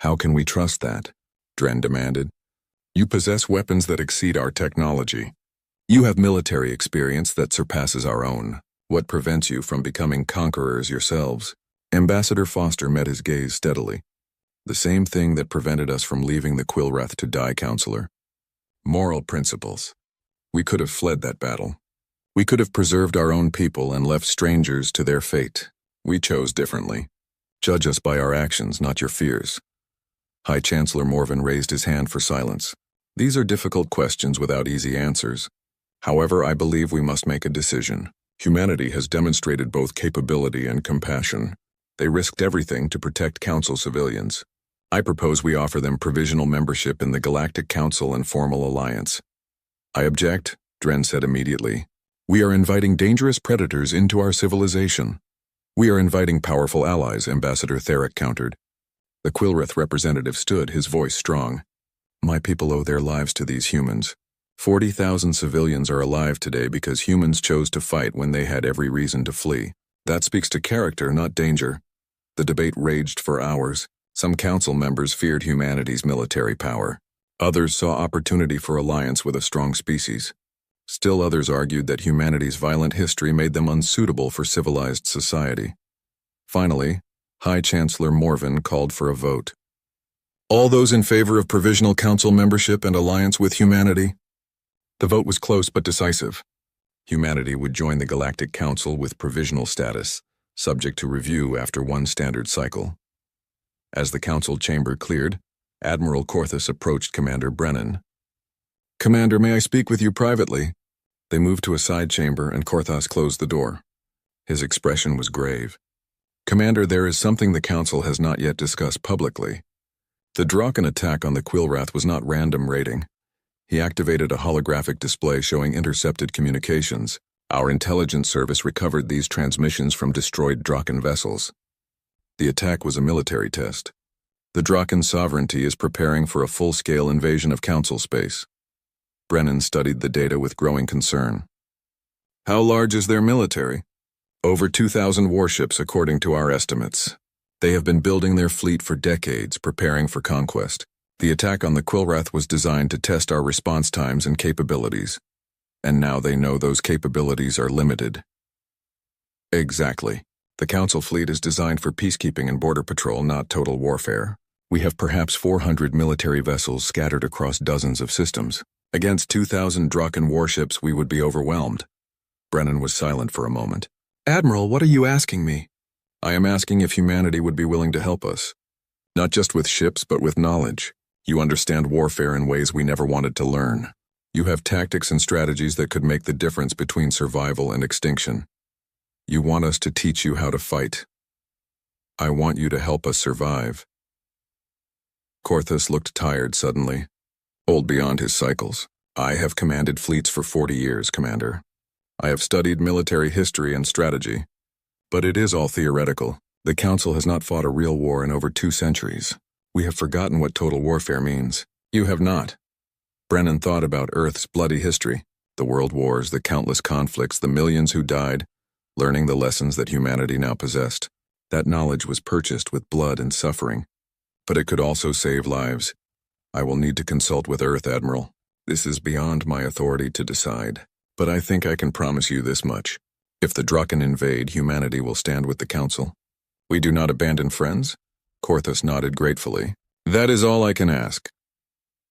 How can we trust that? Dren demanded. You possess weapons that exceed our technology. You have military experience that surpasses our own. What prevents you from becoming conquerors yourselves? Ambassador Foster met his gaze steadily. The same thing that prevented us from leaving the Quillrath to die, Counselor. Moral principles. We could have fled that battle. We could have preserved our own people and left strangers to their fate. We chose differently. Judge us by our actions, not your fears. High Chancellor Morven raised his hand for silence. These are difficult questions without easy answers. However, I believe we must make a decision. Humanity has demonstrated both capability and compassion. They risked everything to protect Council civilians. I propose we offer them provisional membership in the Galactic Council and formal alliance. I object, Dren said immediately. We are inviting dangerous predators into our civilization. We are inviting powerful allies, Ambassador Theric countered. The Quillrath representative stood, his voice strong. My people owe their lives to these humans. 40,000 civilians are alive today because humans chose to fight when they had every reason to flee. That speaks to character, not danger. The debate raged for hours. Some council members feared humanity's military power. Others saw opportunity for alliance with a strong species. Still others argued that humanity's violent history made them unsuitable for civilized society. Finally, High Chancellor Morven called for a vote. All those in favor of Provisional Council membership and alliance with humanity? The vote was close but decisive. Humanity would join the Galactic Council with provisional status, subject to review after one standard cycle. As the council chamber cleared, Admiral Korthus approached Commander Brennan. Commander, may I speak with you privately? They moved to a side chamber and Korthus closed the door. His expression was grave. Commander, there is something the council has not yet discussed publicly. The Draken attack on the Quillrath was not random raiding. He activated a holographic display showing intercepted communications. Our intelligence service recovered these transmissions from destroyed Draken vessels. The attack was a military test. The Draken sovereignty is preparing for a full-scale invasion of council space. Brennan studied the data with growing concern. How large is their military? Over 2,000 warships according to our estimates. They have been building their fleet for decades, preparing for conquest. The attack on the Quillrath was designed to test our response times and capabilities. And now they know those capabilities are limited. Exactly. The Council fleet is designed for peacekeeping and border patrol, not total warfare. We have perhaps 400 military vessels scattered across dozens of systems. Against 2,000 Draken warships, we would be overwhelmed. Brennan was silent for a moment. Admiral, what are you asking me? I am asking if humanity would be willing to help us. Not just with ships, but with knowledge. You understand warfare in ways we never wanted to learn. You have tactics and strategies that could make the difference between survival and extinction. You want us to teach you how to fight. I want you to help us survive. Korthus looked tired suddenly, old beyond his cycles. I have commanded fleets for 40 years, Commander. I have studied military history and strategy. But it is all theoretical. The Council has not fought a real war in over 2 centuries. We have forgotten what total warfare means. You have not. Brennan thought about Earth's bloody history, the world wars, the countless conflicts, the millions who died, learning the lessons that humanity now possessed. That knowledge was purchased with blood and suffering. But it could also save lives. I will need to consult with Earth, Admiral. This is beyond my authority to decide. But I think I can promise you this much. If the Draken invade, humanity will stand with the Council. We do not abandon friends? Korthus nodded gratefully. That is all I can ask.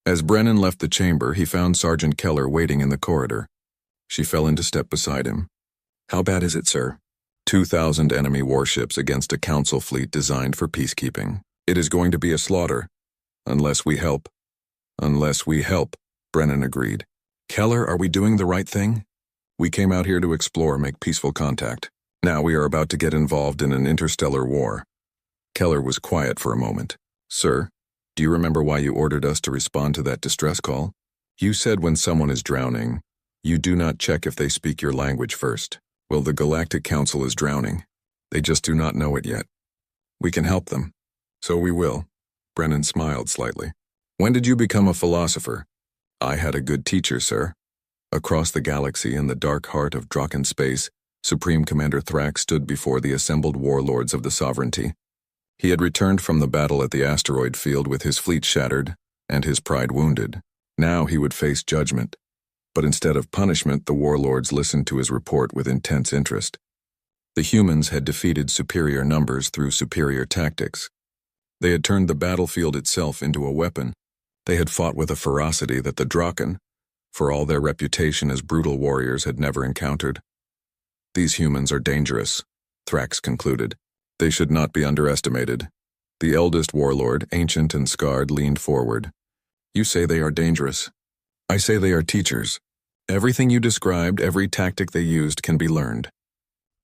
As Brennan left the chamber, he found Sergeant Keller waiting in the corridor. She fell into step beside him. How bad is it, sir? 2,000 enemy warships against a Council fleet designed for peacekeeping. It is going to be a slaughter. Unless we help. Unless we help, Brennan agreed. Keller, are we doing the right thing? We came out here to explore, make peaceful contact. Now we are about to get involved in an interstellar war. Keller was quiet for a moment. Sir, do you remember why you ordered us to respond to that distress call? You said when someone is drowning, you do not check if they speak your language first. Well, the Galactic Council is drowning. They just do not know it yet. We can help them. So we will. Brennan smiled slightly. When did you become a philosopher? I had a good teacher, sir. Across the galaxy in the dark heart of Draken space, Supreme Commander Thrax stood before the assembled warlords of the sovereignty. He had returned from the battle at the asteroid field with his fleet shattered and his pride wounded. Now he would face judgment. But instead of punishment, the warlords listened to his report with intense interest. The humans had defeated superior numbers through superior tactics. They had turned the battlefield itself into a weapon. They had fought with a ferocity that the Draken, for all their reputation as brutal warriors, had never encountered. These humans are dangerous, Thrax concluded. They should not be underestimated. The eldest warlord, ancient and scarred, leaned forward. You say they are dangerous. I say they are teachers. Everything you described, every tactic they used, can be learned.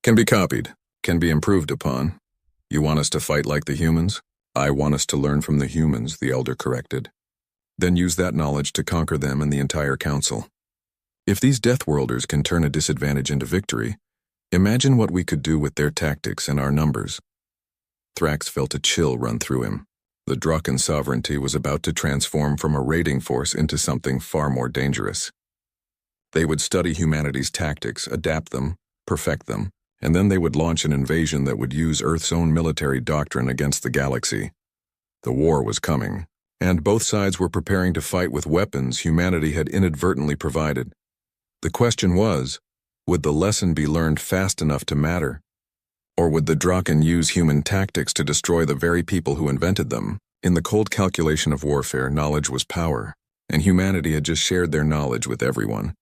Can be copied, can be improved upon. You want us to fight like the humans? I want us to learn from the humans, the elder corrected. Then use that knowledge to conquer them and the entire council. If these Deathworlders can turn a disadvantage into victory, imagine what we could do with their tactics and our numbers. Thrax felt a chill run through him. The Draken sovereignty was about to transform from a raiding force into something far more dangerous. They would study humanity's tactics, adapt them, perfect them, and then they would launch an invasion that would use Earth's own military doctrine against the galaxy. The war was coming, and both sides were preparing to fight with weapons humanity had inadvertently provided. The question was, would the lesson be learned fast enough to matter? Or would the Draken use human tactics to destroy the very people who invented them? In the cold calculation of warfare, knowledge was power, and humanity had just shared their knowledge with everyone.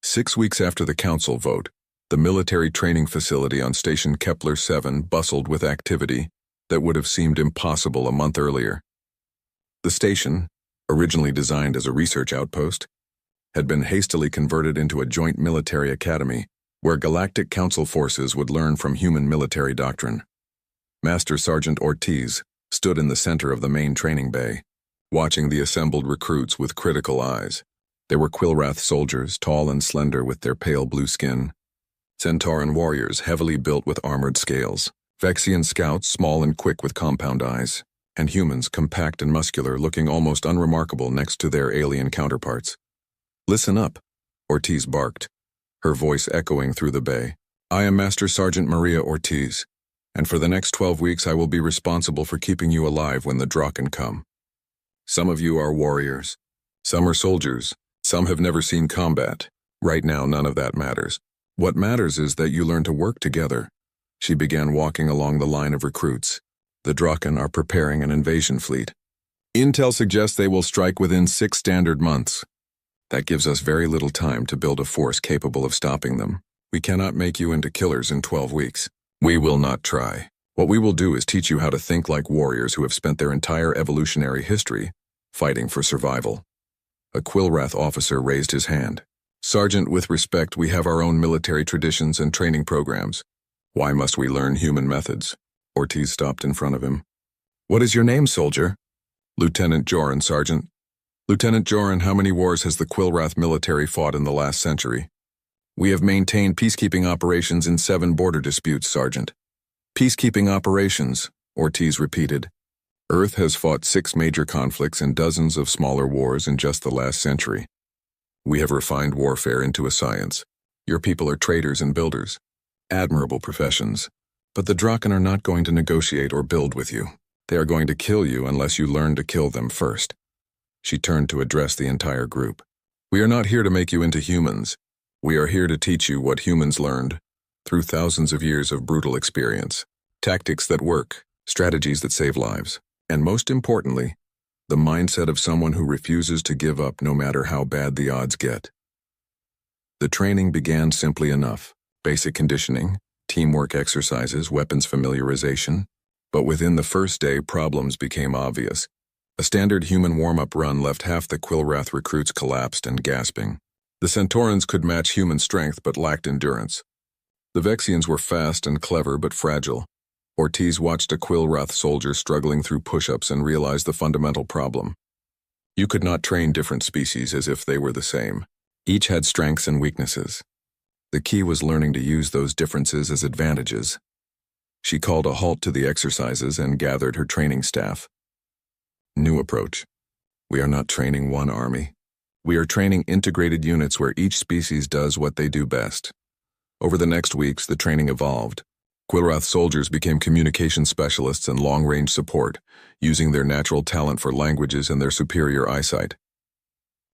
6 weeks after the council vote, the military training facility on Station Kepler 7 bustled with activity that would have seemed impossible a month earlier. The station, originally designed as a research outpost, had been hastily converted into a joint military academy where Galactic Council forces would learn from human military doctrine. Master Sergeant Ortiz stood in the center of the main training bay, watching the assembled recruits with critical eyes. They were Quillwrath soldiers, tall and slender with their pale blue skin, Centauran warriors heavily built with armored scales, Vexian scouts small and quick with compound eyes, and humans compact and muscular looking almost unremarkable next to their alien counterparts. Listen up, Ortiz barked, her voice echoing through the bay. I am Master Sergeant Maria Ortiz, and for the next 12 weeks I will be responsible for keeping you alive when the Draken come. Some of you are warriors, some are soldiers, some have never seen combat. Right now none of that matters. What matters is that you learn to work together. She began walking along the line of recruits. The Draken are preparing an invasion fleet. Intel suggests they will strike within 6 standard months. That gives us very little time to build a force capable of stopping them. We cannot make you into killers in 12 weeks. We will not try. What we will do is teach you how to think like warriors who have spent their entire evolutionary history fighting for survival. A Quillwrath officer raised his hand. Sergeant, with respect, we have our own military traditions and training programs. Why must we learn human methods? Ortiz stopped in front of him. What is your name, soldier? Lieutenant Joran, Sergeant. Lieutenant Joran, how many wars has the Quillwrath military fought in the last century? We have maintained peacekeeping operations in 7 border disputes, Sergeant. Peacekeeping operations, Ortiz repeated. Earth has fought 6 major conflicts and dozens of smaller wars in just the last century. We have refined warfare into a science. Your people are traders and builders. Admirable professions. But the Draken are not going to negotiate or build with you. They are going to kill you unless you learn to kill them first. She turned to address the entire group. We are not here to make you into humans. We are here to teach you what humans learned through thousands of years of brutal experience. Tactics that work, strategies that save lives, and most importantly, the mindset of someone who refuses to give up no matter how bad the odds get. The training began simply enough. Basic conditioning, teamwork exercises, weapons familiarization. But within the first day, problems became obvious. A standard human warm-up run left half the Quillwrath recruits collapsed and gasping. The Centaurans could match human strength but lacked endurance. The The Vexians were fast and clever but fragile. Ortiz watched a Quillrath soldier struggling through push-ups and realized the fundamental problem. You could not train different species as if they were the same. Each had strengths and weaknesses. The key was learning to use those differences as advantages. She called a halt to the exercises and gathered her training staff. New approach. We are not training one army. We are training integrated units where each species does what they do best. Over the next weeks, the training evolved. Quillrath soldiers became communication specialists and long-range support, using their natural talent for languages and their superior eyesight.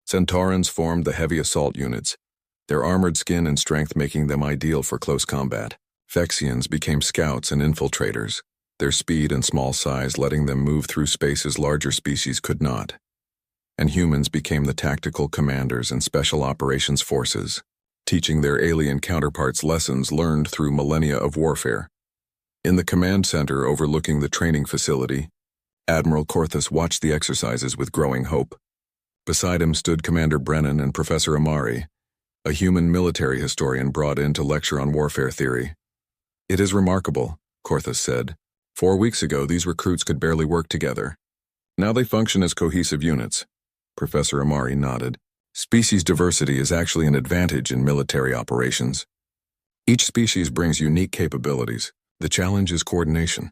Centaurans formed the heavy assault units, their armored skin and strength making them ideal for close combat. Vexians became scouts and infiltrators, their speed and small size letting them move through spaces larger species could not. And humans became the tactical commanders and special operations forces, teaching their alien counterparts lessons learned through millennia of warfare. In the command center overlooking the training facility, Admiral Corthus watched the exercises with growing hope. Beside him stood Commander Brennan and Professor Amari, a human military historian brought in to lecture on warfare theory. It is remarkable, Corthus said. 4 weeks ago, these recruits could barely work together. Now they function as cohesive units. Professor Amari nodded. Species diversity is actually an advantage in military operations. Each species brings unique capabilities. The challenge is coordination.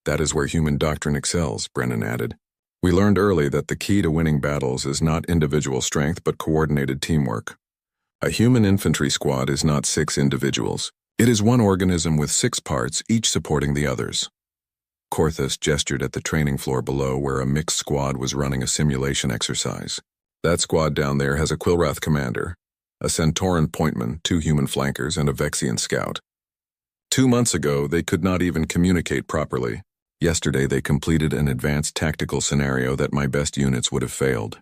That is where human doctrine excels, Brennan added. We learned early that the key to winning battles is not individual strength but coordinated teamwork. A human infantry squad is not 6 individuals. It is one organism with 6 parts, each supporting the others. Corthus gestured at the training floor below where a mixed squad was running a simulation exercise. That squad down there has a Quillrath commander, a Centauran pointman, 2 human flankers, and a Vexian scout. 2 months ago, they could not even communicate properly. Yesterday, they completed an advanced tactical scenario that my best units would have failed.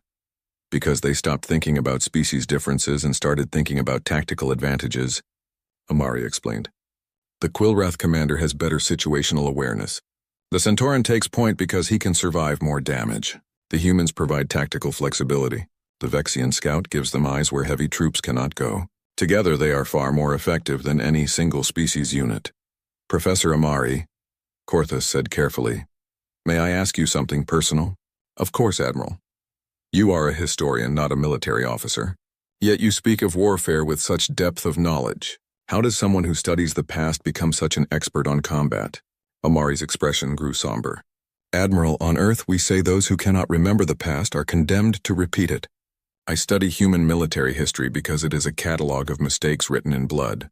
Because they stopped thinking about species differences and started thinking about tactical advantages, Amari explained. The Quillrath commander has better situational awareness. The Centauran takes point because he can survive more damage. The humans provide tactical flexibility. The Vexian scout gives them eyes where heavy troops cannot go. Together they are far more effective than any single species unit. Professor Amari, Corthus said carefully, may I ask you something personal? Of course, Admiral. You are a historian, not a military officer. Yet you speak of warfare with such depth of knowledge. How does someone who studies the past become such an expert on combat? Amari's expression grew somber. Admiral, on Earth we say those who cannot remember the past are condemned to repeat it. I study human military history because it is a catalog of mistakes written in blood.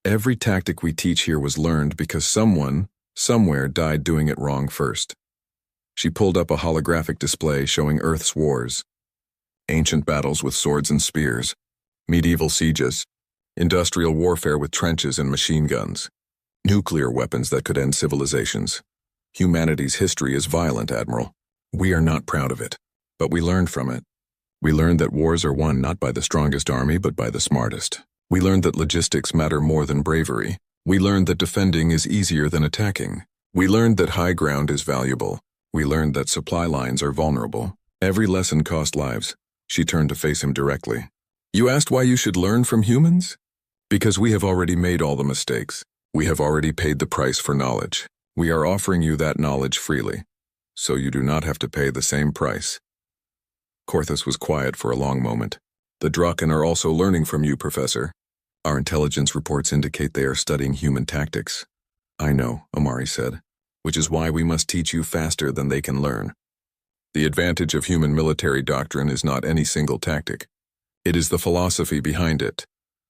Every tactic we teach here was learned because someone, somewhere died doing it wrong first. She pulled up a holographic display showing Earth's wars. Ancient battles with swords and spears, medieval sieges, industrial warfare with trenches and machine guns, nuclear weapons that could end civilizations. Humanity's history is violent, Admiral. We are not proud of it, but we learned from it. We learned that wars are won not by the strongest army but by the smartest. We learned that logistics matter more than bravery. We learned that defending is easier than attacking. We learned that high ground is valuable. We learned that supply lines are vulnerable. Every lesson cost lives. She turned to face him directly. You asked why you should learn from humans? Because we have already made all the mistakes. We have already paid the price for knowledge. We are offering you that knowledge freely, so you do not have to pay the same price. Corthus was quiet for a long moment. The Draken are also learning from you, Professor. Our intelligence reports indicate they are studying human tactics. I know, Amari said, which is why we must teach you faster than they can learn. The advantage of human military doctrine is not any single tactic. It is the philosophy behind it.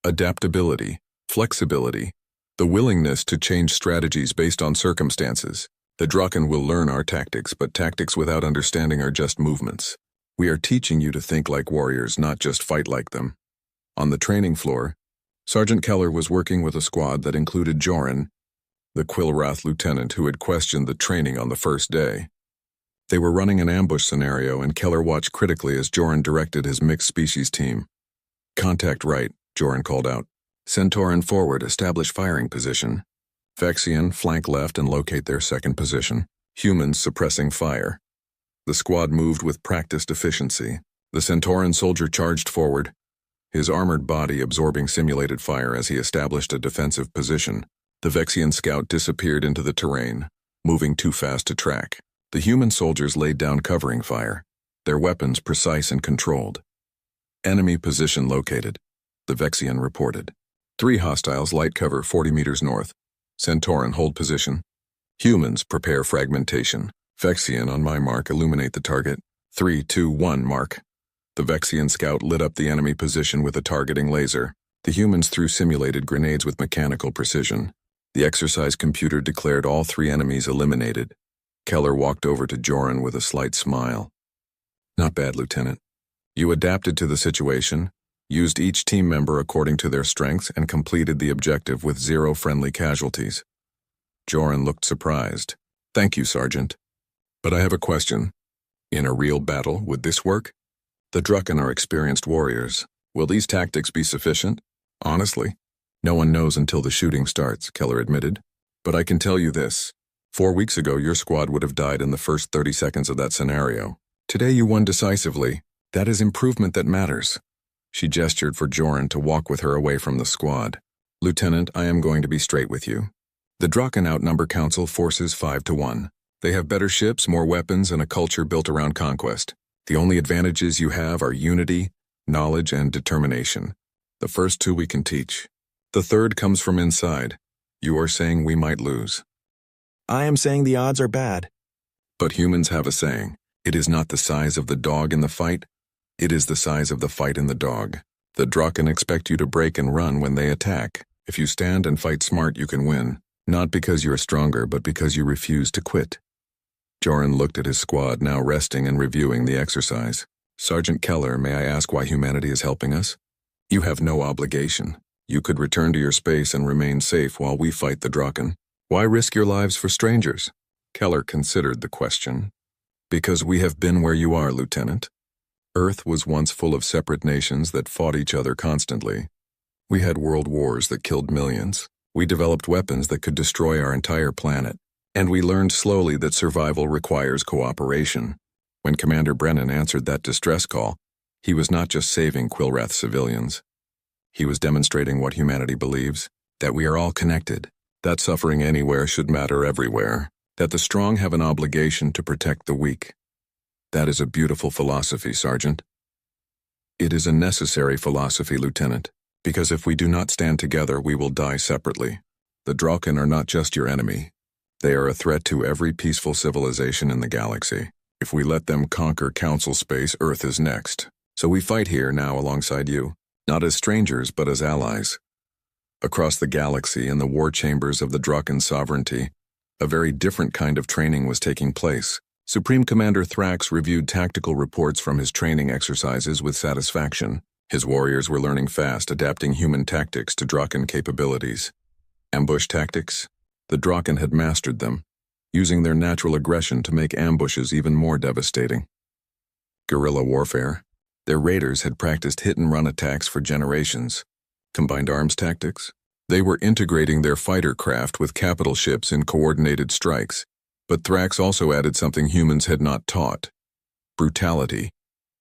Adaptability, flexibility, the willingness to change strategies based on circumstances. The Draken will learn our tactics, but tactics without understanding are just movements. We are teaching you to think like warriors, not just fight like them. On the training floor, Sergeant Keller was working with a squad that included Joran, the Quillrath lieutenant who had questioned the training on the first day. They were running an ambush scenario, and Keller watched critically as Joran directed his mixed-species team. Contact right, Joran called out. Centauran forward, establish firing position. Vexian, flank left and locate their second position. Humans suppressing fire. The squad moved with practiced efficiency. The Centauran soldier charged forward. his armored body absorbing simulated fire as he established a defensive position. The Vexian scout disappeared into the terrain, moving too fast to track. The human soldiers laid down covering fire, their weapons precise and controlled. Enemy position located, the Vexian reported. 3 hostiles light cover 40 meters north. Centauran hold position. Humans prepare fragmentation. Vexian on my mark illuminate the target. 3, 2, 1 mark. The Vexian scout lit up the enemy position with a targeting laser. The humans threw simulated grenades with mechanical precision. The exercise computer declared all 3 enemies eliminated. Keller walked over to Joran with a slight smile. Not bad, Lieutenant. You adapted to the situation, used each team member according to their strengths, and completed the objective with 0 friendly casualties. Joran looked surprised. Thank you, Sergeant. But I have a question. In a real battle, would this work? The Drucken are experienced warriors. Will these tactics be sufficient? Honestly, no one knows until the shooting starts, Keller admitted. But I can tell you this. 4 weeks ago, your squad would have died in the first 30 seconds of that scenario. Today you won decisively. That is improvement that matters. She gestured for Joran to walk with her away from the squad. Lieutenant, I am going to be straight with you. The Drucken outnumber Council forces 5 to 1. They have better ships, more weapons, and a culture built around conquest. The only advantages you have are unity, knowledge, and determination. The first 2 we can teach. The third comes from inside. You are saying we might lose. I am saying the odds are bad. But humans have a saying. It is not the size of the dog in the fight. It is the size of the fight in the dog. The Drucken expect you to break and run when they attack. If you stand and fight smart, you can win. Not because you are stronger, but because you refuse to quit. Joran looked at his squad, now resting and reviewing the exercise. Sergeant Keller, may I ask why humanity is helping us? You have no obligation. You could return to your space and remain safe while we fight the Drucken. Why risk your lives for strangers? Keller considered the question. Because we have been where you are, Lieutenant. Earth was once full of separate nations that fought each other constantly. We had world wars that killed millions. We developed weapons that could destroy our entire planet. And we learned slowly that survival requires cooperation. When Commander Brennan answered that distress call, he was not just saving Quillrath civilians. He was demonstrating what humanity believes, that we are all connected, that suffering anywhere should matter everywhere, that the strong have an obligation to protect the weak. That is a beautiful philosophy, Sergeant. It is a necessary philosophy, Lieutenant, because if we do not stand together, we will die separately. The Drucken are not just your enemy. They are a threat to every peaceful civilization in the galaxy. If we let them conquer Council space, Earth is next. So we fight here now alongside you, not as strangers, but as allies. Across the galaxy, in the war chambers of the Drucken sovereignty, a very different kind of training was taking place. Supreme Commander Thrax reviewed tactical reports from his training exercises with satisfaction. His warriors were learning fast, adapting human tactics to Drucken capabilities. Ambush tactics? The Drucken had mastered them, using their natural aggression to make ambushes even more devastating. Guerrilla warfare? Their raiders had practiced hit-and-run attacks for generations. Combined arms tactics? They were integrating their fighter craft with capital ships in coordinated strikes. But Thrax also added something humans had not taught: brutality.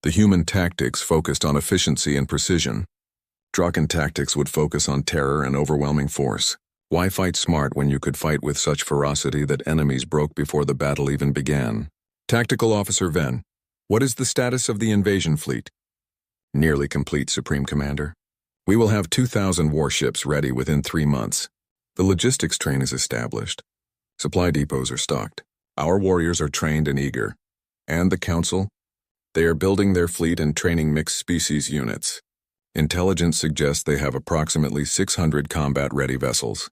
The human tactics focused on efficiency and precision. Drucken tactics would focus on terror and overwhelming force. Why fight smart when you could fight with such ferocity that enemies broke before the battle even began? Tactical Officer Venn, what is the status of the invasion fleet? Nearly complete, Supreme Commander. We will have 2,000 warships ready within 3 months. The logistics train is established. Supply depots are stocked. Our warriors are trained and eager. And the Council? They are building their fleet and training mixed species units. Intelligence suggests they have approximately 600 combat-ready vessels.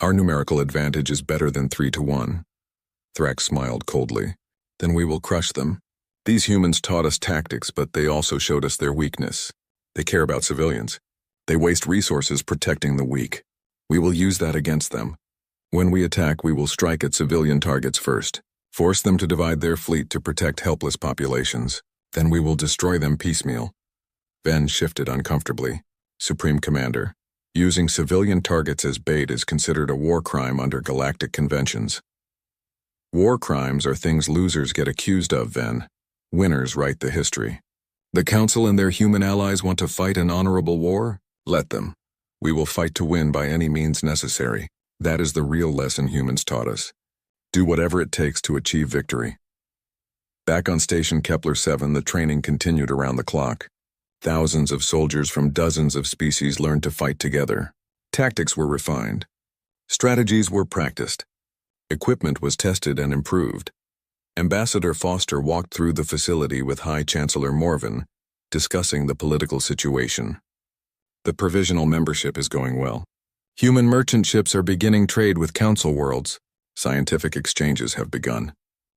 Our numerical advantage is better than 3 to 1. Thrax smiled coldly. Then we will crush them. These humans taught us tactics, but they also showed us their weakness. They care about civilians. They waste resources protecting the weak. We will use that against them. When we attack, we will strike at civilian targets first, force them to divide their fleet to protect helpless populations. Then we will destroy them piecemeal. Venn shifted uncomfortably. Supreme Commander, using civilian targets as bait is considered a war crime under galactic conventions. War crimes are things losers get accused of, Venn. Winners write the history. The Council and their human allies want to fight an honorable war? Let them. We will fight to win by any means necessary. That is the real lesson humans taught us. Do whatever it takes to achieve victory. Back on Station Kepler-7, the training continued around the clock. Thousands of soldiers from dozens of species learned to fight together. Tactics were refined. Strategies were practiced. Equipment was tested and improved. Ambassador Foster walked through the facility with High Chancellor Morven, discussing the political situation. The provisional membership is going well. Human merchant ships are beginning trade with Council worlds. Scientific exchanges have begun.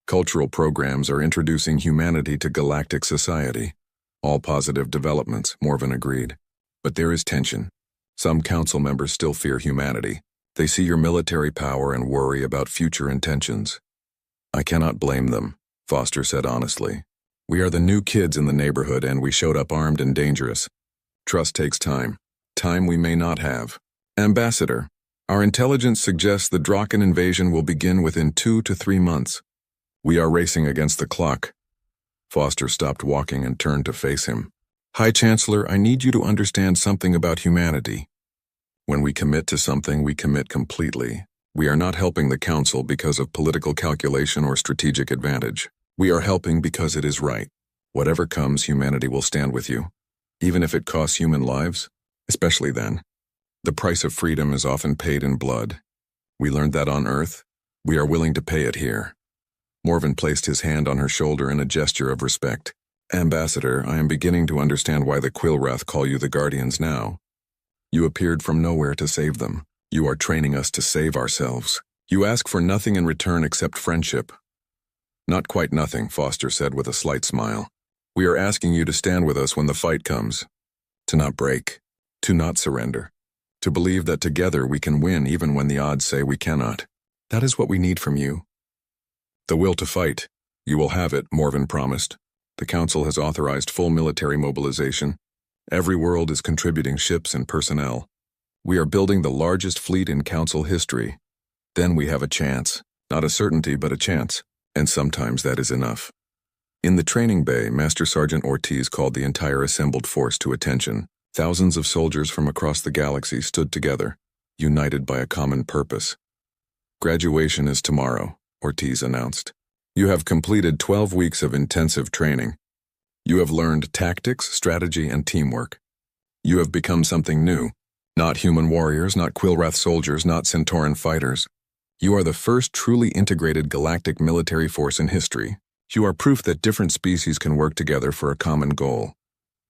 Cultural programs are introducing humanity to galactic society. All positive developments, Morven agreed. But there is tension. Some Council members still fear humanity. They see your military power and worry about future intentions. I cannot blame them, Foster said honestly. We are the new kids in the neighborhood and we showed up armed and dangerous. Trust takes time. Time we may not have. Ambassador, our intelligence suggests the Draken invasion will begin within 2 to 3 months. We are racing against the clock. Foster stopped walking and turned to face him. High Chancellor, I need you to understand something about humanity. When we commit to something, we commit completely. We are not helping the Council because of political calculation or strategic advantage. We are helping because it is right. Whatever comes, humanity will stand with you. Even if it costs human lives, especially then. The price of freedom is often paid in blood. We learned that on Earth. We are willing to pay it here. Morven placed his hand on her shoulder in a gesture of respect. Ambassador, I am beginning to understand why the Quillwrath call you the Guardians now. You appeared from nowhere to save them. You are training us to save ourselves. You ask for nothing in return except friendship. Not quite nothing, Foster said with a slight smile. We are asking you to stand with us when the fight comes. To not break. To not surrender. To believe that together we can win even when the odds say we cannot. That is what we need from you. The will to fight. You will have it, Morven promised. The Council has authorized full military mobilization. Every world is contributing ships and personnel. We are building the largest fleet in Council history. Then we have a chance. Not a certainty, but a chance. And sometimes that is enough. In the training bay, Master Sergeant Ortiz called the entire assembled force to attention. Thousands of soldiers from across the galaxy stood together, united by a common purpose. Graduation is tomorrow, Ortiz announced. You have completed 12 weeks of intensive training. You have learned tactics, strategy, and teamwork. You have become something new. Not human warriors, not Quillwrath soldiers, not Centauran fighters. You are the first truly integrated galactic military force in history. You are proof that different species can work together for a common goal.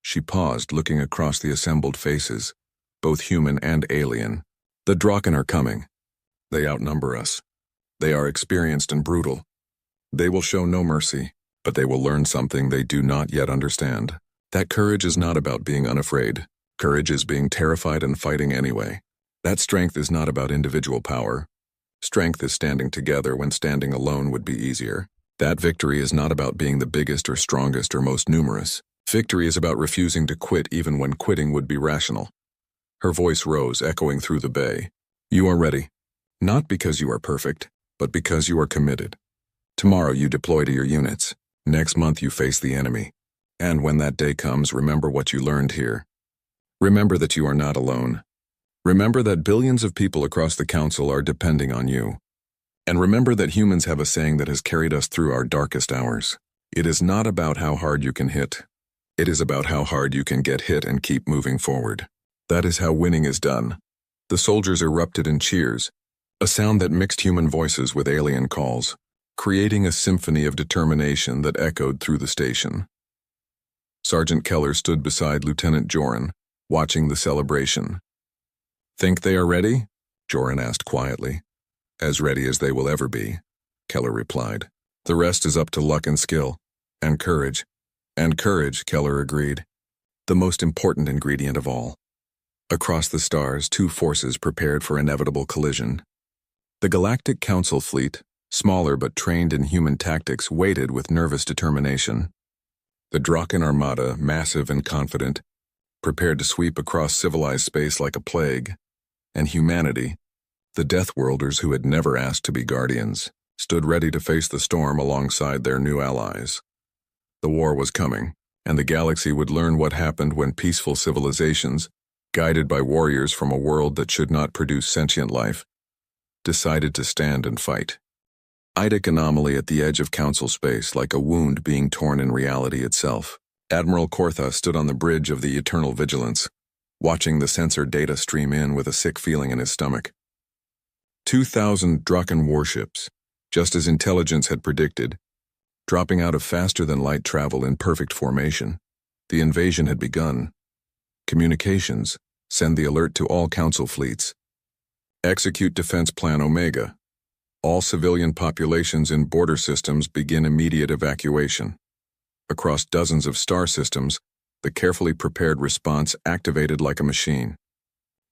She paused, looking across the assembled faces, both human and alien. The Draken are coming. They outnumber us. They are experienced and brutal. They will show no mercy, but they will learn something they do not yet understand. That courage is not about being unafraid. Courage is being terrified and fighting anyway. That strength is not about individual power. Strength is standing together when standing alone would be easier. That victory is not about being the biggest or strongest or most numerous. Victory is about refusing to quit even when quitting would be rational. Her voice rose, echoing through the bay. You are ready. Not because you are perfect, but because you are committed. Tomorrow you deploy to your units. Next month you face the enemy. And when that day comes, remember what you learned here. Remember that you are not alone. Remember that billions of people across the Council are depending on you. And remember that humans have a saying that has carried us through our darkest hours. It is not about how hard you can hit. It is about how hard you can get hit and keep moving forward. That is how winning is done. The soldiers erupted in cheers, a sound that mixed human voices with alien calls, creating a symphony of determination that echoed through the station. Sergeant Keller stood beside Lieutenant Joran, watching the celebration. Think they are ready? Joran asked quietly. As ready as they will ever be, Keller replied. The rest is up to luck and skill. And courage. And courage, Keller agreed. The most important ingredient of all. Across the stars, two forces prepared for inevitable collision. The Galactic Council fleet, smaller but trained in human tactics, waited with nervous determination. The Draken Armada, massive and confident, prepared to sweep across civilized space like a plague. And humanity, the Deathworlders who had never asked to be guardians, stood ready to face the storm alongside their new allies. The war was coming. and the galaxy would learn what happened when peaceful civilizations, guided by warriors from a world that should not produce sentient life, decided to stand and fight. Idic anomaly at the edge of council space, like a wound being torn in reality itself. Admiral Kortha stood on the bridge of the Eternal Vigilance, watching the sensor data stream in with a sick feeling in his stomach. 2,000 Draken warships, just as intelligence had predicted, dropping out of faster-than-light travel in perfect formation. The invasion had begun. Communications, send the alert to all council fleets. Execute Defense Plan Omega. All civilian populations in border systems begin immediate evacuation. Across dozens of star systems, the carefully prepared response activated like a machine.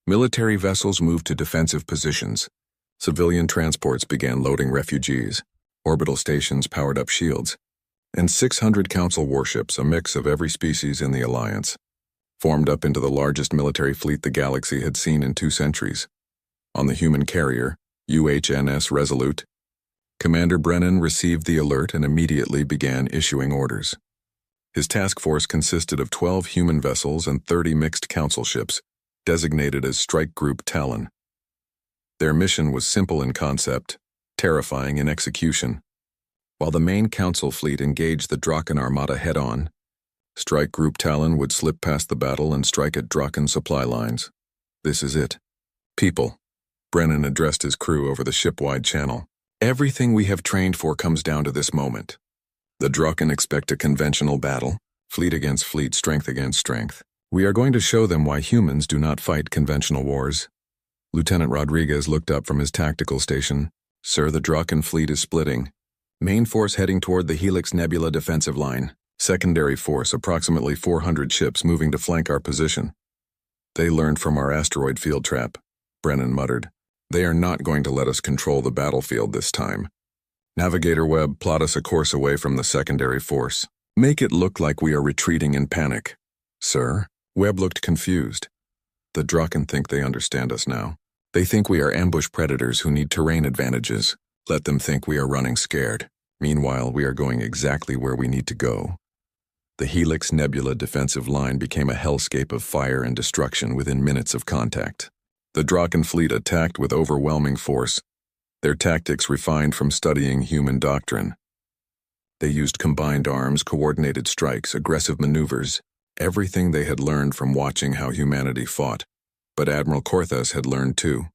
Military vessels moved to defensive positions. Civilian transports began loading refugees. Orbital stations powered up shields. And 600 council warships, a mix of every species in the Alliance, formed up into the largest military fleet the galaxy had seen in 2 centuries. On the human carrier, UHNS Resolute, Commander Brennan received the alert and immediately began issuing orders. His task force consisted of 12 human vessels and 30 mixed council ships, designated as Strike Group Talon. Their mission was simple in concept, terrifying in execution. While the main council fleet engaged the Draken Armada head-on, Strike Group Talon would slip past the battle and strike at Draken supply lines. This is it. People. Brennan addressed his crew over the ship-wide channel. Everything we have trained for comes down to this moment. The Draken expect a conventional battle, fleet against fleet, strength against strength. We are going to show them why humans do not fight conventional wars. Lieutenant Rodriguez looked up from his tactical station. Sir, the Draken fleet is splitting. Main force heading toward the Helix Nebula defensive line. Secondary force, approximately 400 ships moving to flank our position. They learned from our asteroid field trap, Brennan muttered. They are not going to let us control the battlefield this time. Navigator Webb, plot us a course away from the secondary force. Make it look like we are retreating in panic. Sir? Webb looked confused. The Draken think they understand us now. They think we are ambush predators who need terrain advantages. Let them think we are running scared. Meanwhile, we are going exactly where we need to go. The Helix Nebula defensive line became a hellscape of fire and destruction within minutes of contact. The Draken fleet attacked with overwhelming force, their tactics refined from studying human doctrine. They used combined arms, coordinated strikes, aggressive maneuvers, everything they had learned from watching how humanity fought. But Admiral Korthas had learned too.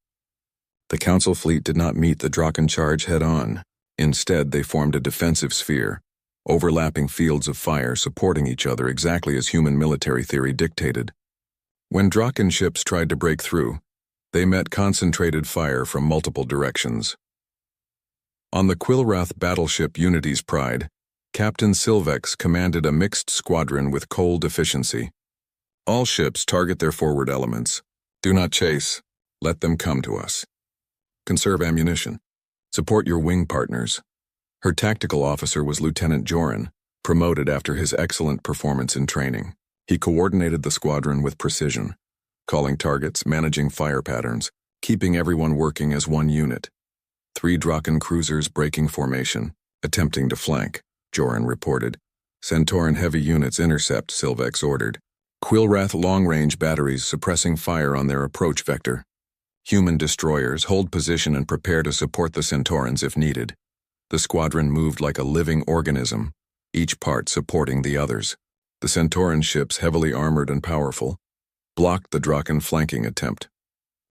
The Council fleet did not meet the Draken charge head-on. Instead, they formed a defensive sphere, overlapping fields of fire supporting each other exactly as human military theory dictated. When Draken ships tried to break through, they met concentrated fire from multiple directions. On the Quillrath battleship Unity's Pride, Captain Silvex commanded a mixed squadron with coal deficiency. All ships target their forward elements. Do not chase. Let them come to us. Conserve ammunition. Support your wing partners. Her tactical officer was Lieutenant Joran, promoted after his excellent performance in training. He coordinated the squadron with precision, calling targets, managing fire patterns, keeping everyone working as one unit. 3 Draken cruisers breaking formation, attempting to flank, Joran reported. Centauran heavy units intercept, Silvex ordered. Quillrath long-range batteries suppressing fire on their approach vector. Human destroyers hold position and prepare to support the Centaurans if needed. The squadron moved like a living organism, each part supporting the others. The Centauran ships, heavily armored and powerful, blocked the Draken flanking attempt.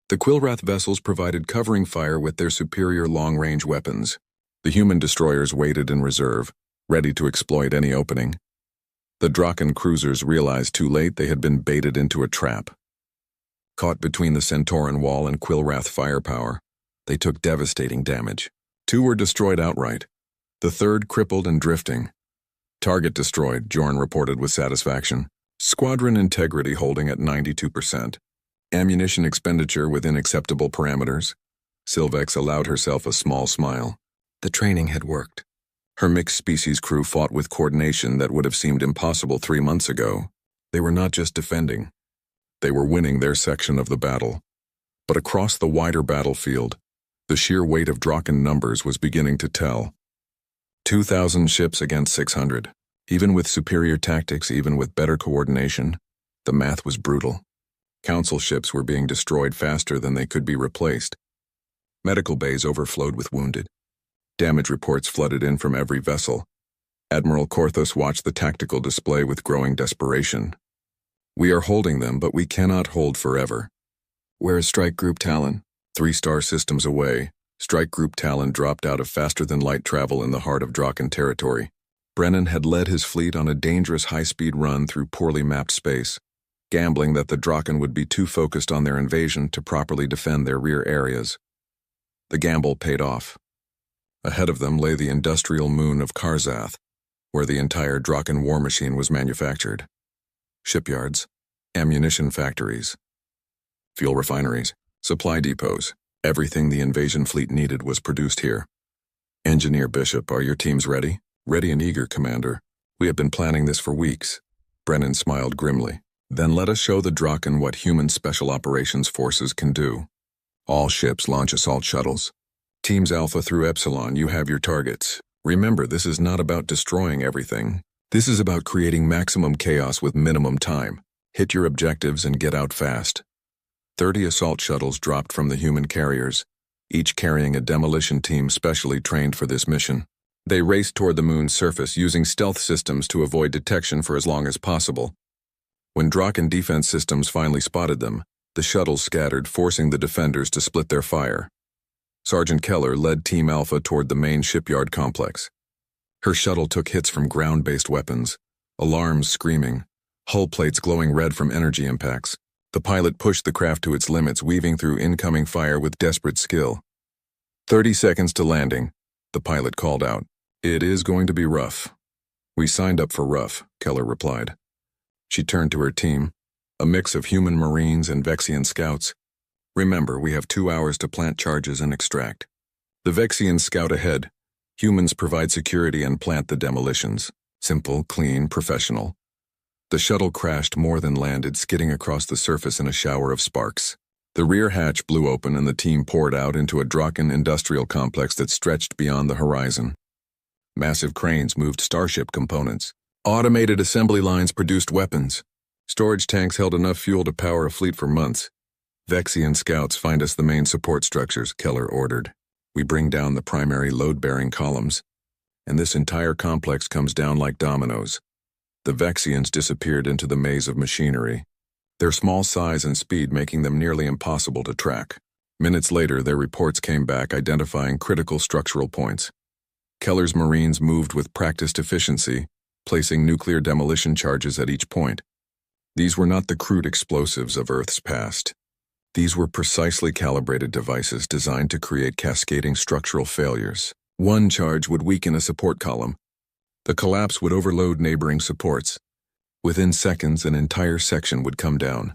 The Quillrath vessels provided covering fire with their superior long-range weapons. The human destroyers waited in reserve, ready to exploit any opening. The Draken cruisers realized too late they had been baited into a trap. Caught between the Centauran wall and Quillrath firepower, they took devastating damage. 2 were destroyed outright, the third crippled and drifting. Target destroyed, Jorn reported with satisfaction. Squadron integrity holding at 92%. Ammunition expenditure within acceptable parameters. Silvex allowed herself a small smile. The training had worked. Her mixed-species crew fought with coordination that would have seemed impossible 3 months ago. They were not just defending. They were winning their section of the battle. But across the wider battlefield, the sheer weight of Draken numbers was beginning to tell. 2,000 ships against 600. Even with superior tactics, even with better coordination, the math was brutal. Council ships were being destroyed faster than they could be replaced. Medical bays overflowed with wounded. Damage reports flooded in from every vessel. Admiral Korthos watched the tactical display with growing desperation. We are holding them, but we cannot hold forever. Where is Strike Group Talon? 3-star systems away, Strike Group Talon dropped out of faster-than-light travel in the heart of Draken territory. Brennan had led his fleet on a dangerous high-speed run through poorly mapped space, gambling that the Draken would be too focused on their invasion to properly defend their rear areas. The gamble paid off. Ahead of them lay the industrial moon of Karzath, where the entire Draken war machine was manufactured. Shipyards, ammunition factories, fuel refineries, supply depots, everything the invasion fleet needed was produced here. Engineer Bishop, are your teams ready? Ready and eager, Commander. We have been planning this for weeks. Brennan smiled grimly. Then let us show the Draken what human special operations forces can do. All ships launch assault shuttles. Teams Alpha through Epsilon, you have your targets. Remember, this is not about destroying everything. This is about creating maximum chaos with minimum time. Hit your objectives and get out fast. 30 assault shuttles dropped from the human carriers, each carrying a demolition team specially trained for this mission. They raced toward the moon's surface using stealth systems to avoid detection for as long as possible. When Draken defense systems finally spotted them, the shuttles scattered, forcing the defenders to split their fire. Sergeant Keller led Team Alpha toward the main shipyard complex. Her shuttle took hits from ground-based weapons, alarms screaming, hull plates glowing red from energy impacts. The pilot pushed the craft to its limits, weaving through incoming fire with desperate skill. 30 seconds to landing, the pilot called out. It is going to be rough. We signed up for rough, Keller replied. She turned to her team, a mix of human Marines and Vexian scouts. Remember, we have 2 hours to plant charges and extract. The Vexians scout ahead. Humans provide security and plant the demolitions. Simple, clean, professional. The shuttle crashed more than landed, skidding across the surface in a shower of sparks. The rear hatch blew open and the team poured out into a Draken industrial complex that stretched beyond the horizon. Massive cranes moved starship components. Automated assembly lines produced weapons. Storage tanks held enough fuel to power a fleet for months. Vexian scouts, find us the main support structures, Keller ordered. We bring down the primary load-bearing columns, and this entire complex comes down like dominoes. The Vexians disappeared into the maze of machinery, their small size and speed making them nearly impossible to track. Minutes later, their reports came back identifying critical structural points. Keller's Marines moved with practiced efficiency, placing nuclear demolition charges at each point. These were not the crude explosives of Earth's past. These were precisely calibrated devices designed to create cascading structural failures. One charge would weaken a support column. The collapse would overload neighboring supports. Within seconds, an entire section would come down.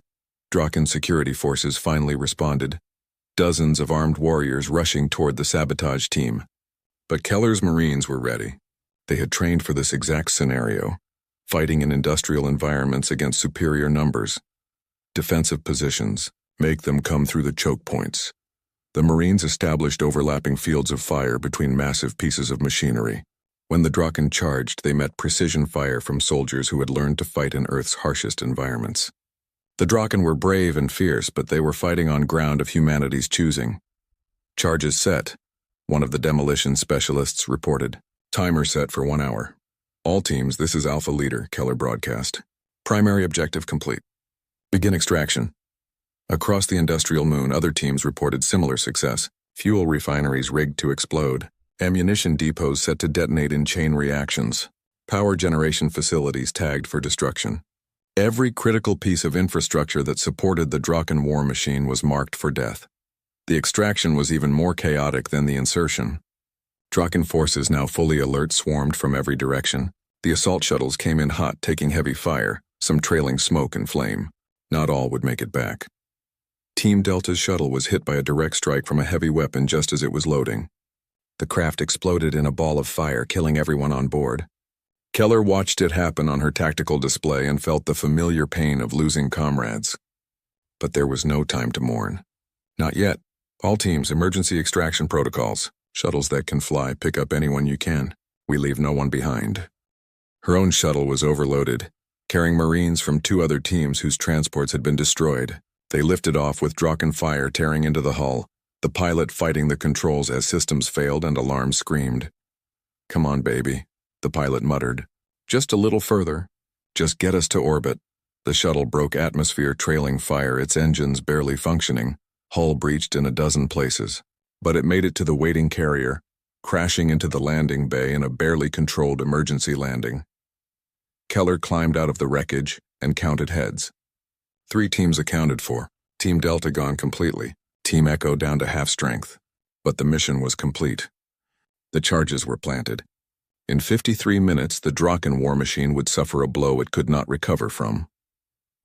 Draken security forces finally responded, dozens of armed warriors rushing toward the sabotage team. But Keller's Marines were ready. They had trained for this exact scenario, fighting in industrial environments against superior numbers. Defensive positions, make them come through the choke points. The Marines established overlapping fields of fire between massive pieces of machinery. When the Draken charged, they met precision fire from soldiers who had learned to fight in Earth's harshest environments. The Draken were brave and fierce, but they were fighting on ground of humanity's choosing. Charges set, one of the demolition specialists reported. Timer set for 1 hour. All teams, this is Alpha Leader, Keller broadcast. Primary objective complete. Begin extraction. Across the industrial moon, other teams reported similar success. Fuel refineries rigged to explode. Ammunition depots set to detonate in chain reactions. Power generation facilities tagged for destruction. Every critical piece of infrastructure that supported the Draken war machine was marked for death. The extraction was even more chaotic than the insertion. Draken forces, now fully alert, swarmed from every direction. The assault shuttles came in hot, taking heavy fire, some trailing smoke and flame. Not all would make it back. Team Delta's shuttle was hit by a direct strike from a heavy weapon just as it was loading. The craft exploded in a ball of fire, killing everyone on board. Keller watched it happen on her tactical display and felt the familiar pain of losing comrades. But there was no time to mourn. Not yet. All teams, emergency extraction protocols. Shuttles that can fly, pick up anyone you can. We leave no one behind. Her own shuttle was overloaded, carrying Marines from 2 other teams whose transports had been destroyed. They lifted off with Draken fire tearing into the hull, the pilot fighting the controls as systems failed and alarms screamed. "Come on, baby," the pilot muttered. "Just a little further. Just get us to orbit." The shuttle broke atmosphere, trailing fire, its engines barely functioning, hull breached in a dozen places. But it made it to the waiting carrier, crashing into the landing bay in a barely controlled emergency landing. Keller climbed out of the wreckage and counted heads. 3 teams accounted for. Team Delta gone completely. Team Echo down to half strength. But the mission was complete. The charges were planted. In 53 minutes, the Draken war machine would suffer a blow it could not recover from.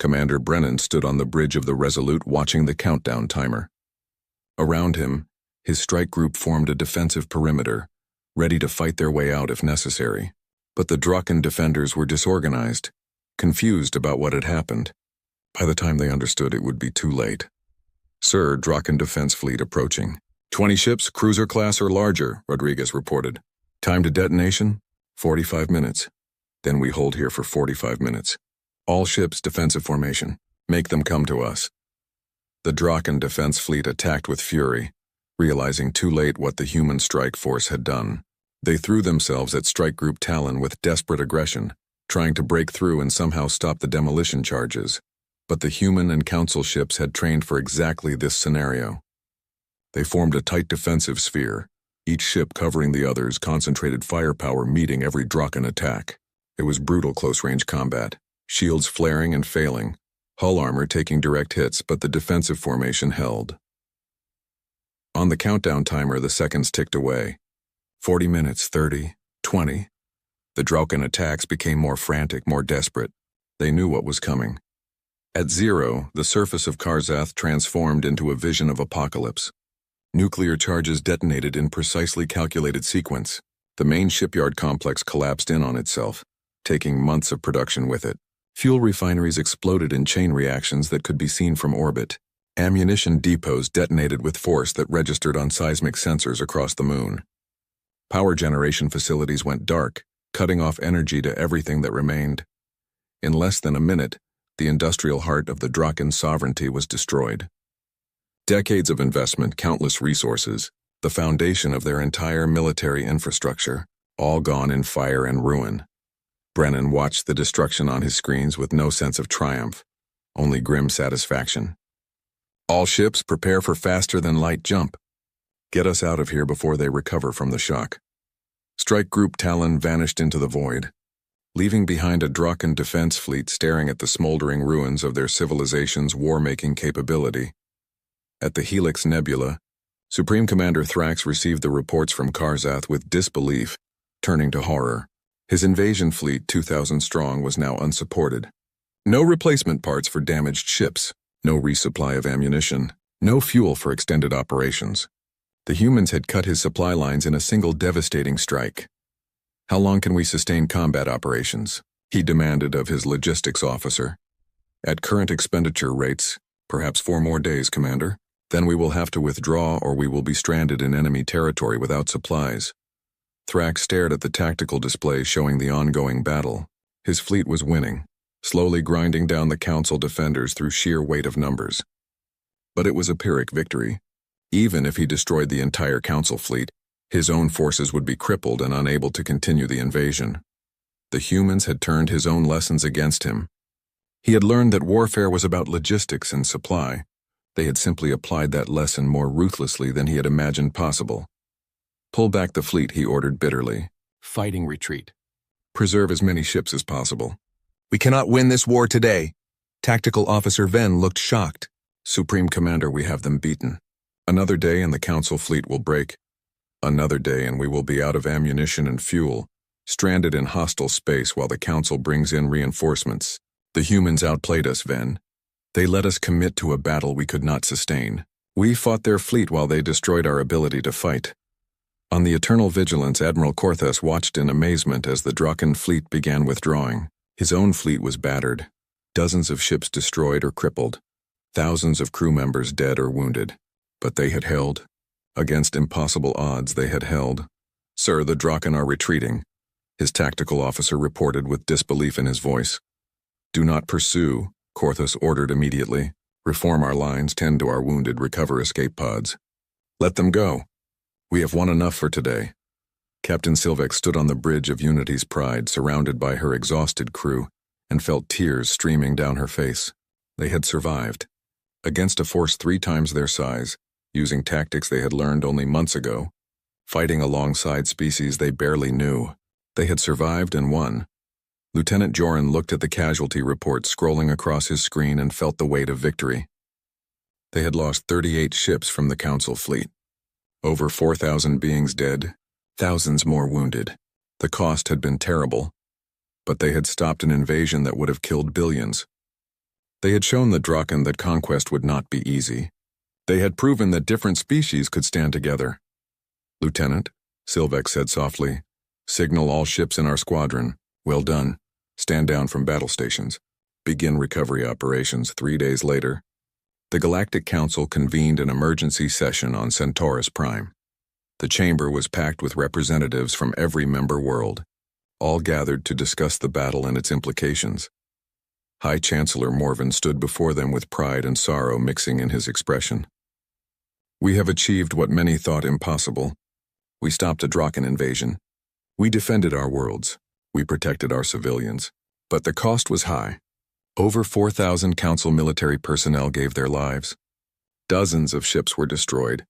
Commander Brennan stood on the bridge of the Resolute watching the countdown timer. Around him, his strike group formed a defensive perimeter, ready to fight their way out if necessary. But the Draken defenders were disorganized, confused about what had happened. By the time they understood, it would be too late. "Sir, Draken defense fleet approaching. 20 ships, cruiser class or larger," Rodriguez reported. "Time to detonation? 45 minutes. Then we hold here for 45 minutes. All ships defensive formation. Make them come to us." The Draken defense fleet attacked with fury, realizing too late what the human strike force had done. They threw themselves at Strike Group Talon with desperate aggression, trying to break through and somehow stop the demolition charges. But the human and council ships had trained for exactly this scenario. They formed a tight defensive sphere, each ship covering the others, concentrated firepower meeting every Draken attack. It was brutal close-range combat, shields flaring and failing, hull armor taking direct hits, but the defensive formation held. On the countdown timer, the seconds ticked away. 40 minutes, 30, 20. The Draken attacks became more frantic, more desperate. They knew what was coming. At 0, the surface of Karzath transformed into a vision of apocalypse. Nuclear charges detonated in precisely calculated sequence. The main shipyard complex collapsed in on itself, taking months of production with it. Fuel refineries exploded in chain reactions that could be seen from orbit. Ammunition depots detonated with force that registered on seismic sensors across the moon. Power generation facilities went dark, cutting off energy to everything that remained. In less than a minute, the industrial heart of the Draken sovereignty was destroyed. Decades of investment, countless resources, the foundation of their entire military infrastructure, all gone in fire and ruin. Brennan watched the destruction on his screens with no sense of triumph, only grim satisfaction. "All ships prepare for faster-than-light jump. Get us out of here before they recover from the shock." Strike Group Talon vanished into the void, leaving behind a Draken defense fleet staring at the smoldering ruins of their civilization's war-making capability. At the Helix Nebula, Supreme Commander Thrax received the reports from Karzath with disbelief, turning to horror. His invasion fleet, 2,000 strong, was now unsupported. No replacement parts for damaged ships, no resupply of ammunition, no fuel for extended operations. The humans had cut his supply lines in a single devastating strike. "How long can we sustain combat operations?" he demanded of his logistics officer. "At current expenditure rates, perhaps 4 more days, Commander. Then we will have to withdraw or we will be stranded in enemy territory without supplies." Thrax stared at the tactical display showing the ongoing battle. His fleet was winning, slowly grinding down the Council defenders through sheer weight of numbers. But it was a Pyrrhic victory. Even if he destroyed the entire Council fleet, his own forces would be crippled and unable to continue the invasion. The humans had turned his own lessons against him. He had learned that warfare was about logistics and supply. They had simply applied that lesson more ruthlessly than he had imagined possible. "Pull back the fleet," he ordered bitterly. "Fighting retreat. Preserve as many ships as possible." We cannot win this war today. Tactical Officer Venn looked shocked. "Supreme Commander, we have them beaten. Another day and the Council fleet will break. Another day and we will be out of ammunition and fuel, stranded in hostile space while the Council brings in reinforcements. The humans outplayed us, Venn. They let us commit to a battle we could not sustain. We fought their fleet while they destroyed our ability to fight." On the Eternal Vigilance, Admiral Korthas watched in amazement as the Draken fleet began withdrawing. His own fleet was battered, dozens of ships destroyed or crippled, thousands of crew members dead or wounded. But they had held. Against impossible odds, they had held. "Sir, the Draken are retreating." his tactical officer reported with disbelief in his voice. Do not pursue, Korthus ordered immediately. Reform our lines, tend to our wounded, recover escape pods. Let them go. We have won enough for today. Captain Silvex stood on the bridge of Unity's Pride, surrounded by her exhausted crew, and felt tears streaming down her face. They had survived. Against a force 3 times their size, using tactics they had learned only months ago, fighting alongside species they barely knew. They had survived and won. Lieutenant Joran looked at the casualty report scrolling across his screen and felt the weight of victory. They had lost 38 ships from the Council fleet. Over 4,000 beings dead, thousands more wounded. The cost had been terrible, but they had stopped an invasion that would have killed billions. They had shown the Draken that conquest would not be easy. They had proven that different species could stand together. Lieutenant, Silvex said softly, signal all ships in our squadron. Well done. Stand down from battle stations. Begin recovery operations. 3 days later, the Galactic Council convened an emergency session on Centaurus Prime. The chamber was packed with representatives from every member world, all gathered to discuss the battle and its implications. High Chancellor Morven stood before them with pride and sorrow mixing in his expression. We have achieved what many thought impossible. We stopped a Draken invasion. We defended our worlds. We protected our civilians. But the cost was high. Over 4,000 Council military personnel gave their lives. Dozens of ships were destroyed.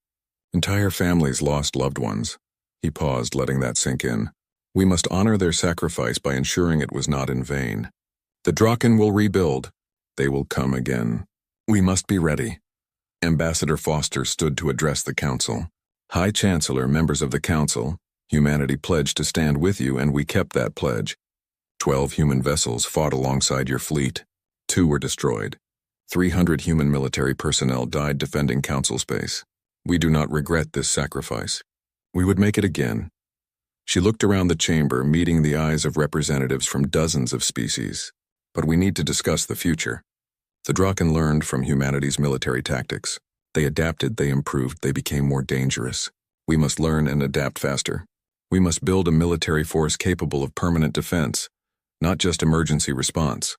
Entire families lost loved ones. He paused, letting that sink in. We must honor their sacrifice by ensuring it was not in vain. The Draken will rebuild. They will come again. We must be ready. Ambassador Foster stood to address the Council. High Chancellor, members of the Council, humanity pledged to stand with you, and we kept that pledge. 12 human vessels fought alongside your fleet. 2 were destroyed. 300 human military personnel died defending Council space. We do not regret this sacrifice. We would make it again. She looked around the chamber, meeting the eyes of representatives from dozens of species. But we need to discuss the future. The Draken learned from humanity's military tactics. They adapted, they improved, they became more dangerous. We must learn and adapt faster. We must build a military force capable of permanent defense, not just emergency response.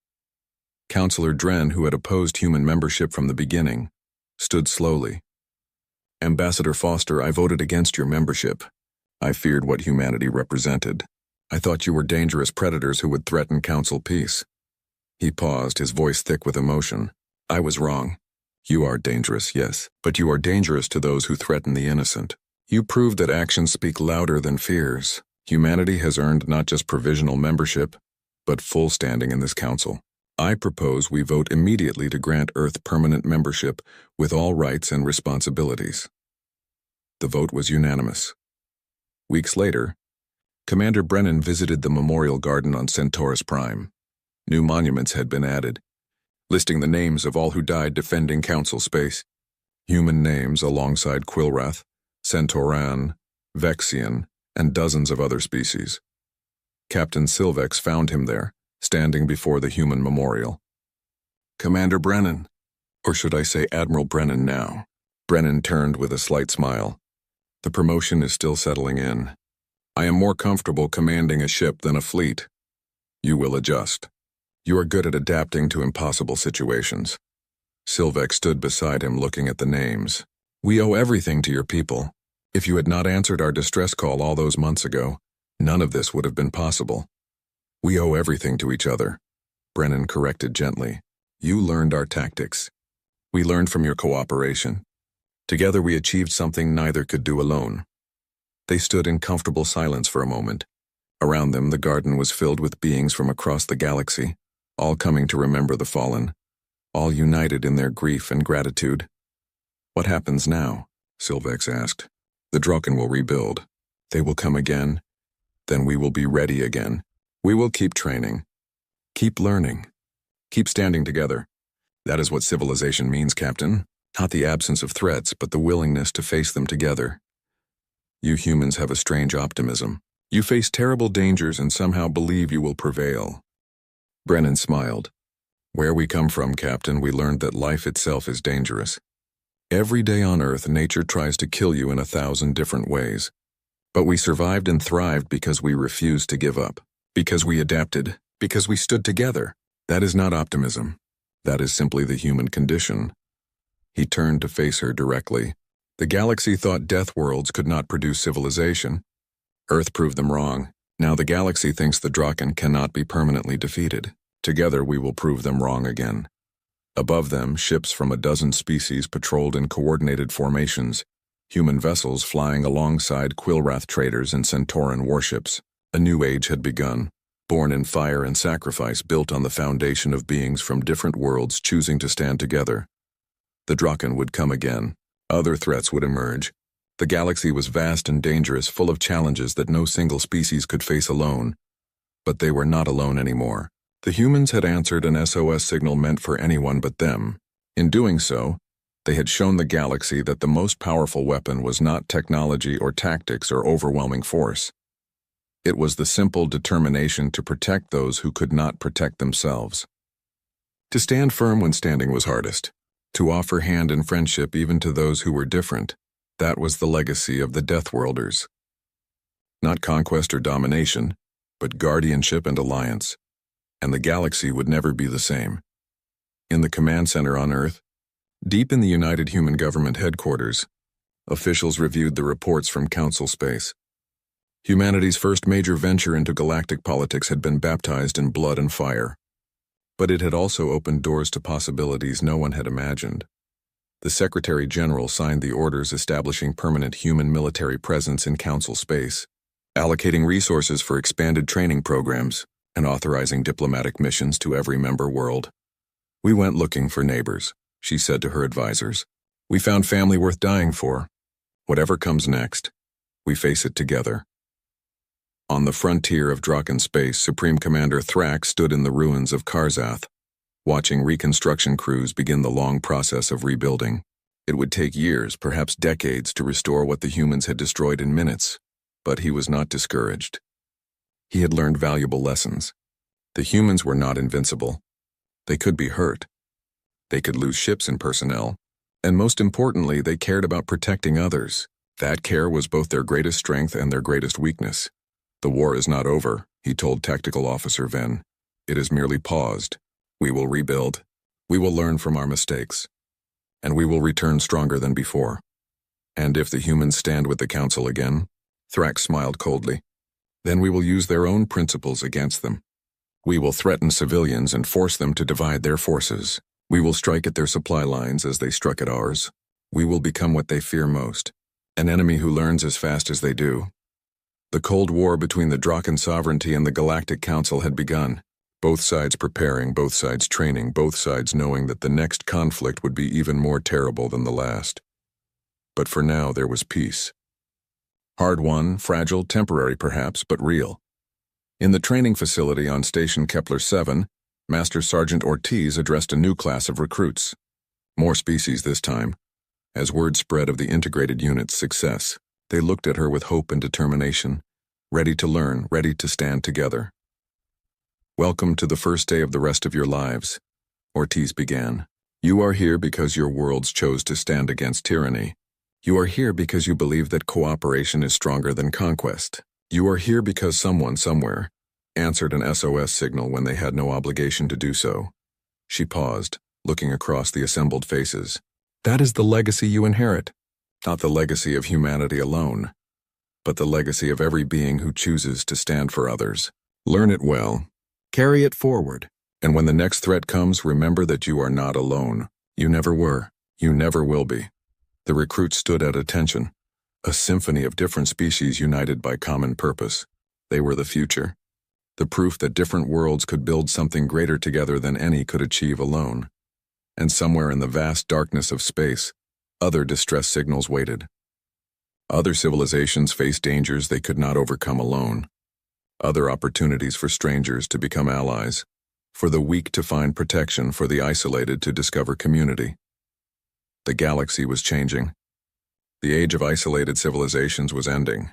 Councillor Dren, who had opposed human membership from the beginning, stood slowly. Ambassador Foster, I voted against your membership. I feared what humanity represented. I thought you were dangerous predators who would threaten Council peace. He paused, his voice thick with emotion. I was wrong. You are dangerous, yes, but you are dangerous to those who threaten the innocent. You proved that actions speak louder than fears. Humanity has earned not just provisional membership, but full standing in this council. I propose we vote immediately to grant Earth permanent membership with all rights and responsibilities. The vote was unanimous. Weeks later, Commander Brennan visited the Memorial Garden on Centaurus Prime. New monuments had been added, listing the names of all who died defending Council space. Human names alongside Quillrath, Centauran, Vexian, and dozens of other species. Captain Silvex found him there, standing before the human memorial. Commander Brennan, or should I say Admiral Brennan now? Brennan turned with a slight smile. The promotion is still settling in. I am more comfortable commanding a ship than a fleet. You will adjust. You are good at adapting to impossible situations. Silvex stood beside him looking at the names. We owe everything to your people. If you had not answered our distress call all those months ago, none of this would have been possible. We owe everything to each other. Brennan corrected gently. You learned our tactics. We learned from your cooperation. Together we achieved something neither could do alone. They stood in comfortable silence for a moment. Around them, the garden was filled with beings from across the galaxy, all coming to remember the fallen, all united in their grief and gratitude. What happens now? Silvex asked. The Draken will rebuild. They will come again. Then we will be ready again. We will keep training. Keep learning. Keep standing together. That is what civilization means, Captain. Not the absence of threats, but the willingness to face them together. You humans have a strange optimism. You face terrible dangers and somehow believe you will prevail. Brennan smiled. Where we come from, Captain, we learned that life itself is dangerous. Every day on Earth, nature tries to kill you in 1,000 different ways. But we survived and thrived because we refused to give up, because we adapted, because we stood together. That is not optimism. That is simply the human condition. He turned to face her directly. The galaxy thought Deathworlds could not produce civilization. Earth proved them wrong. Now the galaxy thinks the Draken cannot be permanently defeated. Together we will prove them wrong again. Above them, ships from a dozen species patrolled in coordinated formations, human vessels flying alongside Quillrath traders and Centauran warships. A new age had begun, born in fire and sacrifice, built on the foundation of beings from different worlds choosing to stand together. The Draken would come again. Other threats would emerge. The galaxy was vast and dangerous, full of challenges that no single species could face alone. But they were not alone anymore. The humans had answered an SOS signal meant for anyone but them. In doing so, they had shown the galaxy that the most powerful weapon was not technology or tactics or overwhelming force. It was the simple determination to protect those who could not protect themselves. To stand firm when standing was hardest. To offer hand in friendship even to those who were different. That was the legacy of the Deathworlders. Not conquest or domination, but guardianship and alliance. And the galaxy would never be the same. In the command center on Earth, deep in the United Human Government headquarters, officials reviewed the reports from Council Space. Humanity's first major venture into galactic politics had been baptized in blood and fire. But it had also opened doors to possibilities no one had imagined. The Secretary General signed the orders establishing permanent human military presence in Council Space, allocating resources for expanded training programs, and authorizing diplomatic missions to every member world. "We went looking for neighbors," she said to her advisors. "We found family worth dying for. Whatever comes next, we face it together." On the frontier of Draken space, Supreme Commander Thrak stood in the ruins of Karzath, watching reconstruction crews begin the long process of rebuilding. It would take years, perhaps decades, to restore what the humans had destroyed in minutes, but he was not discouraged. He had learned valuable lessons. The humans were not invincible. They could be hurt. They could lose ships and personnel. And most importantly, they cared about protecting others. That care was both their greatest strength and their greatest weakness. "The war is not over," he told Tactical Officer Venn. "It is merely paused. We will rebuild. We will learn from our mistakes. And we will return stronger than before. And if the humans stand with the Council again," Thrak smiled coldly, "then we will use their own principles against them. We will threaten civilians and force them to divide their forces. We will strike at their supply lines as they struck at ours. We will become what they fear most, an enemy who learns as fast as they do." The Cold War between the Draken sovereignty and the Galactic Council had begun. Both sides preparing, both sides training, both sides knowing that the next conflict would be even more terrible than the last. But for now there was peace. Hard-won, fragile, temporary perhaps, but real. In the training facility on Station Kepler 7, Master Sergeant Ortiz addressed a new class of recruits. More species this time. As word spread of the integrated unit's success, they looked at her with hope and determination, ready to learn, ready to stand together. "Welcome to the first day of the rest of your lives," Ortiz began. "You are here because your worlds chose to stand against tyranny. You are here because you believe that cooperation is stronger than conquest. You are here because someone somewhere answered an SOS signal when they had no obligation to do so." She paused, looking across the assembled faces. "That is the legacy you inherit. Not the legacy of humanity alone, but the legacy of every being who chooses to stand for others. Learn it well. Carry it forward. And when the next threat comes, remember that you are not alone. You never were. You never will be." The recruits stood at attention, a symphony of different species united by common purpose. They were the future. The proof that different worlds could build something greater together than any could achieve alone. And somewhere in the vast darkness of space, other distress signals waited. Other civilizations faced dangers they could not overcome alone. Other opportunities for strangers to become allies, for the weak to find protection, for the isolated to discover community. The galaxy was changing. The age of isolated civilizations was ending.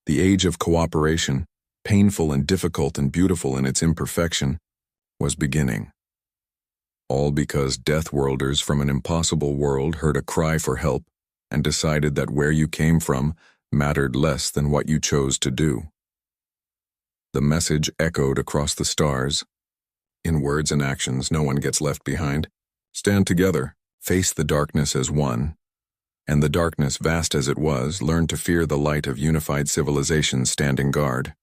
The age of cooperation, painful and difficult and beautiful in its imperfection, was beginning. All because Deathworlders from an impossible world heard a cry for help and decided that where you came from mattered less than what you chose to do. The message echoed across the stars. In words and actions, no one gets left behind. Stand together, face the darkness as one. And the darkness, vast as it was, learned to fear the light of unified civilization standing guard.